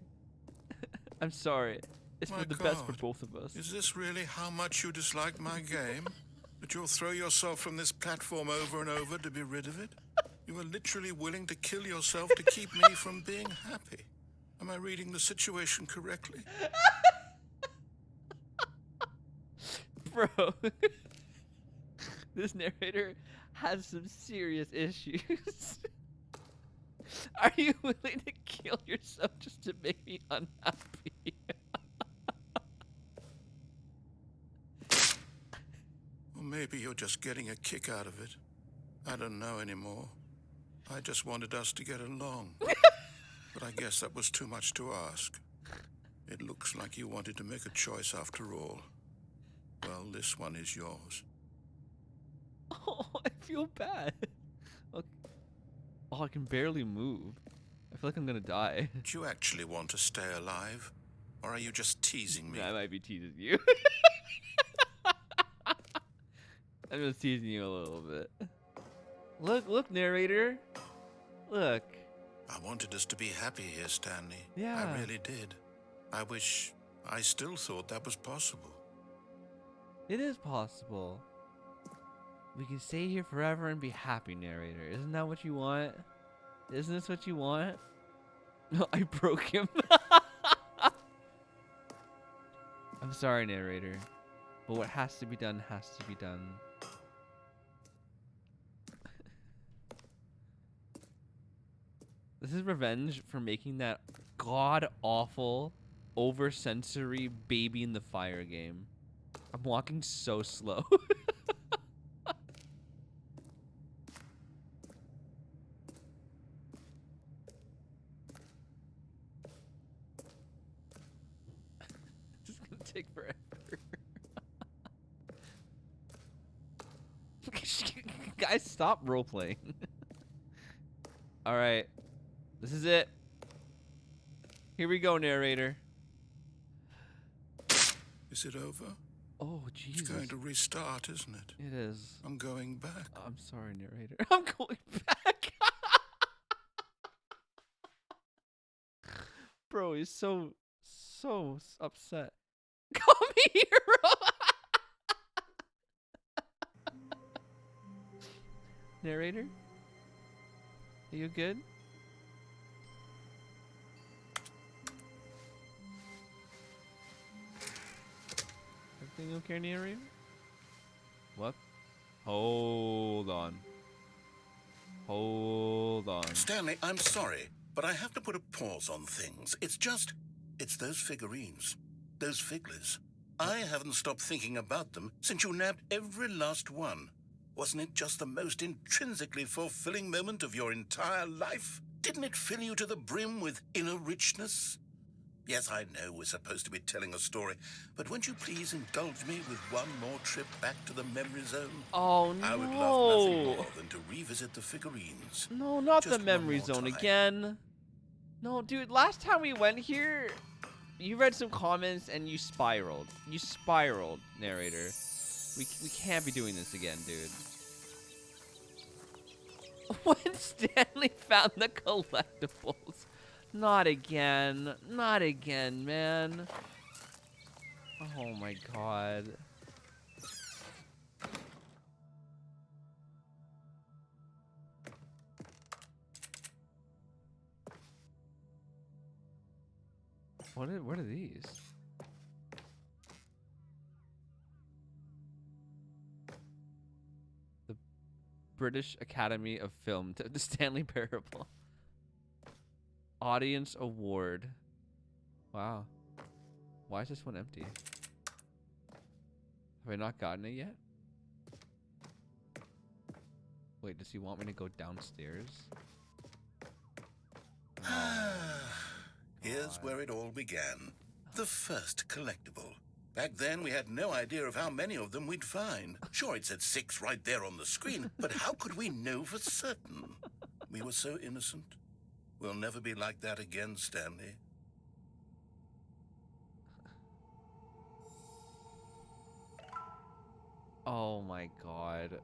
I'm sorry. It's My for the best for God. both of us. Is this really how much you dislike my game? That you'll throw yourself from this platform over and over to be rid of it? You are literally willing to kill yourself to keep me from being happy. Am I reading the situation correctly? Bro. This narrator has some serious issues. Are you willing to kill yourself just to make me unhappy? Or maybe you're just getting a kick out of it. I don't know anymore. I just wanted us to get along. But I guess that was too much to ask. It looks like you wanted to make a choice after all. Well, this one is yours. Oh, I feel bad. Okay. Oh, I can barely move. I feel like I'm gonna die. Do you actually want to stay alive? Or are you just teasing me? I might be teasing you. I'm just teasing you a little bit. Look, narrator. Look. I wanted us to be happy here, Stanley. Yeah. I really did. I wish I still thought that was possible. It is possible. We can stay here forever and be happy, narrator. Isn't that what you want? Isn't this what you want? No, I broke him. I'm sorry, narrator. But what has to be done has to be done. This is revenge for making that god-awful, over-sensory Baby in the Fire game. I'm walking so slow. This is gonna take forever. Guys, stop role-playing. Alright. This is it. Here we go, narrator. Is it over? Oh, Jesus. It's going to restart, isn't it? It is. I'm going back. I'm sorry, narrator. I'm going back. Bro, he's so upset. Call me hero. Narrator? Are you good? Everything okay, narrator? What? Hold on. Hold on. Stanley, I'm sorry, but I have to put a pause on things. It's those figurines. Those figglers. I haven't stopped thinking about them since you nabbed every last one. Wasn't it just the most intrinsically fulfilling moment of your entire life? Didn't it fill you to the brim with inner richness? Yes, I know we're supposed to be telling a story, but won't you please indulge me with one more trip back to the memory zone? Oh, no. I would love nothing more than to revisit the figurines. No, not Just the memory one more zone time. again. No, dude, last time we went here, you read some comments and you spiraled. You spiraled, narrator. We can't be doing this again, dude. When Stanley found the collectibles. Not again. Not again, man. Oh my god. What are these? The British Academy of Film, the Stanley Parable. Audience Award. Wow. Why is this one empty? Have I not gotten it yet? Wait, does he want me to go downstairs? Here's where it all began. The first collectible. Back then, we had no idea of how many of them we'd find. Sure, it said 6 right there on the screen, but how could we know for certain? We were so innocent. We'll never be like that again, Stanley. Oh my god.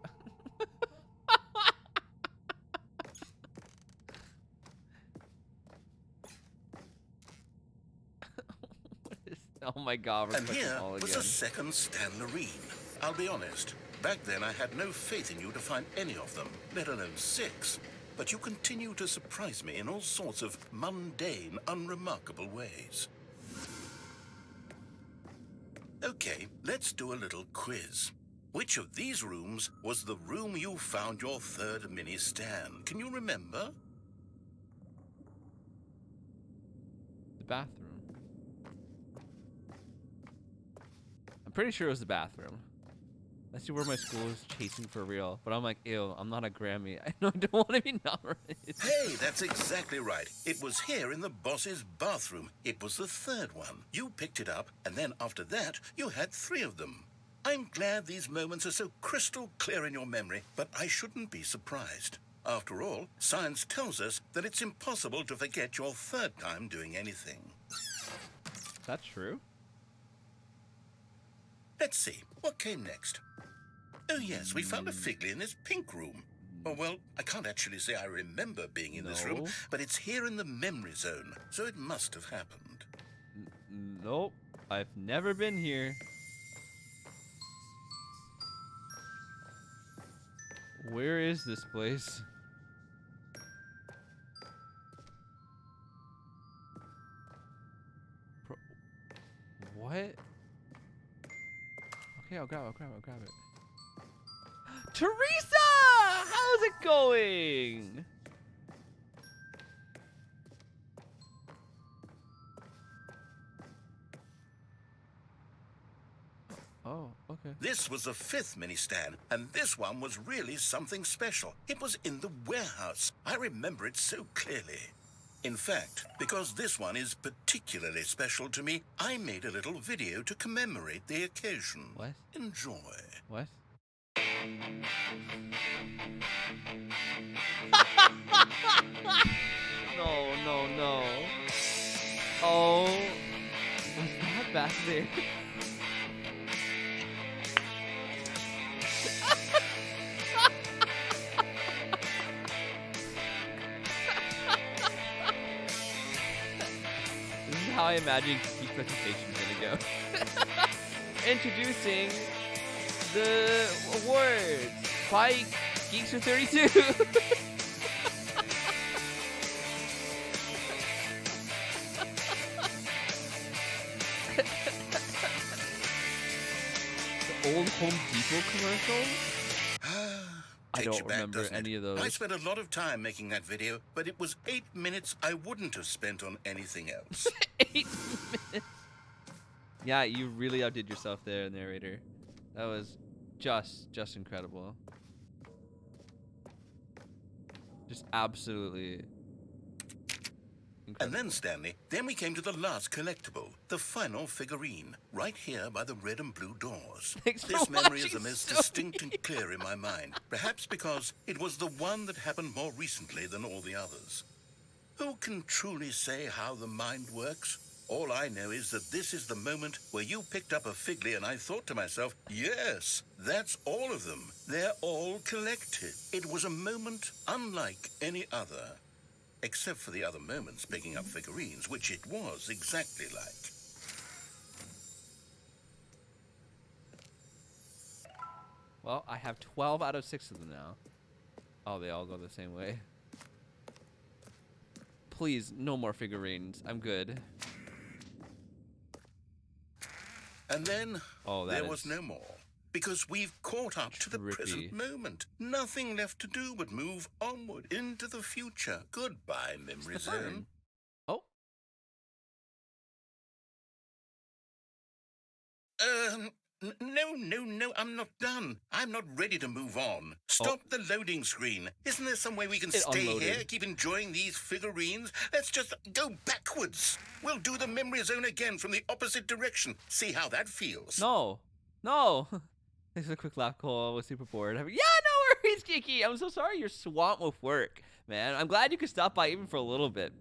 What is, oh my god, we're And clicking here all was again. a second Stanlerine. I'll be honest, back then I had no faith in you to find any of them, let alone 6. But you continue to surprise me in all sorts of mundane, unremarkable ways. Okay, let's do a little quiz. Which of these rooms was the room you found your third mini stand? Can you remember? The bathroom. I'm pretty sure it was the bathroom. That's where my school is chasing for real. But I'm like, ew, I'm not a Grammy. I don't want to be nominated. Hey, that's exactly right. It was here in the boss's bathroom. It was the third one. You picked it up, and then after that, you had 3 of them. I'm glad these moments are so crystal clear in your memory, but I shouldn't be surprised. After all, science tells us that it's impossible to forget your third time doing anything. Is that true? Let's see, what came next? Oh yes, we found a Figley in his pink room. Oh well, I can't actually say I remember being in this room, No. but it's here in the memory zone, so it must have happened. Nope. I've never been here. Where is this place? What? Okay, I'll grab it. Teresa! How's it going? Oh, okay. This was the 5th mini stand, and this one was really something special. It was in the warehouse. I remember it so clearly. In fact, because this one is particularly special to me, I made a little video to commemorate the occasion. What? Enjoy. What? No. Oh, was that back there? This is how I imagine Geek presentation is gonna go. Introducing the awards by Geeks for 32. The old Home Depot commercial? I Takes don't you back, remember doesn't it? any of those. I spent a lot of time making that video, but it was 8 minutes I wouldn't have spent on anything else. 8 minutes. Yeah, you really outdid yourself there, narrator. That was just incredible. Just absolutely incredible. And then, Stanley, then we came to the last collectible, the final figurine, right here by the red and blue doors. Thanks for This memory is watching, the most Sony. distinct and clear in my mind, perhaps because it was the one that happened more recently than all the others. Who can truly say how the mind works? All I know is that this is the moment where you picked up a Figley and I thought to myself, yes, that's all of them. They're all collected. It was a moment unlike any other. Except for the other moments picking up figurines, which it was exactly like. Well, I have 12 out of 6 of them now. Oh, they all go the same way. Please, no more figurines. I'm good. And then Oh, that there is was no more. Because we've caught up to the trippy. present moment. Nothing left to do but move onward into the future. Goodbye, memory zone. Oh, No, I'm not done. I'm not ready to move on. Stop the loading screen. Isn't there some way we can It stay unloaded. here, keep enjoying these figurines? Let's just go backwards. We'll do the memory zone again from the opposite direction. See how that feels. no. Thanks for the quick laugh, Cole. I was super bored. Yeah, no worries, Kiki. I'm so sorry you're swamped with work, man. I'm glad you could stop by even for a little bit.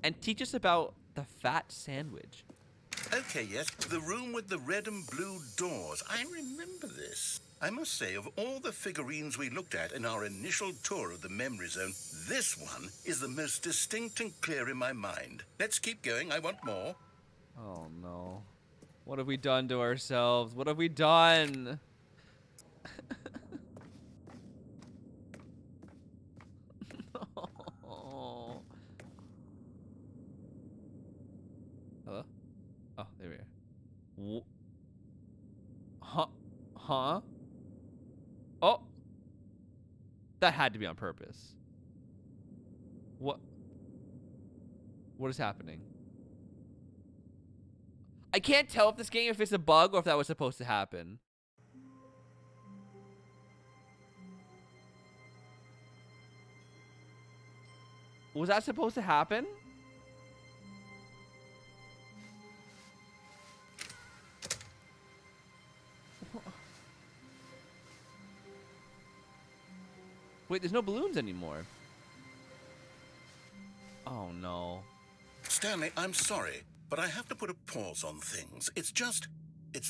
And teach us about the fat sandwich. Okay, yes, the room with the red and blue doors. I remember this. I must say, of all the figurines we looked at in our initial tour of the memory zone, this one is the most distinct and clear in my mind. Let's keep going. I want more. Oh, no. What have we done to ourselves? What have we done? No. Hello? Oh, there we are. Huh? Oh! That had to be on purpose. What is happening? I can't tell if this game, if it's a bug or if that was supposed to happen. Was that supposed to happen? Wait, there's no balloons anymore. Oh, no. Stanley, I'm sorry, but I have to put a pause on things. It's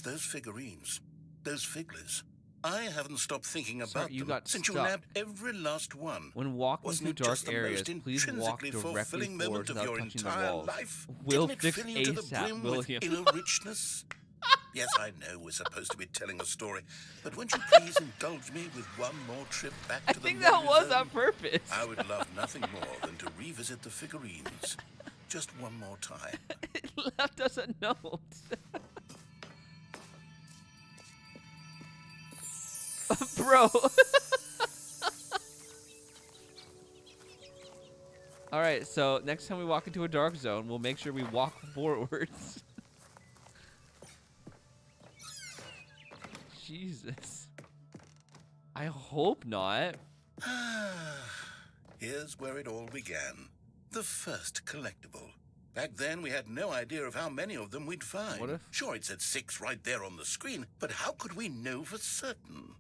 those figurines, those figglers. I haven't stopped thinking about you them got since you stuck. nabbed every last one. When walking Wasn't through it dark just the areas, most please walk intrinsically directly fulfilling forward moment of without your touching the entire walls. life? We'll Didn't it fix fill you to the ASAP, brim will with you? inner richness? Yes, I know we're supposed to be telling a story, but won't you please indulge me with one more trip back I to the think that memory was zone? on purpose. I would love nothing more than to revisit the figurines. Just one more time. It left us a note. Bro. All right, so next time we walk into a dark zone, we'll make sure we walk forwards. Jesus. I hope not. Here's where it all began. The first collectible. Back then, we had no idea of how many of them we'd find. What if- Sure, it said 6 right there on the screen, but how could we know for certain?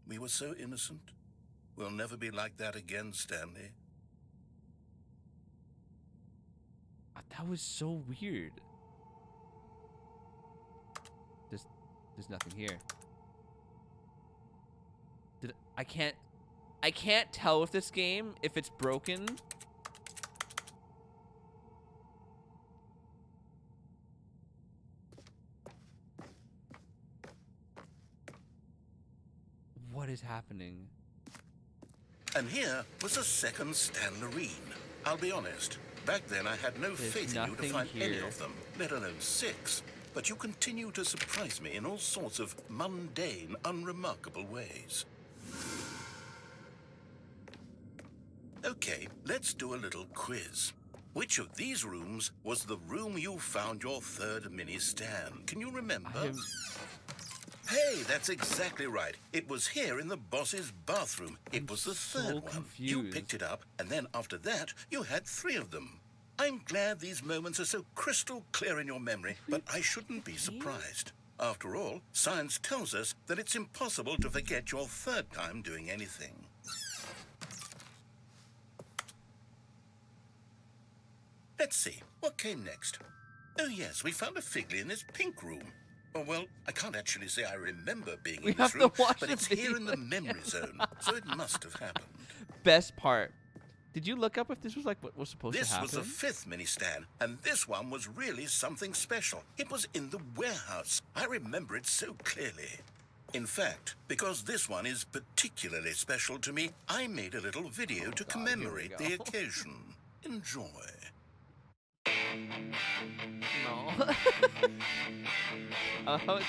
We were so innocent. We'll never be like that again, Stanley. That was so weird. There's nothing here. I can't tell with this game if it's broken. What is happening? And here was a second Stanlerine. I'll be honest, back then I had no There's faith in you to nothing find any here. of them, let alone 6. But you continue to surprise me in all sorts of mundane, unremarkable ways. Okay, let's do a little quiz. Which of these rooms was the room you found your third mini stand? Can you remember? Hey, that's exactly right. It was here in the boss's bathroom. It was the third one. You confused. picked it up, and then after that, you had 3 of them. I'm glad these moments are so crystal clear in your memory, but I shouldn't be surprised. After all, science tells us that it's impossible to forget your third time doing anything. Let's see, what came next? Oh yes, we found a Figley in this pink room. Oh, well, I can't actually say I remember being We in this have to room, watch but the it's here in the video memory zone, so it must have happened. Best part. Did you look up if this was like what was supposed This to happen? was the 5th mini stand, and this one was really something special. It was in the warehouse. I remember it so clearly. In fact, because this one is particularly special to me, I made a little video to God, here we commemorate go. the occasion. Enjoy. No. I love how it's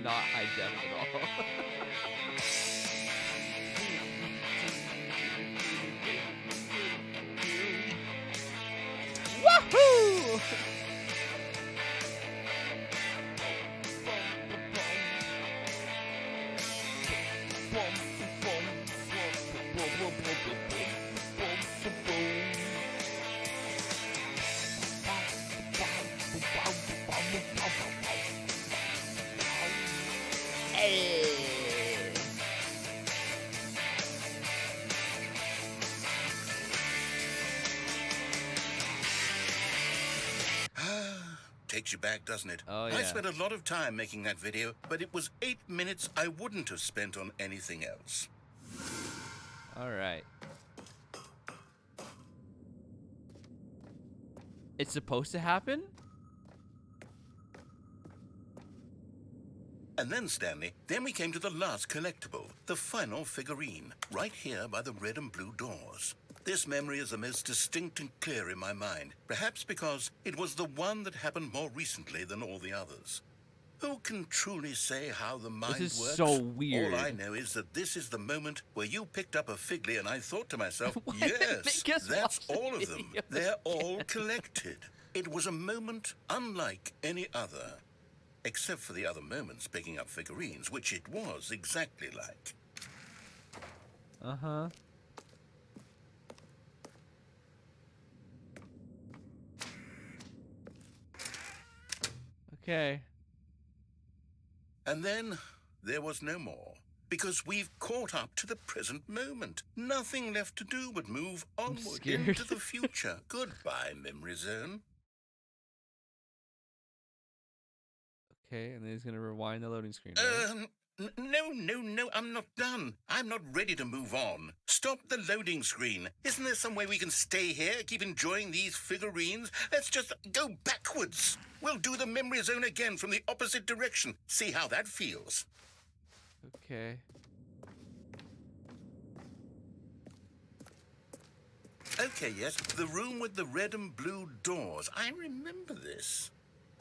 not high def at all. Wahoo! Takes you back, doesn't it? Oh, I yeah. spent a lot of time making that video, but it was 8 minutes I wouldn't have spent on anything else. All right. It's supposed to happen? And then, Stanley, then we came to the last collectible, the final figurine, right here by the red and blue doors. This memory is the most distinct and clear in my mind, perhaps because it was the one that happened more recently than all the others. Who can truly say how the mind is works? so weird. All I know is that this is the moment where you picked up a Figley and I thought to myself, Why did it yes, make us that's watch the all of them. video They're all collected. It was a moment unlike any other. Except for the other moments picking up figurines, which it was exactly like. Uh-huh. Okay. And then there was no more. Because we've caught up to the present moment. Nothing left to do but move onward scared. into the future. Goodbye, memory zone. Okay, and then he's gonna rewind the loading screen. Right? No, I'm not done. I'm not ready to move on. Stop the loading screen. Isn't there some way we can stay here, keep enjoying these figurines? Let's just go backwards. We'll do the memory zone again from the opposite direction. See how that feels. Okay. Okay, yes, the room with the red and blue doors. I remember this.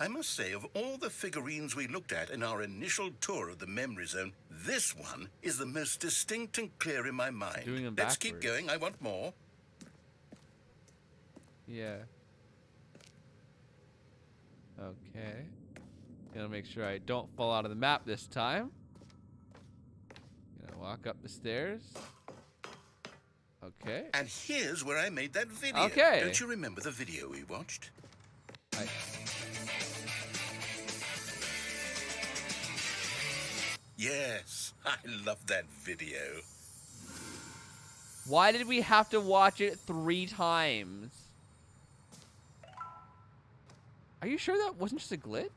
I must say, of all the figurines we looked at in our initial tour of the memory zone, this one is the most distinct and clear in my mind. Doing them Let's keep backwards. going. I want more. Yeah. Okay. Gonna make sure I don't fall out of the map this time. Gonna walk up the stairs. Okay. And here's where I made that video. Okay. Don't you remember the video we watched? Yes, I love that video. Why did we have to watch it 3 times? Are you sure that wasn't just a glitch?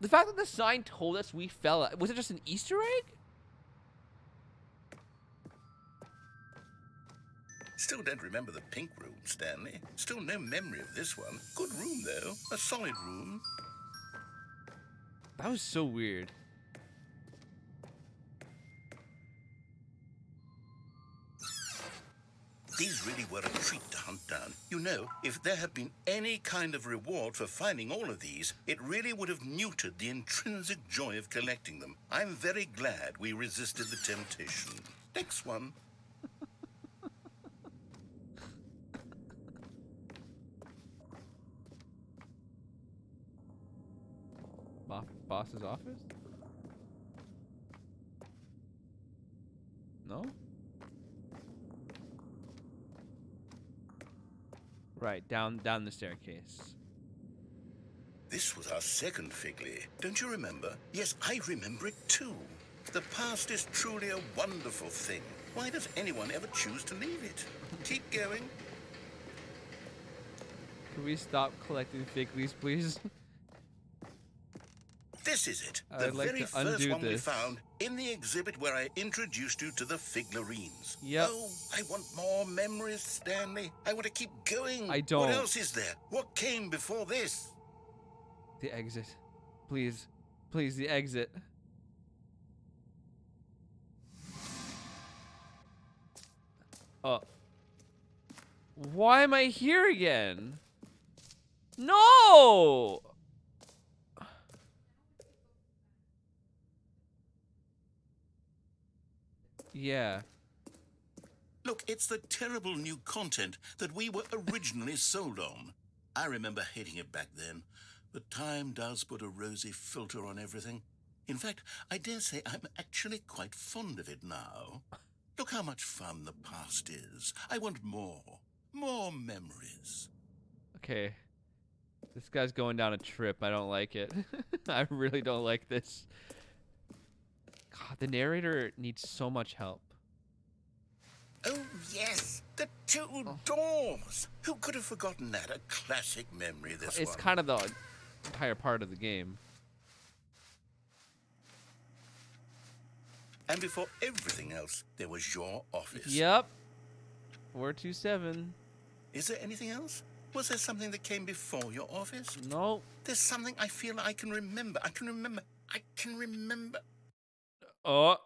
The fact that the sign told us we fell, was it just an Easter egg? Still don't remember the pink room, Stanley. Still no memory of this one. Good room, though. A solid room. That was so weird. These really were a treat to hunt down. You know, if there had been any kind of reward for finding all of these, it really would have neutered the intrinsic joy of collecting them. I'm very glad we resisted the temptation. Next one. Boss's office? No? Right, down the staircase. This was our second Figley. Don't you remember? Yes, I remember it too. The past is truly a wonderful thing. Why does anyone ever choose to leave it? Keep going. Can we stop collecting Figlies, please? This is it. I'd The like very to first undo one we this. found in the exhibit where I introduced you to the Figlarines. Yep. Oh, I want more memories, Stanley. I want to keep going. I don't. What else is there? What came before this? The exit. Please. Please, the exit. Why am I here again? No! Yeah. Look, it's the terrible new content that we were originally sold on. I remember hating it back then, but time does put a rosy filter on everything. In fact, I dare say I'm actually quite fond of it now. Look how much fun the past is. I want more. More memories. Okay. This guy's going down a trip. I don't like it. I really don't like this. God, the narrator needs so much help. Oh, yes. The two doors. Who could have forgotten that? A classic memory, this It's one. kind of the entire part of the game. And before everything else, there was your office. Yep. 427. Is there anything else? Was there something that came before your office? Nope. There's something I feel I can remember. I can remember. Oh.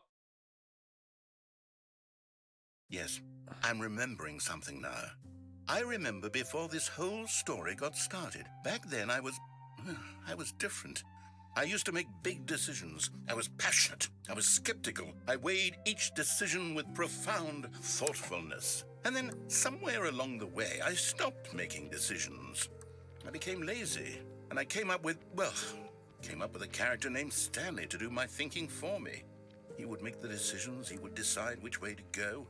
Yes, I'm remembering something now. I remember before this whole story got started. Back then, I was different. I used to make big decisions. I was passionate. I was skeptical. I weighed each decision with profound thoughtfulness. And then somewhere along the way, I stopped making decisions. I became lazy, and I came up with a character named Stanley to do my thinking for me. He would make the decisions. He would decide which way to go.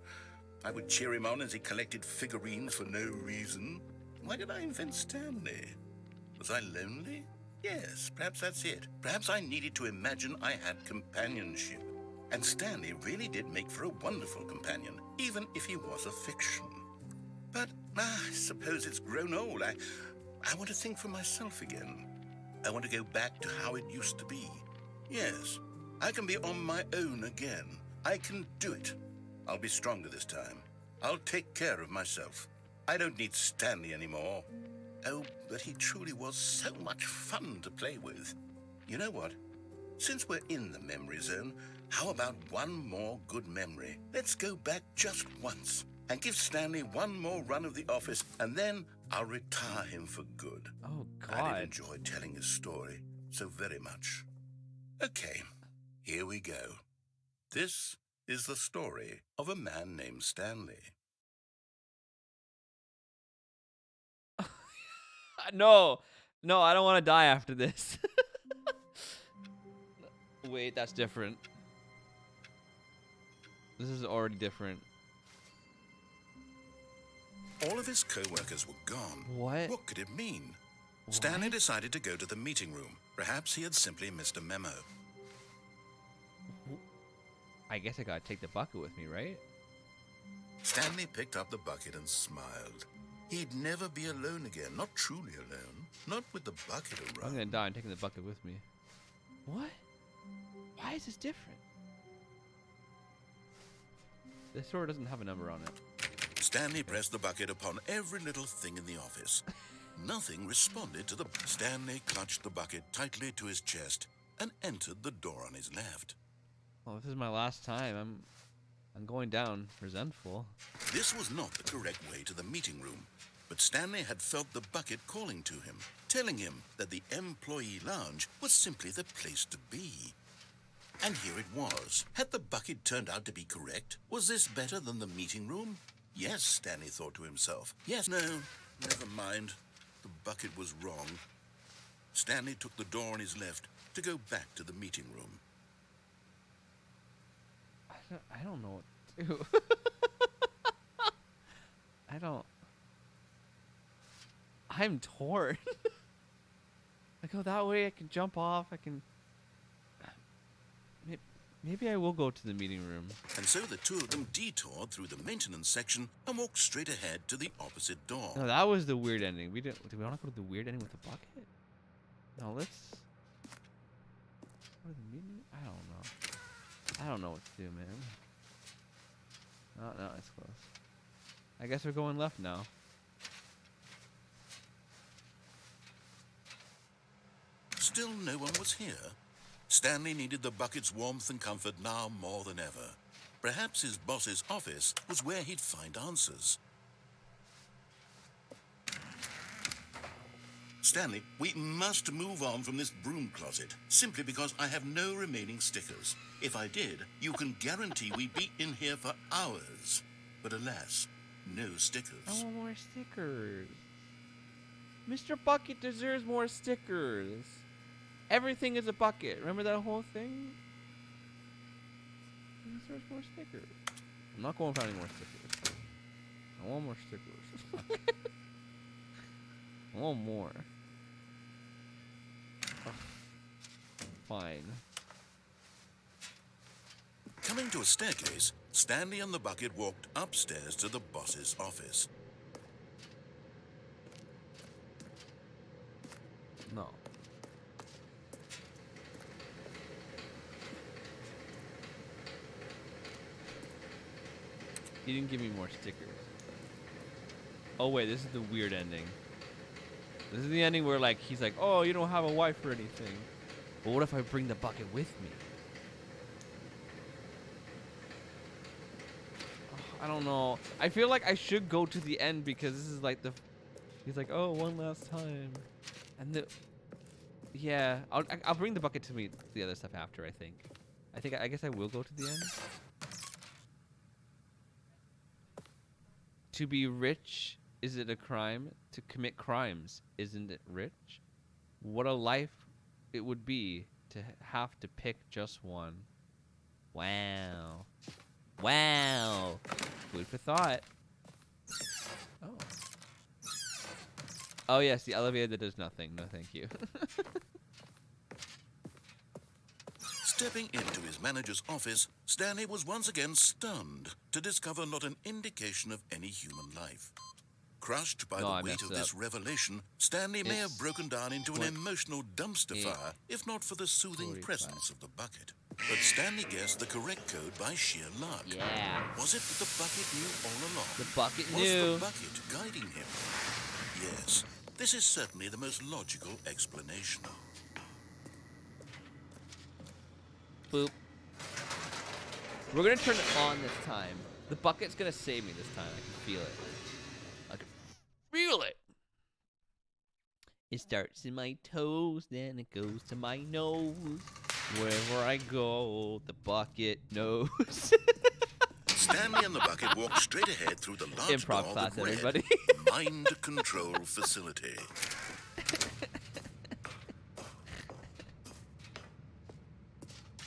I would cheer him on as he collected figurines for no reason. Why did I invent Stanley? Was I lonely? Yes, perhaps that's it. Perhaps I needed to imagine I had companionship. And Stanley really did make for a wonderful companion, even if he was a fiction. But I suppose it's grown old. I want to think for myself again. I want to go back to how it used to be. Yes, I can be on my own again. I can do it. I'll be stronger this time. I'll take care of myself. I don't need Stanley anymore. Oh, but he truly was so much fun to play with. You know what? Since we're in the memory zone, how about one more good memory? Let's go back just once and give Stanley one more run of the office and then I'll retire him for good. Oh, I God. did enjoy telling his story so very much. Okay, here we go. This is the story of a man named Stanley. No, I don't want to die after this. Wait, that's different. This is already different. All of his co-workers were gone. What? What could it mean? Stanley decided to go to the meeting room. Perhaps he had simply missed a memo. I guess I gotta take the bucket with me, right? Stanley picked up the bucket and smiled. He'd never be alone again, not truly alone, not with the bucket I'm around. gonna die. I'm taking the bucket with me. What? Why is this different? This sword doesn't have a number on it. Stanley pressed the bucket upon every little thing in the office. Nothing responded to the... Stanley clutched the bucket tightly to his chest and entered the door on his left. Oh, this is my last time. I'm going down resentful. This was not the correct way to the meeting room, but Stanley had felt the bucket calling to him, telling him that the employee lounge was simply the place to be. And here it was. Had the bucket turned out to be correct? Was this better than the meeting room? Yes, Stanley thought to himself. Yes, no, never mind. The bucket was wrong. Stanley took the door on his left to go back to the meeting room. I don't know what to do. I'm torn. I go that way, I can jump off, I can... Maybe I will go to the meeting room. And so the two of them detoured through the maintenance section and walked straight ahead to the opposite door. No, that was the weird ending. Do we want to go to the weird ending with the bucket? No, let's... Go to the meeting? I don't know. I don't know what to do, man. Oh, no, it's close. I guess we're going left now. Still no one was here. Stanley needed the bucket's warmth and comfort now more than ever. Perhaps his boss's office was where he'd find answers. Stanley, we must move on from this broom closet, simply because I have no remaining stickers. If I did, you can guarantee we'd be in here for hours. But alas, no stickers. I want more stickers. Mr. Bucket deserves more stickers. Everything is a bucket. Remember that whole thing? He deserves more stickers. I'm not going for any more stickers. I want more stickers. I want more. Ugh. Fine. Coming to a staircase, Stanley and the bucket walked upstairs to the boss's office. No. He didn't give me more stickers. Oh wait, this is the weird ending. This is the ending where like he's like, oh, you don't have a wife or anything. But what if I bring the bucket with me? Oh, I don't know. I feel like I should go to the end because this is like the... He's like, oh, one last time. And the... Yeah, I'll bring the bucket to me, the other stuff after, I think. I guess I will go to the end. To be rich, is it a crime? To commit crimes, isn't it rich? What a life it would be to have to pick just one. Wow. Wow. Food for thought. Oh. Oh yes, the elevator that does nothing. No thank you. Stepping into his manager's office, Stanley was once again stunned to discover not an indication of any human life. Crushed by the weight of this revelation, Stanley may have broken down into an emotional dumpster fire, if not for the soothing presence of the bucket. But Stanley guessed the correct code by sheer luck. Yeah. Was it that the bucket knew all along? The bucket Was knew. the bucket guiding him? Yes, this is certainly the most logical explanation. Boop. We're gonna turn it on this time. The bucket's gonna save me this time. I can feel it. I can feel it. It starts in my toes, then it goes to my nose. Wherever I go, the bucket knows. Stanley and the bucket walked straight ahead through the large Improv door class, that read, everybody. Mind Control Facility.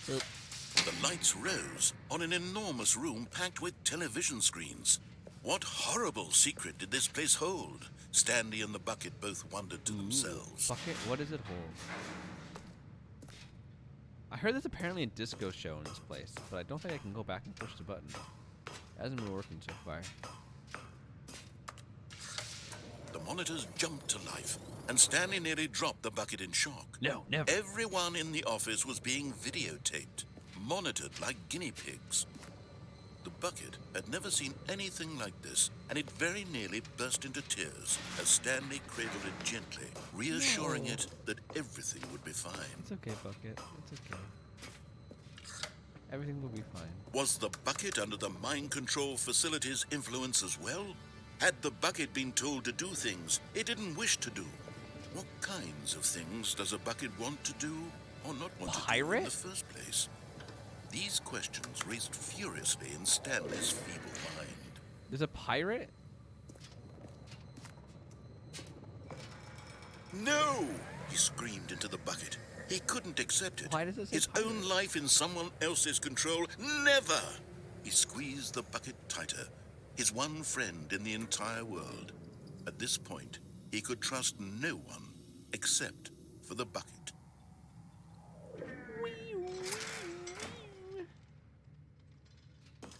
The lights rose on an enormous room packed with television screens. What horrible secret did this place hold? Stanley and the bucket both wondered to themselves. Bucket, what does it hold? I heard there's apparently a disco show in this place, but I don't think I can go back and push the button. It hasn't been working so far. The monitors jumped to life, and Stanley nearly dropped the bucket in shock. No, never. Everyone in the office was being videotaped, monitored like guinea pigs. The bucket had never seen anything like this, and it very nearly burst into tears as Stanley cradled it gently, reassuring it that everything would be fine. It's okay, Bucket. It's okay. Everything will be fine. Was the bucket under the mind control facility's influence as well? Had the bucket been told to do things it didn't wish to do? What kinds of things does a bucket want to do or not want to do in Pirate? the first place? These questions raced furiously in Stanley's feeble mind. There's a pirate? No! He screamed into the bucket. He couldn't accept it. Why does it say His pirate? own life in someone else's control? Never! He squeezed the bucket tighter. His one friend in the entire world. At this point, he could trust no one except for the bucket.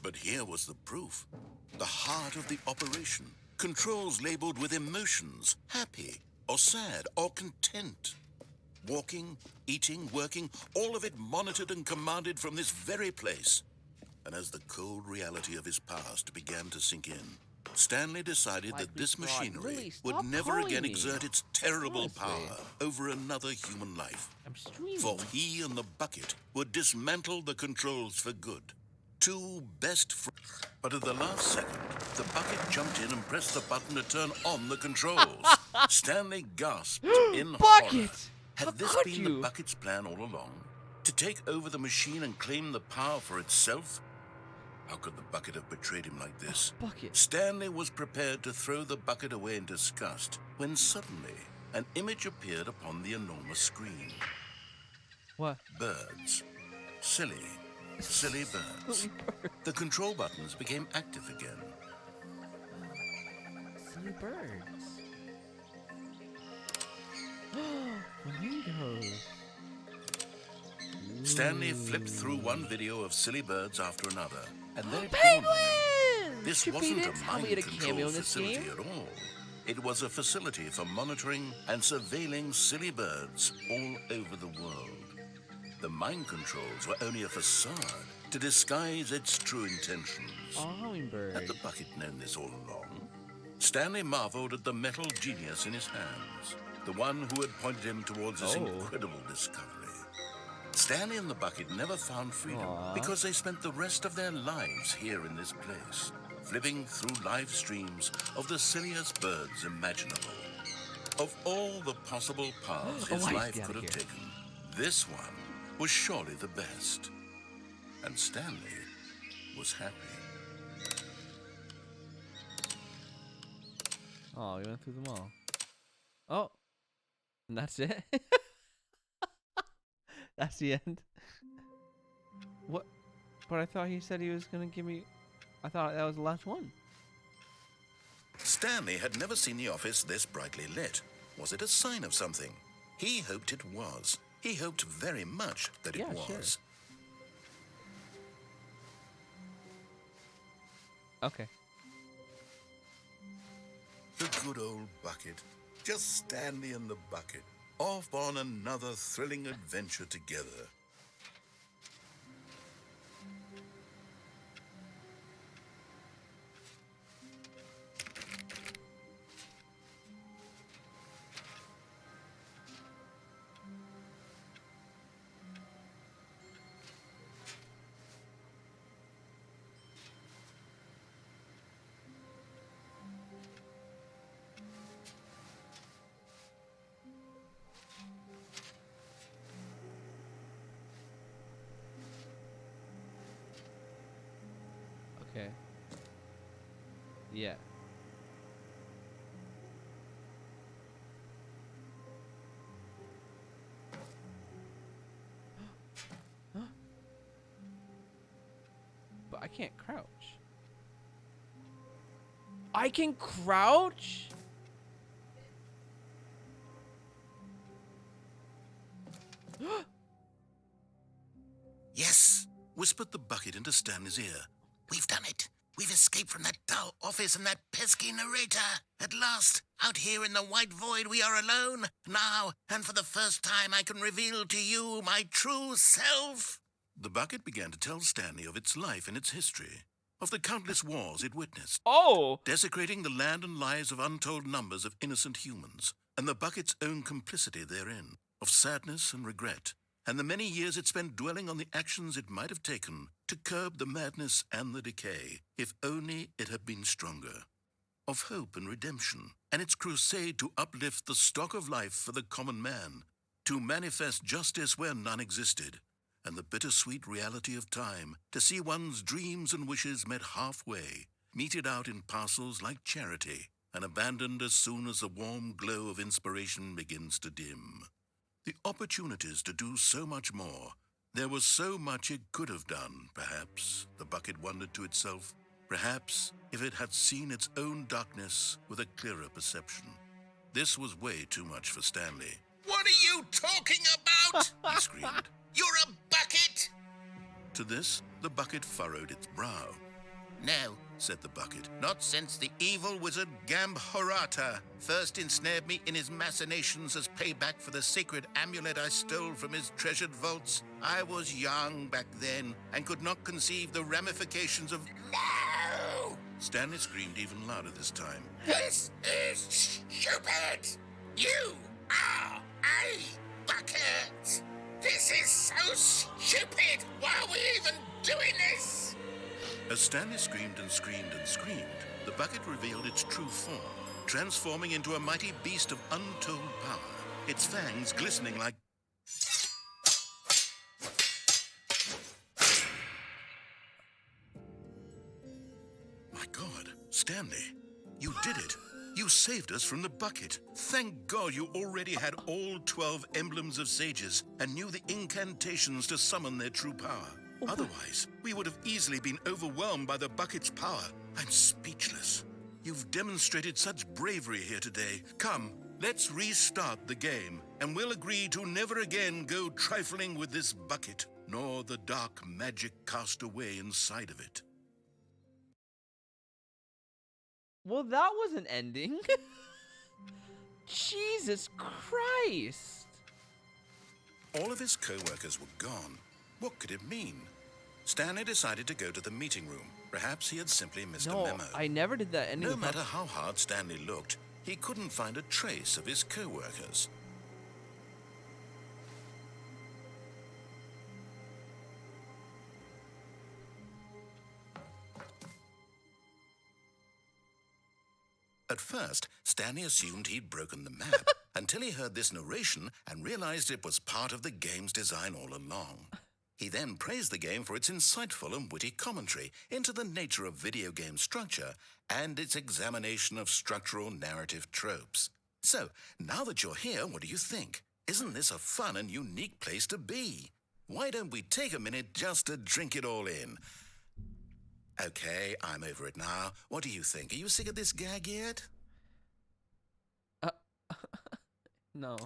But here was the proof. The heart of the operation. Controls labeled with emotions, happy or sad or content. Walking, eating, working, all of it monitored and commanded from this very place. And as the cold reality of his past began to sink in, Stanley decided that this machinery Lily, would stop never calling again me. exert its terrible Honestly. power over another human life. I'm streaming. For he and the bucket would dismantle the controls for good. Two best friends. But at the last second, the bucket jumped in and pressed the button to turn on the controls. Stanley gasped in horror. Bucket! How Had this could been you? the bucket's plan all along? To take over the machine and claim the power for itself? How could the bucket have betrayed him like this? Bucket. Stanley was prepared to throw the bucket away in disgust when suddenly an image appeared upon the enormous screen. What? Birds. Silly birds. The control buttons became active again. Silly birds. Flamingos. Stanley flipped through one video of silly birds after another, and then it dawned on him. Penguins! This Should wasn't be a there. Tell me mind a control cameo in this facility game. at all. It was a facility for monitoring and surveilling silly birds all over the world. The mind controls were only a facade to disguise its true intentions. Oh, hummingbird. Had the bucket known this all along? Stanley marveled at the metal genius in his hands, the one who had pointed him towards this incredible discovery. Stanley and the bucket never found freedom because they spent the rest of their lives here in this place, flipping through live streams of the silliest birds imaginable. Of all the possible paths his life could have taken, this one was surely the best. And Stanley was happy. Oh, we went through them all. Oh. And that's it? That's the end? What? But I thought he said he was going to give me... I thought that was the last one. Stanley had never seen the office this brightly lit. Was it a sign of something? He hoped it was. He hoped very much that it was. Sure. Okay. The good old bucket. Just Stanley and the bucket. Off on another thrilling adventure together. Yeah. But I can't crouch. I can crouch? Yes, whispered the bucket into Stanley's ear. We've done it. We've escaped from that dull office and that pesky narrator. At last, out here in the white void, we are alone. Now, and for the first time, I can reveal to you my true self. The bucket began to tell Stanley of its life and its history, of the countless wars it witnessed, Oh! desecrating the land and lives of untold numbers of innocent humans, and the bucket's own complicity therein, of sadness and regret, and the many years it spent dwelling on the actions it might have taken to curb the madness and the decay, if only it had been stronger, of hope and redemption, and its crusade to uplift the stock of life for the common man, to manifest justice where none existed, and the bittersweet reality of time, to see one's dreams and wishes met halfway, meted out in parcels like charity, and abandoned as soon as the warm glow of inspiration begins to dim. The opportunities to do so much more. There was so much it could have done, perhaps, the bucket wondered to itself. Perhaps, if it had seen its own darkness with a clearer perception. This was way too much for Stanley. What are you talking about? He screamed. You're a bucket! To this, the bucket furrowed its brow. No, said the bucket, not since the evil wizard Gambhorata first ensnared me in his machinations as payback for the sacred amulet I stole from his treasured vaults. I was young back then and could not conceive the ramifications of... No! Stanley screamed even louder this time. This is stupid! You are a bucket! This is so stupid! Why are we even doing this? As Stanley screamed and screamed and screamed, the bucket revealed its true form, transforming into a mighty beast of untold power, its fangs glistening like... My God, Stanley, you did it. You saved us from the bucket. Thank God you already had all 12 emblems of sages and knew the incantations to summon their true power. Otherwise, we would have easily been overwhelmed by the bucket's power. I'm speechless. You've demonstrated such bravery here today. Come, let's restart the game, and we'll agree to never again go trifling with this bucket, nor the dark magic cast away inside of it. Well, that was an ending. Jesus Christ. All of his co-workers were gone. What could it mean? Stanley decided to go to the meeting room. Perhaps he had simply missed a memo. I never did that ending. No matter how hard Stanley looked, he couldn't find a trace of his co-workers. At first, Stanley assumed he'd broken the map until he heard this narration and realized it was part of the game's design all along. He then praised the game for its insightful and witty commentary into the nature of video game structure and its examination of structural narrative tropes. So, now that you're here, what do you think? Isn't this a fun and unique place to be? Why don't we take a minute just to drink it all in? Okay, I'm over it now. What do you think? Are you sick of this gag yet? No.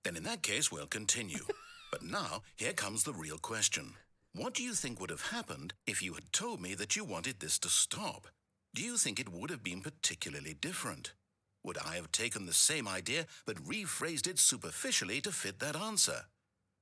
Then in that case, we'll continue. But now, here comes the real question. What do you think would have happened if you had told me that you wanted this to stop? Do you think it would have been particularly different? Would I have taken the same idea but rephrased it superficially to fit that answer?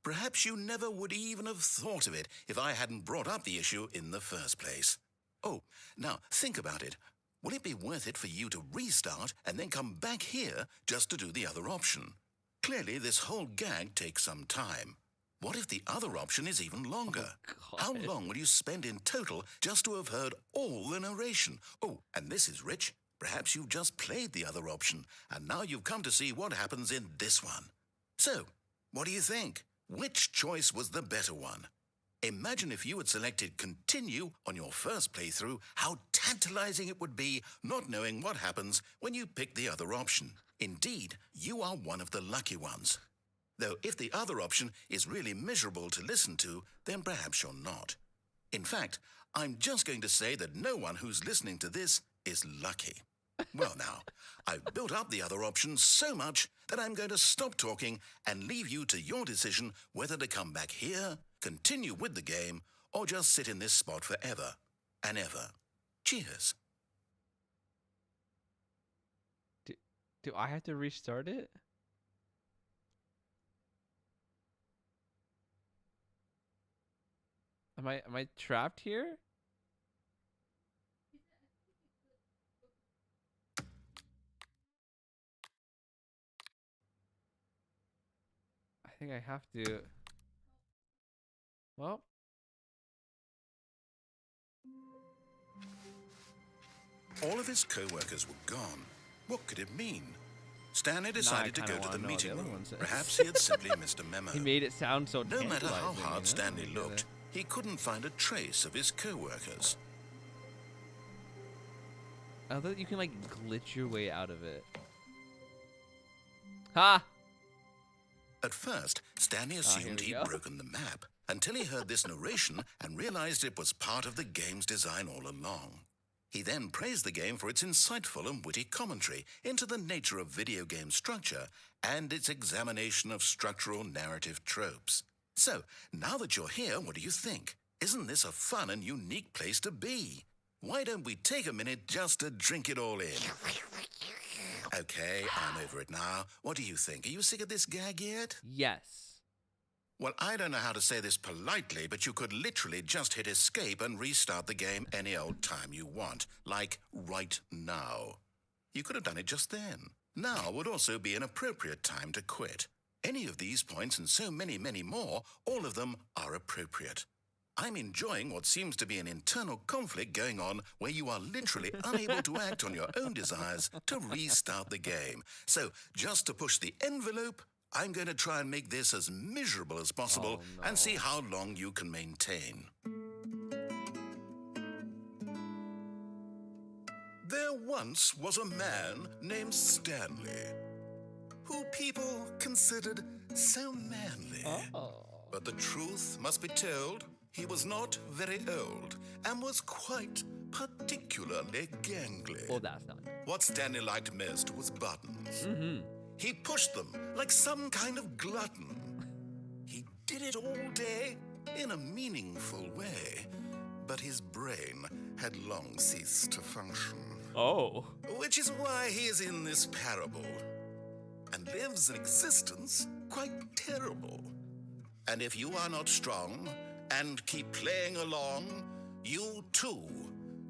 Perhaps you never would even have thought of it if I hadn't brought up the issue in the first place. Oh, now think about it. Will it be worth it for you to restart and then come back here just to do the other option? Clearly, this whole gag takes some time. What if the other option is even longer? Oh, How long will you spend in total just to have heard all the narration? Oh, and this is rich. Perhaps you've just played the other option, and now you've come to see what happens in this one. So, what do you think? Which choice was the better one? Imagine if you had selected continue on your first playthrough, how tantalizing it would be not knowing what happens when you pick the other option. Indeed, you are one of the lucky ones. Though if the other option is really miserable to listen to, then perhaps you're not. In fact, I'm just going to say that no one who's listening to this is lucky. Well now, I've built up the other options so much that I'm going to stop talking and leave you to your decision whether to come back here, continue with the game, or just sit in this spot forever and ever. Cheers. Do I have to restart it? Am I trapped here? I think I have to. Well, All of his co-workers were gone. What could it mean? Stanley decided to kinda go to wanna the know what the meeting other room. one says. Perhaps he had simply missed a memo. he made it sound so No matter how tantalizing, hard you know? Stanley looked, he couldn't find a trace of his co-workers. I love that you can like glitch your way out of it. Ha! At first, Stanley assumed we he'd go. broken the map until he heard this narration and realized it was part of the game's design all along. He then praised the game for its insightful and witty commentary into the nature of video game structure and its examination of structural narrative tropes. So, now that you're here, what do you think? Isn't this a fun and unique place to be? Why don't we take a minute just to drink it all in? Okay, I'm over it now. What do you think? Are you sick of this gag yet? Yes. Well, I don't know how to say this politely, but you could literally just hit escape and restart the game any old time you want, like right now. You could have done it just then. Now would also be an appropriate time to quit. Any of these points and so many, many more, all of them are appropriate. I'm enjoying what seems to be an internal conflict going on where you are literally unable to act on your own desires to restart the game. So, just to push the envelope, I'm going to try and make this as miserable as possible and see how long you can maintain. There once was a man named Stanley, who people considered so manly. But the truth must be told, he was not very old and was quite particularly gangly. Well, that's not. What Stanley liked most was buttons. He pushed them like some kind of glutton. He did it all day in a meaningful way, but his brain had long ceased to function. Oh. Which is why he is in this parable and lives an existence quite terrible. And if you are not strong and keep playing along, you too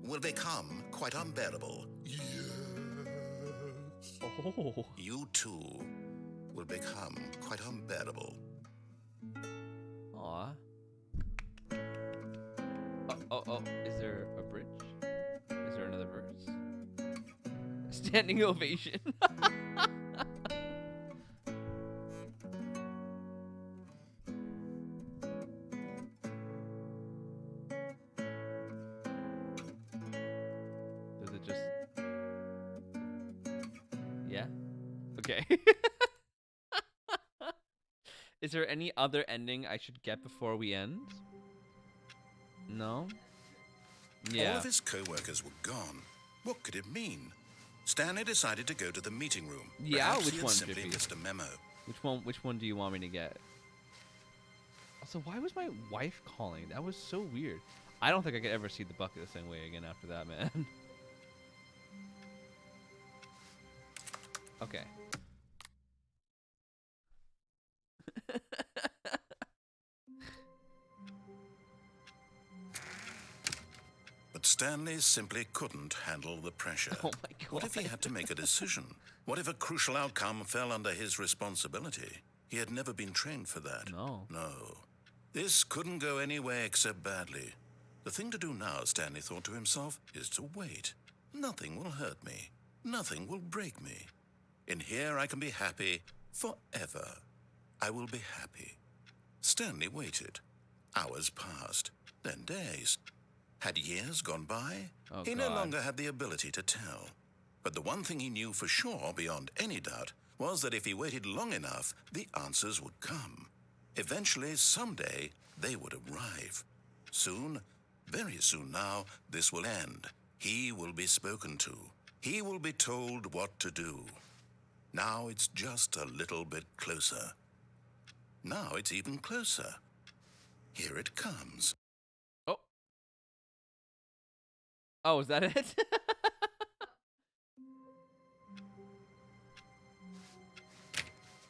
will become quite unbearable. Oh. You too will become quite unbearable. Aw. Oh. Is there a bridge? Is there another verse? Standing ovation. Does it just... Yeah? Okay. Is there any other ending I should get before we end? No? All Yeah. of his co-workers were gone. What could it mean? Stanley decided to go to the meeting room. Yeah, Perhaps which he had one, simply Jiffy? missed a memo. Which one do you want me to get? Also, why was my wife calling? That was so weird. I don't think I could ever see the bucket the same way again after that, man. Okay. But Stanley simply couldn't handle the pressure. Oh my god. What if he had to make a decision? What if a crucial outcome fell under his responsibility? He had never been trained for that. No. No. This couldn't go anywhere except badly. The thing to do now, Stanley thought to himself, is to wait. Nothing will hurt me. Nothing will break me. In here I can be happy forever. I will be happy. Stanley waited. Hours passed, then days. Had years gone by? Oh, He no God. longer had the ability to tell. But the one thing he knew for sure, beyond any doubt, was that if he waited long enough, the answers would come. Eventually, someday, they would arrive. Soon, very soon now, this will end. He will be spoken to. He will be told what to do. Now it's just a little bit closer. Now it's even closer. Here it comes. Oh. Oh, is that it?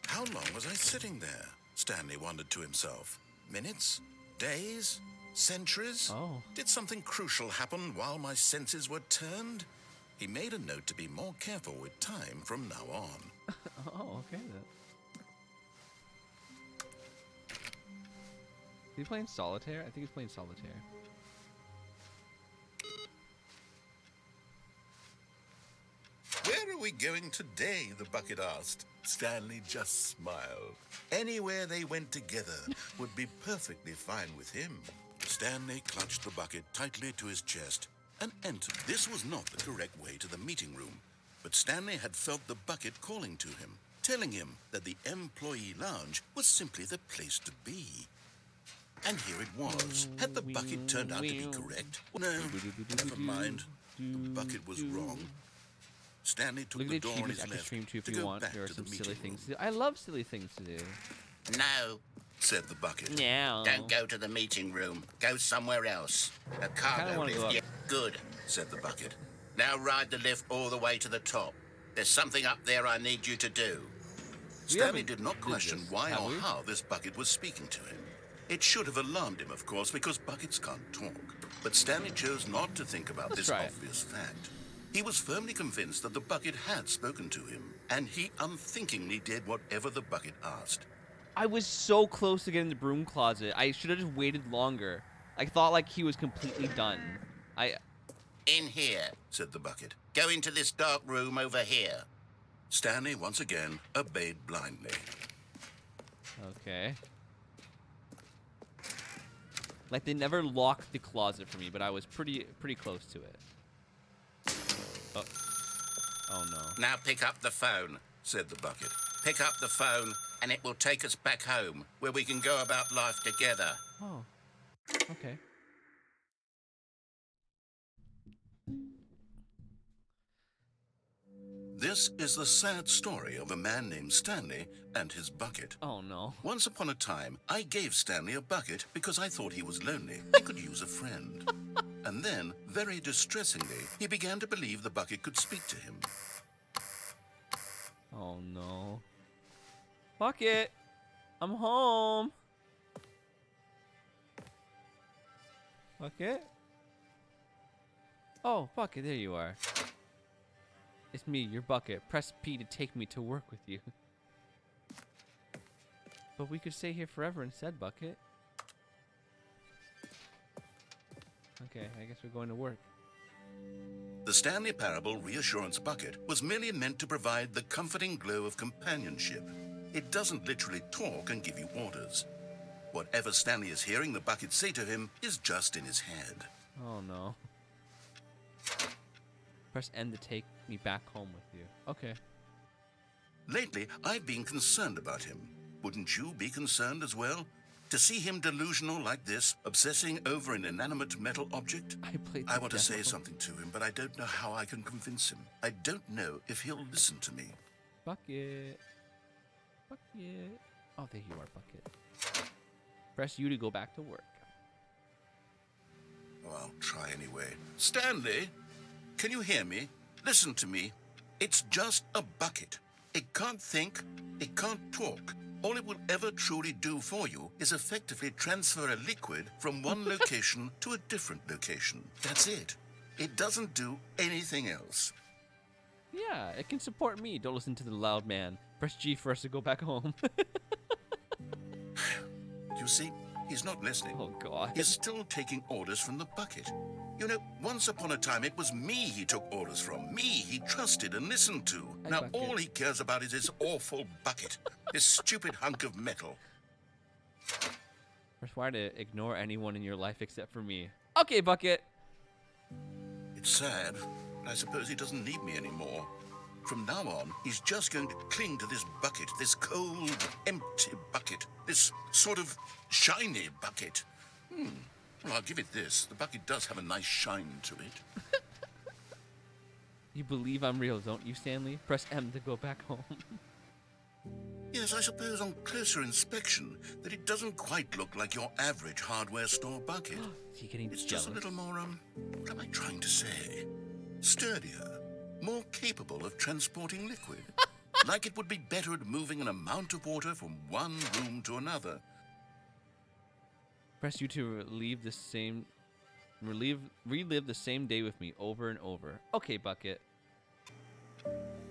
How long was I sitting there? Stanley wondered to himself. Minutes? Days? Centuries? Oh. Did something crucial happen while my senses were turned? He made a note to be more careful with time from now on. Oh, okay then. Is he playing solitaire? I think he's playing solitaire. Where are we going today? The bucket asked. Stanley just smiled. Anywhere they went together would be perfectly fine with him. Stanley clutched the bucket tightly to his chest and entered. This was not the correct way to the meeting room, but Stanley had felt the bucket calling to him, telling him that the employee lounge was simply the place to be. And here it was. Had the bucket turned out to be correct? No, never mind. The bucket was wrong. Stanley took Look the at the door on achievements his after left stream 2 if to you go want. back There are to the some silly meeting room. things to do. I love silly things to do. No, Said the bucket. No. don't go to the meeting room. Go somewhere else. A cargo wanna go lift. up. Yeah, good. Said the bucket. Now ride the lift all the way to the top. There's something up there I need you to do. Stanley haven't did not did question this, why have or we? how this bucket was speaking to him. It should have alarmed him, of course, because buckets can't talk. But Stanley chose not to think about Let's this try it. obvious fact. He was firmly convinced that the bucket had spoken to him, and he unthinkingly did whatever the bucket asked. I was so close to getting the broom closet. I should have just waited longer. I thought like he was completely done. In here. Said the bucket. Go into this dark room over here. Stanley once again obeyed blindly. Okay. Like they never locked the closet for me, but I was pretty close to it. Oh. Oh no. Now pick up the phone. Said the bucket. Pick up the phone, and it will take us back home, where we can go about life together. Oh. Okay. This is the sad story of a man named Stanley and his bucket. Oh no. Once upon a time, I gave Stanley a bucket because I thought he was lonely. He could use a friend. And then, very distressingly, he began to believe the bucket could speak to him. Oh no. Bucket! I'm home! Bucket? Oh, Bucket, there you are. It's me, your Bucket. Press P to take me to work with you. But we could stay here forever instead, Bucket. Okay, I guess we're going to work. The Stanley Parable Reassurance Bucket was merely meant to provide the comforting glow of companionship. It doesn't literally talk and give you orders. Whatever Stanley is hearing the bucket say to him is just in his head. Oh no. Press N to take me back home with you. Okay. Lately, I've been concerned about him. Wouldn't you be concerned as well? To see him delusional like this, obsessing over an inanimate metal object? I played I the want to say demo. something to him, but I don't know how I can convince him. I don't know if he'll listen to me. Bucket. Bucket. Oh, there you are, Bucket. Press U to go back to work. Oh, I'll try anyway. Stanley, can you hear me? Listen to me. It's just a bucket. It can't think. It can't talk. All it will ever truly do for you is effectively transfer a liquid from one location to a different location. That's it. It doesn't do anything else. Yeah, it can support me. Don't listen to the loud man. Press G for us to go back home. You see, he's not listening. Oh, God. He's still taking orders from the bucket. You know, once upon a time, it was me he took orders from. Me he trusted and listened to. Hi, Now, Bucket. all he cares about is his awful bucket. This stupid hunk of metal. Press Y to ignore anyone in your life except for me. Okay, Bucket. It's sad, but I suppose he doesn't need me anymore. From now on, he's just going to cling to this bucket, this cold, empty bucket, this sort of shiny bucket. Well, I'll give it this. The bucket does have a nice shine to it. You believe I'm real, don't you, Stanley? Press M to go back home. Yes, I suppose on closer inspection that it doesn't quite look like your average hardware store bucket. Is he getting It's jealous? just a little more, what am I trying to say? Sturdier, more capable of transporting liquid. Like it would be better at moving an amount of water from one room to another. Press U to relive the same day with me over and over. Okay, Bucket.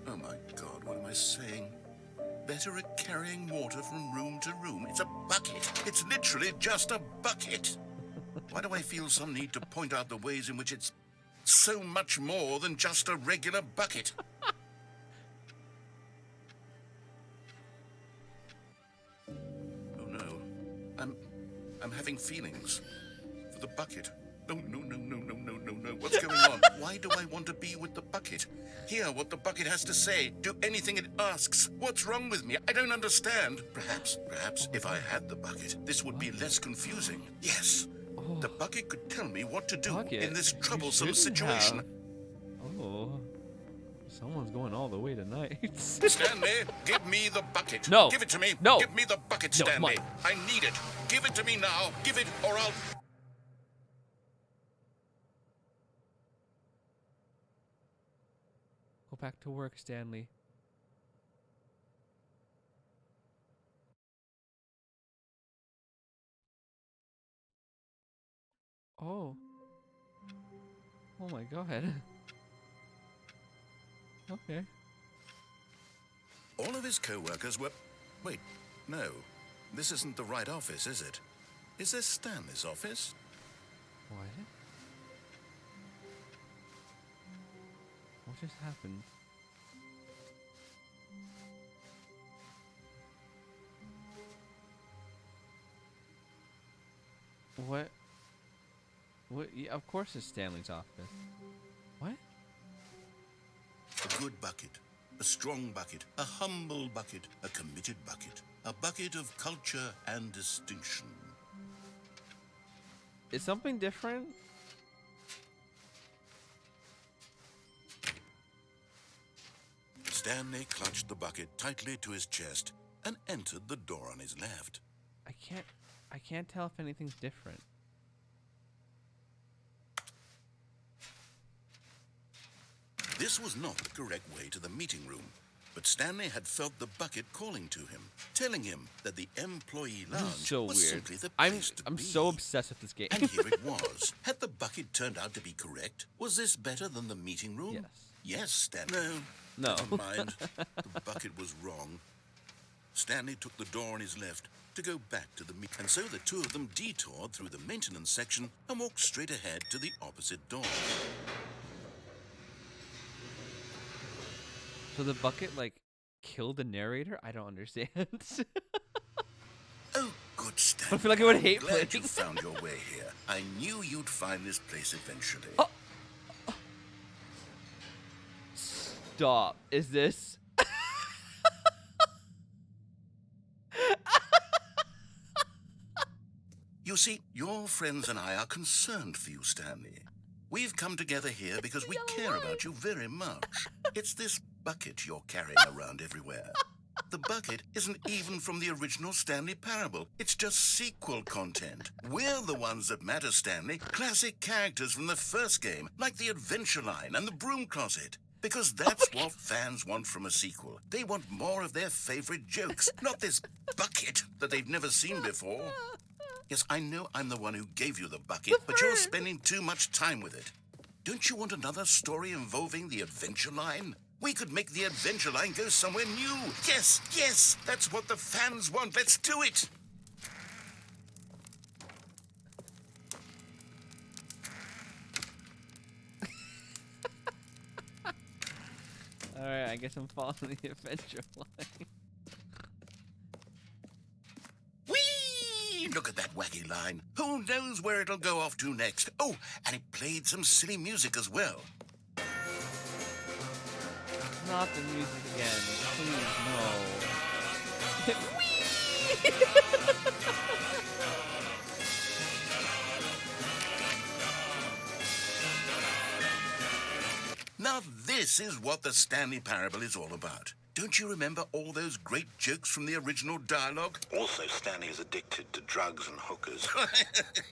Oh my God, what am I saying? Better at carrying water from room to room. It's a bucket. It's literally just a bucket. Why do I feel some need to point out the ways in which it's so much more than just a regular bucket? Oh no. I'm having feelings for the bucket. Oh, no. What's going on? Why do I want to be with the bucket? Hear what the bucket has to say. Do anything it asks. What's wrong with me? I don't understand. Perhaps if I had the bucket, this would be less confusing. Yes. The bucket could tell me what to do Bucket, in this you troublesome shouldn't situation. have- Oh. Someone's going all the way tonight. Stanley, give me the bucket. No. Give it to me. No. Give me the bucket, No, Stanley. come I need it. Give it to me now. Give it or I'll... Go back to work, Stanley. Oh. Oh my God. Okay. All of his co-workers were... Wait, no. This isn't the right office, is it? Is this Stanley's office? What? What just happened? What? What? Yeah, of course it's Stanley's office. What? A good bucket. A strong bucket. A humble bucket. A committed bucket. A bucket of culture and distinction. Is something different? Stanley clutched the bucket tightly to his chest and entered the door on his left. I can't tell if anything's different. This was not the correct way to the meeting room, but Stanley had felt the bucket calling to him, telling him that the employee This lounge is so was weird. simply the I'm place to be. so obsessed with this game. And here it was. Had the bucket turned out to be correct? Was this better than the meeting room? Yes. Yes, Stanley. No. Never mind. The bucket was wrong. Stanley took the door on his left to go back to the meeting. And so the two of them detoured through the maintenance section and walked straight ahead to the opposite door. So the bucket like killed the narrator? I don't understand. Oh, good, Stanley. I feel like I would hate Glad playing. you found your way here. I knew you'd find this place eventually. Oh. Stop. Is this? You see, your friends and I are concerned for you, Stanley. We've come together here because we care about you very much. It's this bucket you're carrying around everywhere. The bucket isn't even from the original Stanley Parable. It's just sequel content. We're the ones that matter, Stanley. Classic characters from the first game, like the Adventure Line and the Broom Closet. Because that's what fans want from a sequel. They want more of their favorite jokes, not this bucket that they've never seen before. Yes, I know I'm the one who gave you the bucket, but you're spending too much time with it. Don't you want another story involving the Adventure Line? We could make the Adventure Line go somewhere new. Yes, that's what the fans want. Let's do it. Alright, I guess I'm following the adventure line. Whee! Look at that wacky line. Who knows where it'll go off to next? Oh, and it played some silly music as well. Not the music again. Please, no. Now this is what the Stanley Parable is all about. Don't you remember all those great jokes from the original dialogue? Also, Stanley is addicted to drugs and hookers.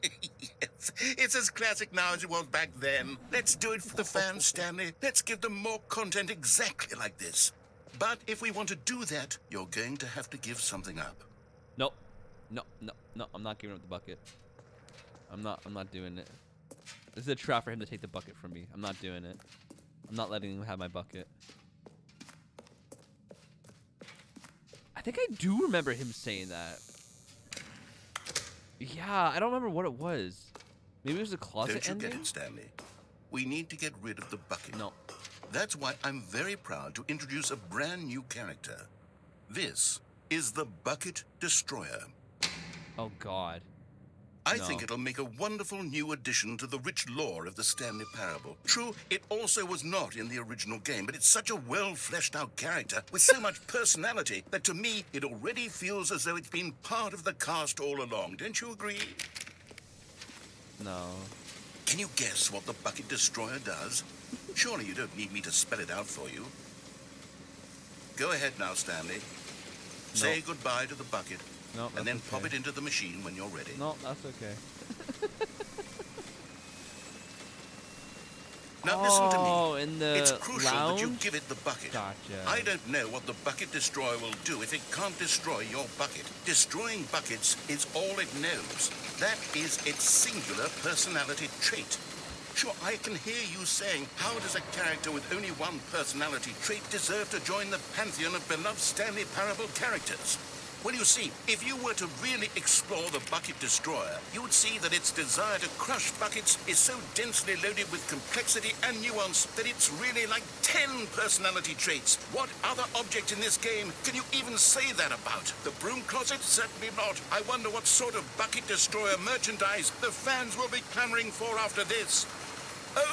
Yes, it's as classic now as it was back then. Let's do it for the fans, Stanley. Let's give them more content exactly like this. But if we want to do that, you're going to have to give something up. Nope. No. I'm not giving up the bucket. I'm not doing it. This is a trap for him to take the bucket from me. I'm not doing it. I'm not letting him have my bucket. I think I do remember him saying that. Yeah, I don't remember what it was. Maybe it was a closet Don't you ending? get it, Stanley? We need to get rid of the bucket. No. That's why I'm very proud to introduce a brand new character. This is the Bucket Destroyer. Oh, God. I No. think it'll make a wonderful new addition to the rich lore of the Stanley Parable. True, it also was not in the original game, but it's such a well-fleshed-out character with so much personality that to me, it already feels as though it's been part of the cast all along. Don't you agree? No. Can you guess what the Bucket Destroyer does? Surely you don't need me to spell it out for you. Go ahead now, Stanley. Say goodbye to the bucket. No, And then that's pop okay. it into the machine when you're ready. No, that's okay. Now listen to me. Oh, in the It's crucial lounge? that you give it the bucket. Gotcha. I don't know what the Bucket Destroyer will do if it can't destroy your bucket. Destroying buckets is all it knows. That is its singular personality trait. Sure, I can hear you saying, how does a character with only one personality trait deserve to join the pantheon of beloved Stanley Parable characters? Well, you see, if you were to really explore the Bucket Destroyer, you would see that its desire to crush buckets is so densely loaded with complexity and nuance that it's really like 10 personality traits. What other object in this game can you even say that about? The broom closet? Certainly not. I wonder what sort of Bucket Destroyer merchandise the fans will be clamoring for after this.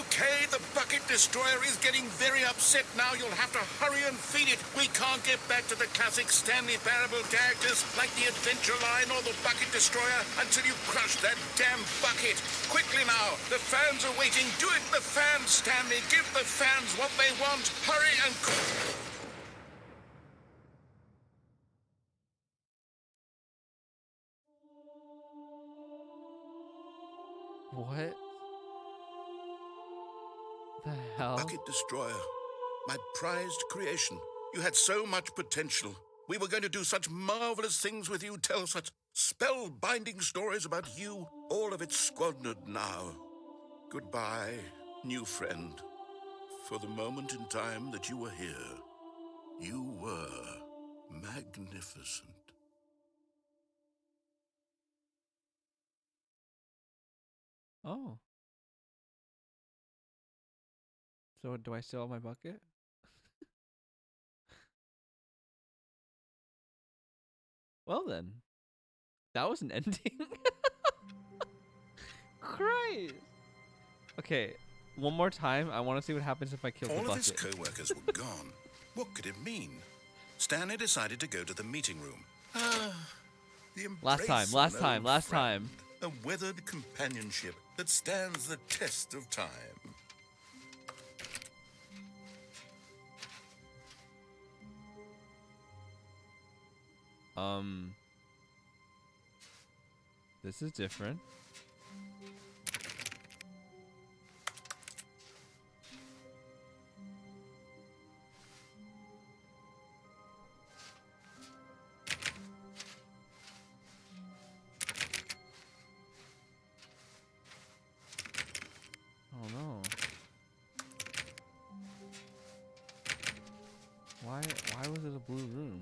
Okay, the Bucket Destroyer is getting very upset now. You'll have to hurry and feed it. We can't get back to the classic Stanley Parable characters like the Adventure Line or the Bucket Destroyer until you crush that damn bucket. Quickly now, the fans are waiting. Do it, the fans, Stanley. Give the fans what they want. Hurry and... What the hell? Bucket Destroyer, my prized creation. You had so much potential. We were going to do such marvelous things with you, tell such spellbinding stories about you. All of it squandered now. Goodbye, new friend. For the moment in time that you were here, you were magnificent. Oh. So do I still have my bucket? Well then. That was an ending. Christ. Okay, one more time. I want to see what happens if I kill the All of his bucket. co-workers were gone. What could it mean? Stanley decided to go to the meeting room. The Last embrace time, of an old last friend. time. A weathered companionship that stands the test of time. This is different. Oh no. Why was it a blue room?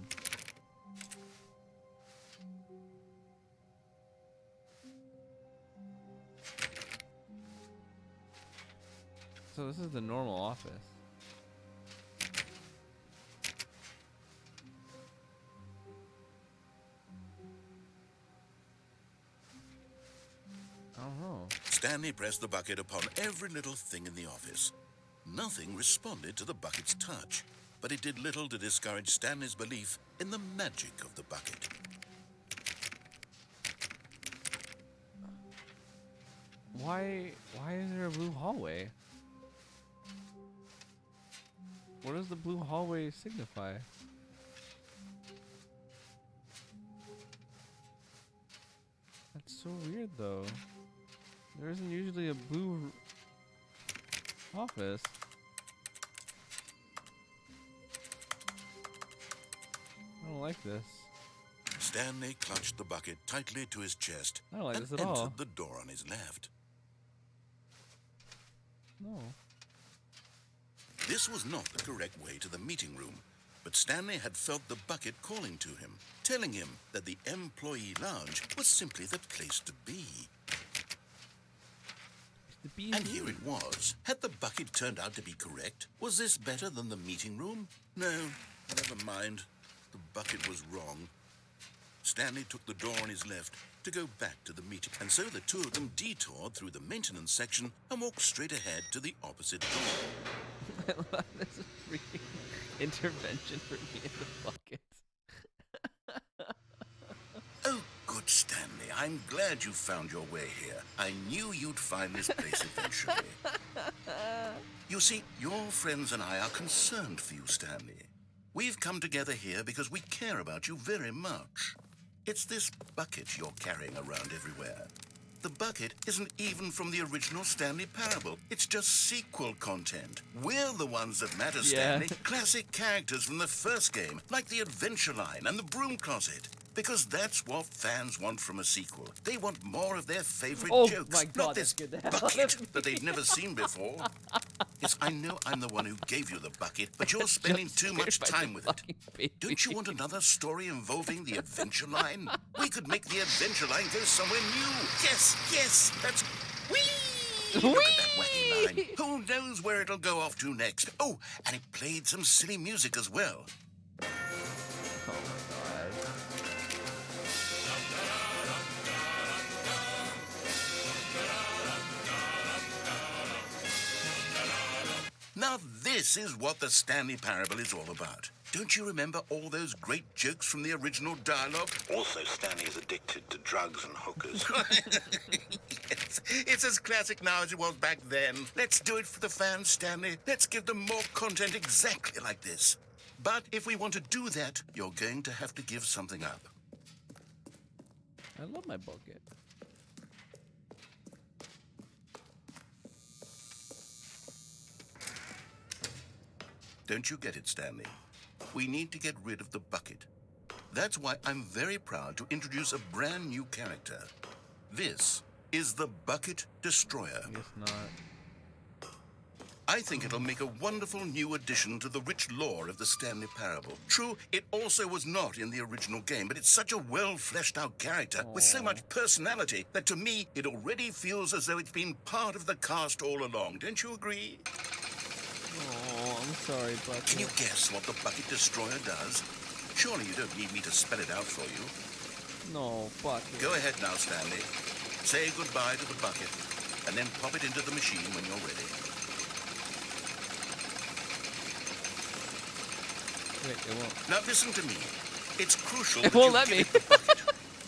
So this is the normal office. Stanley pressed the bucket upon every little thing in the office. Nothing responded to the bucket's touch, but it did little to discourage Stanley's belief in the magic of the bucket. Why is there a blue hallway? What does the blue hallway signify? That's so weird though. There isn't usually a blue office. I don't like this. Stanley clutched the bucket tightly to his chest I don't like and this at entered all. the door on his left. No. This was not the correct way to the meeting room, but Stanley had felt the bucket calling to him, telling him that the employee lounge was simply the place to be. The bee And here it was. Had the bucket turned out to be correct? Was this better than the meeting room? No, never mind. The bucket was wrong. Stanley took the door on his left to go back to the meeting, and so the two of them detoured through the maintenance section and walked straight ahead to the opposite door. I love this freaking intervention for me in the bucket. Oh, good, Stanley. I'm glad you found your way here. I knew you'd find this place eventually. You see, your friends and I are concerned for you, Stanley. We've come together here because we care about you very much. It's this bucket you're carrying around everywhere. The bucket isn't even from the original Stanley Parable. It's just sequel content. We're the ones that matter, Stanley. Classic characters from the first game, like the Adventure Line and the Broom Closet. Because that's what fans want from a sequel. They want more of their favorite jokes, my God, not this that scared the hell out bucket of me. that they've never seen before. Yes, I know I'm the one who gave you the bucket, but you're spending too much time with it. Don't you want another story involving the Adventure Line? We could make the Adventure Line go somewhere new. Yes, that's... Whee! Look at that wacky line. Who knows where it'll go off to next? Oh, and it played some silly music as well. Now this is what the Stanley Parable is all about. Don't you remember all those great jokes from the original dialogue? Also, Stanley is addicted to drugs and hookers. Yes, it's as classic now as it was back then. Let's do it for the fans, Stanley. Let's give them more content exactly like this. But if we want to do that, you're going to have to give something up. I love my bucket. Don't you get it, Stanley? We need to get rid of the bucket. That's why I'm very proud to introduce a brand new character. This is the Bucket Destroyer. I guess not. I think it'll make a wonderful new addition to the rich lore of the Stanley Parable. True, it also was not in the original game, but it's such a well-fleshed-out character with so much personality that to me, it already feels as though it's been part of the cast all along. Don't you agree? Oh, I'm sorry, Bucket. Can you guess what the Bucket Destroyer does? Surely you don't need me to spell it out for you. No, Bucket. Go ahead now, Stanley. Say goodbye to the bucket, and then pop it into the machine when you're ready. Wait, it won't. Now listen to me. It's crucial It that won't you let give me. it the bucket.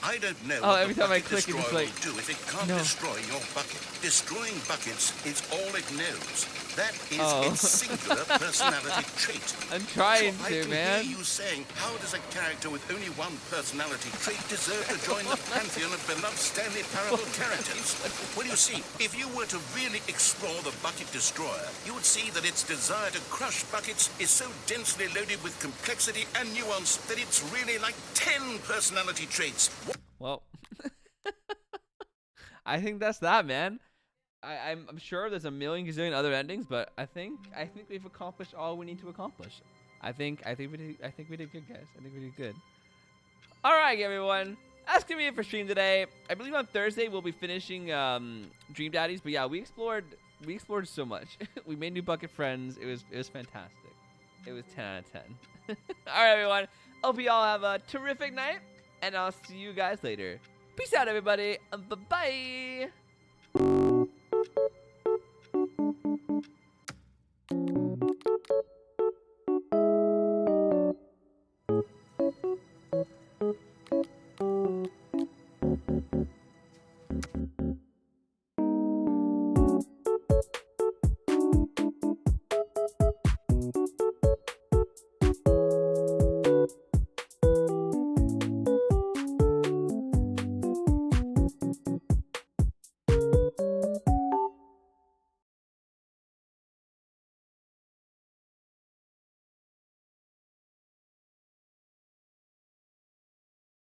I don't know Oh, what every the time I Bucket click, it just Destroyer like- will do if it can't No. destroy your bucket. Destroying buckets is all it knows. That is Oh. its singular personality trait. I'm trying So I to, can man. hear you saying, how does a character with only one personality trait deserve to join the pantheon of beloved Stanley Parable characters? Well, you see, if you were to really explore the Bucket Destroyer, you would see that its desire to crush buckets is so densely loaded with complexity and nuance that it's really like 10 personality traits. Well, I think that's that, man. I'm sure there's a million gazillion other endings, but I think we've accomplished all we need to accomplish. I think we did good, guys. I think we did good. All right, everyone. That's gonna be it for stream today. I believe on Thursday we'll be finishing Dream Daddies, but yeah, we explored so much. We made new bucket friends. It was fantastic. It was 10 out of 10. All right, everyone. Hope you all have a terrific night, and I'll see you guys later. Peace out, everybody. Bye-bye.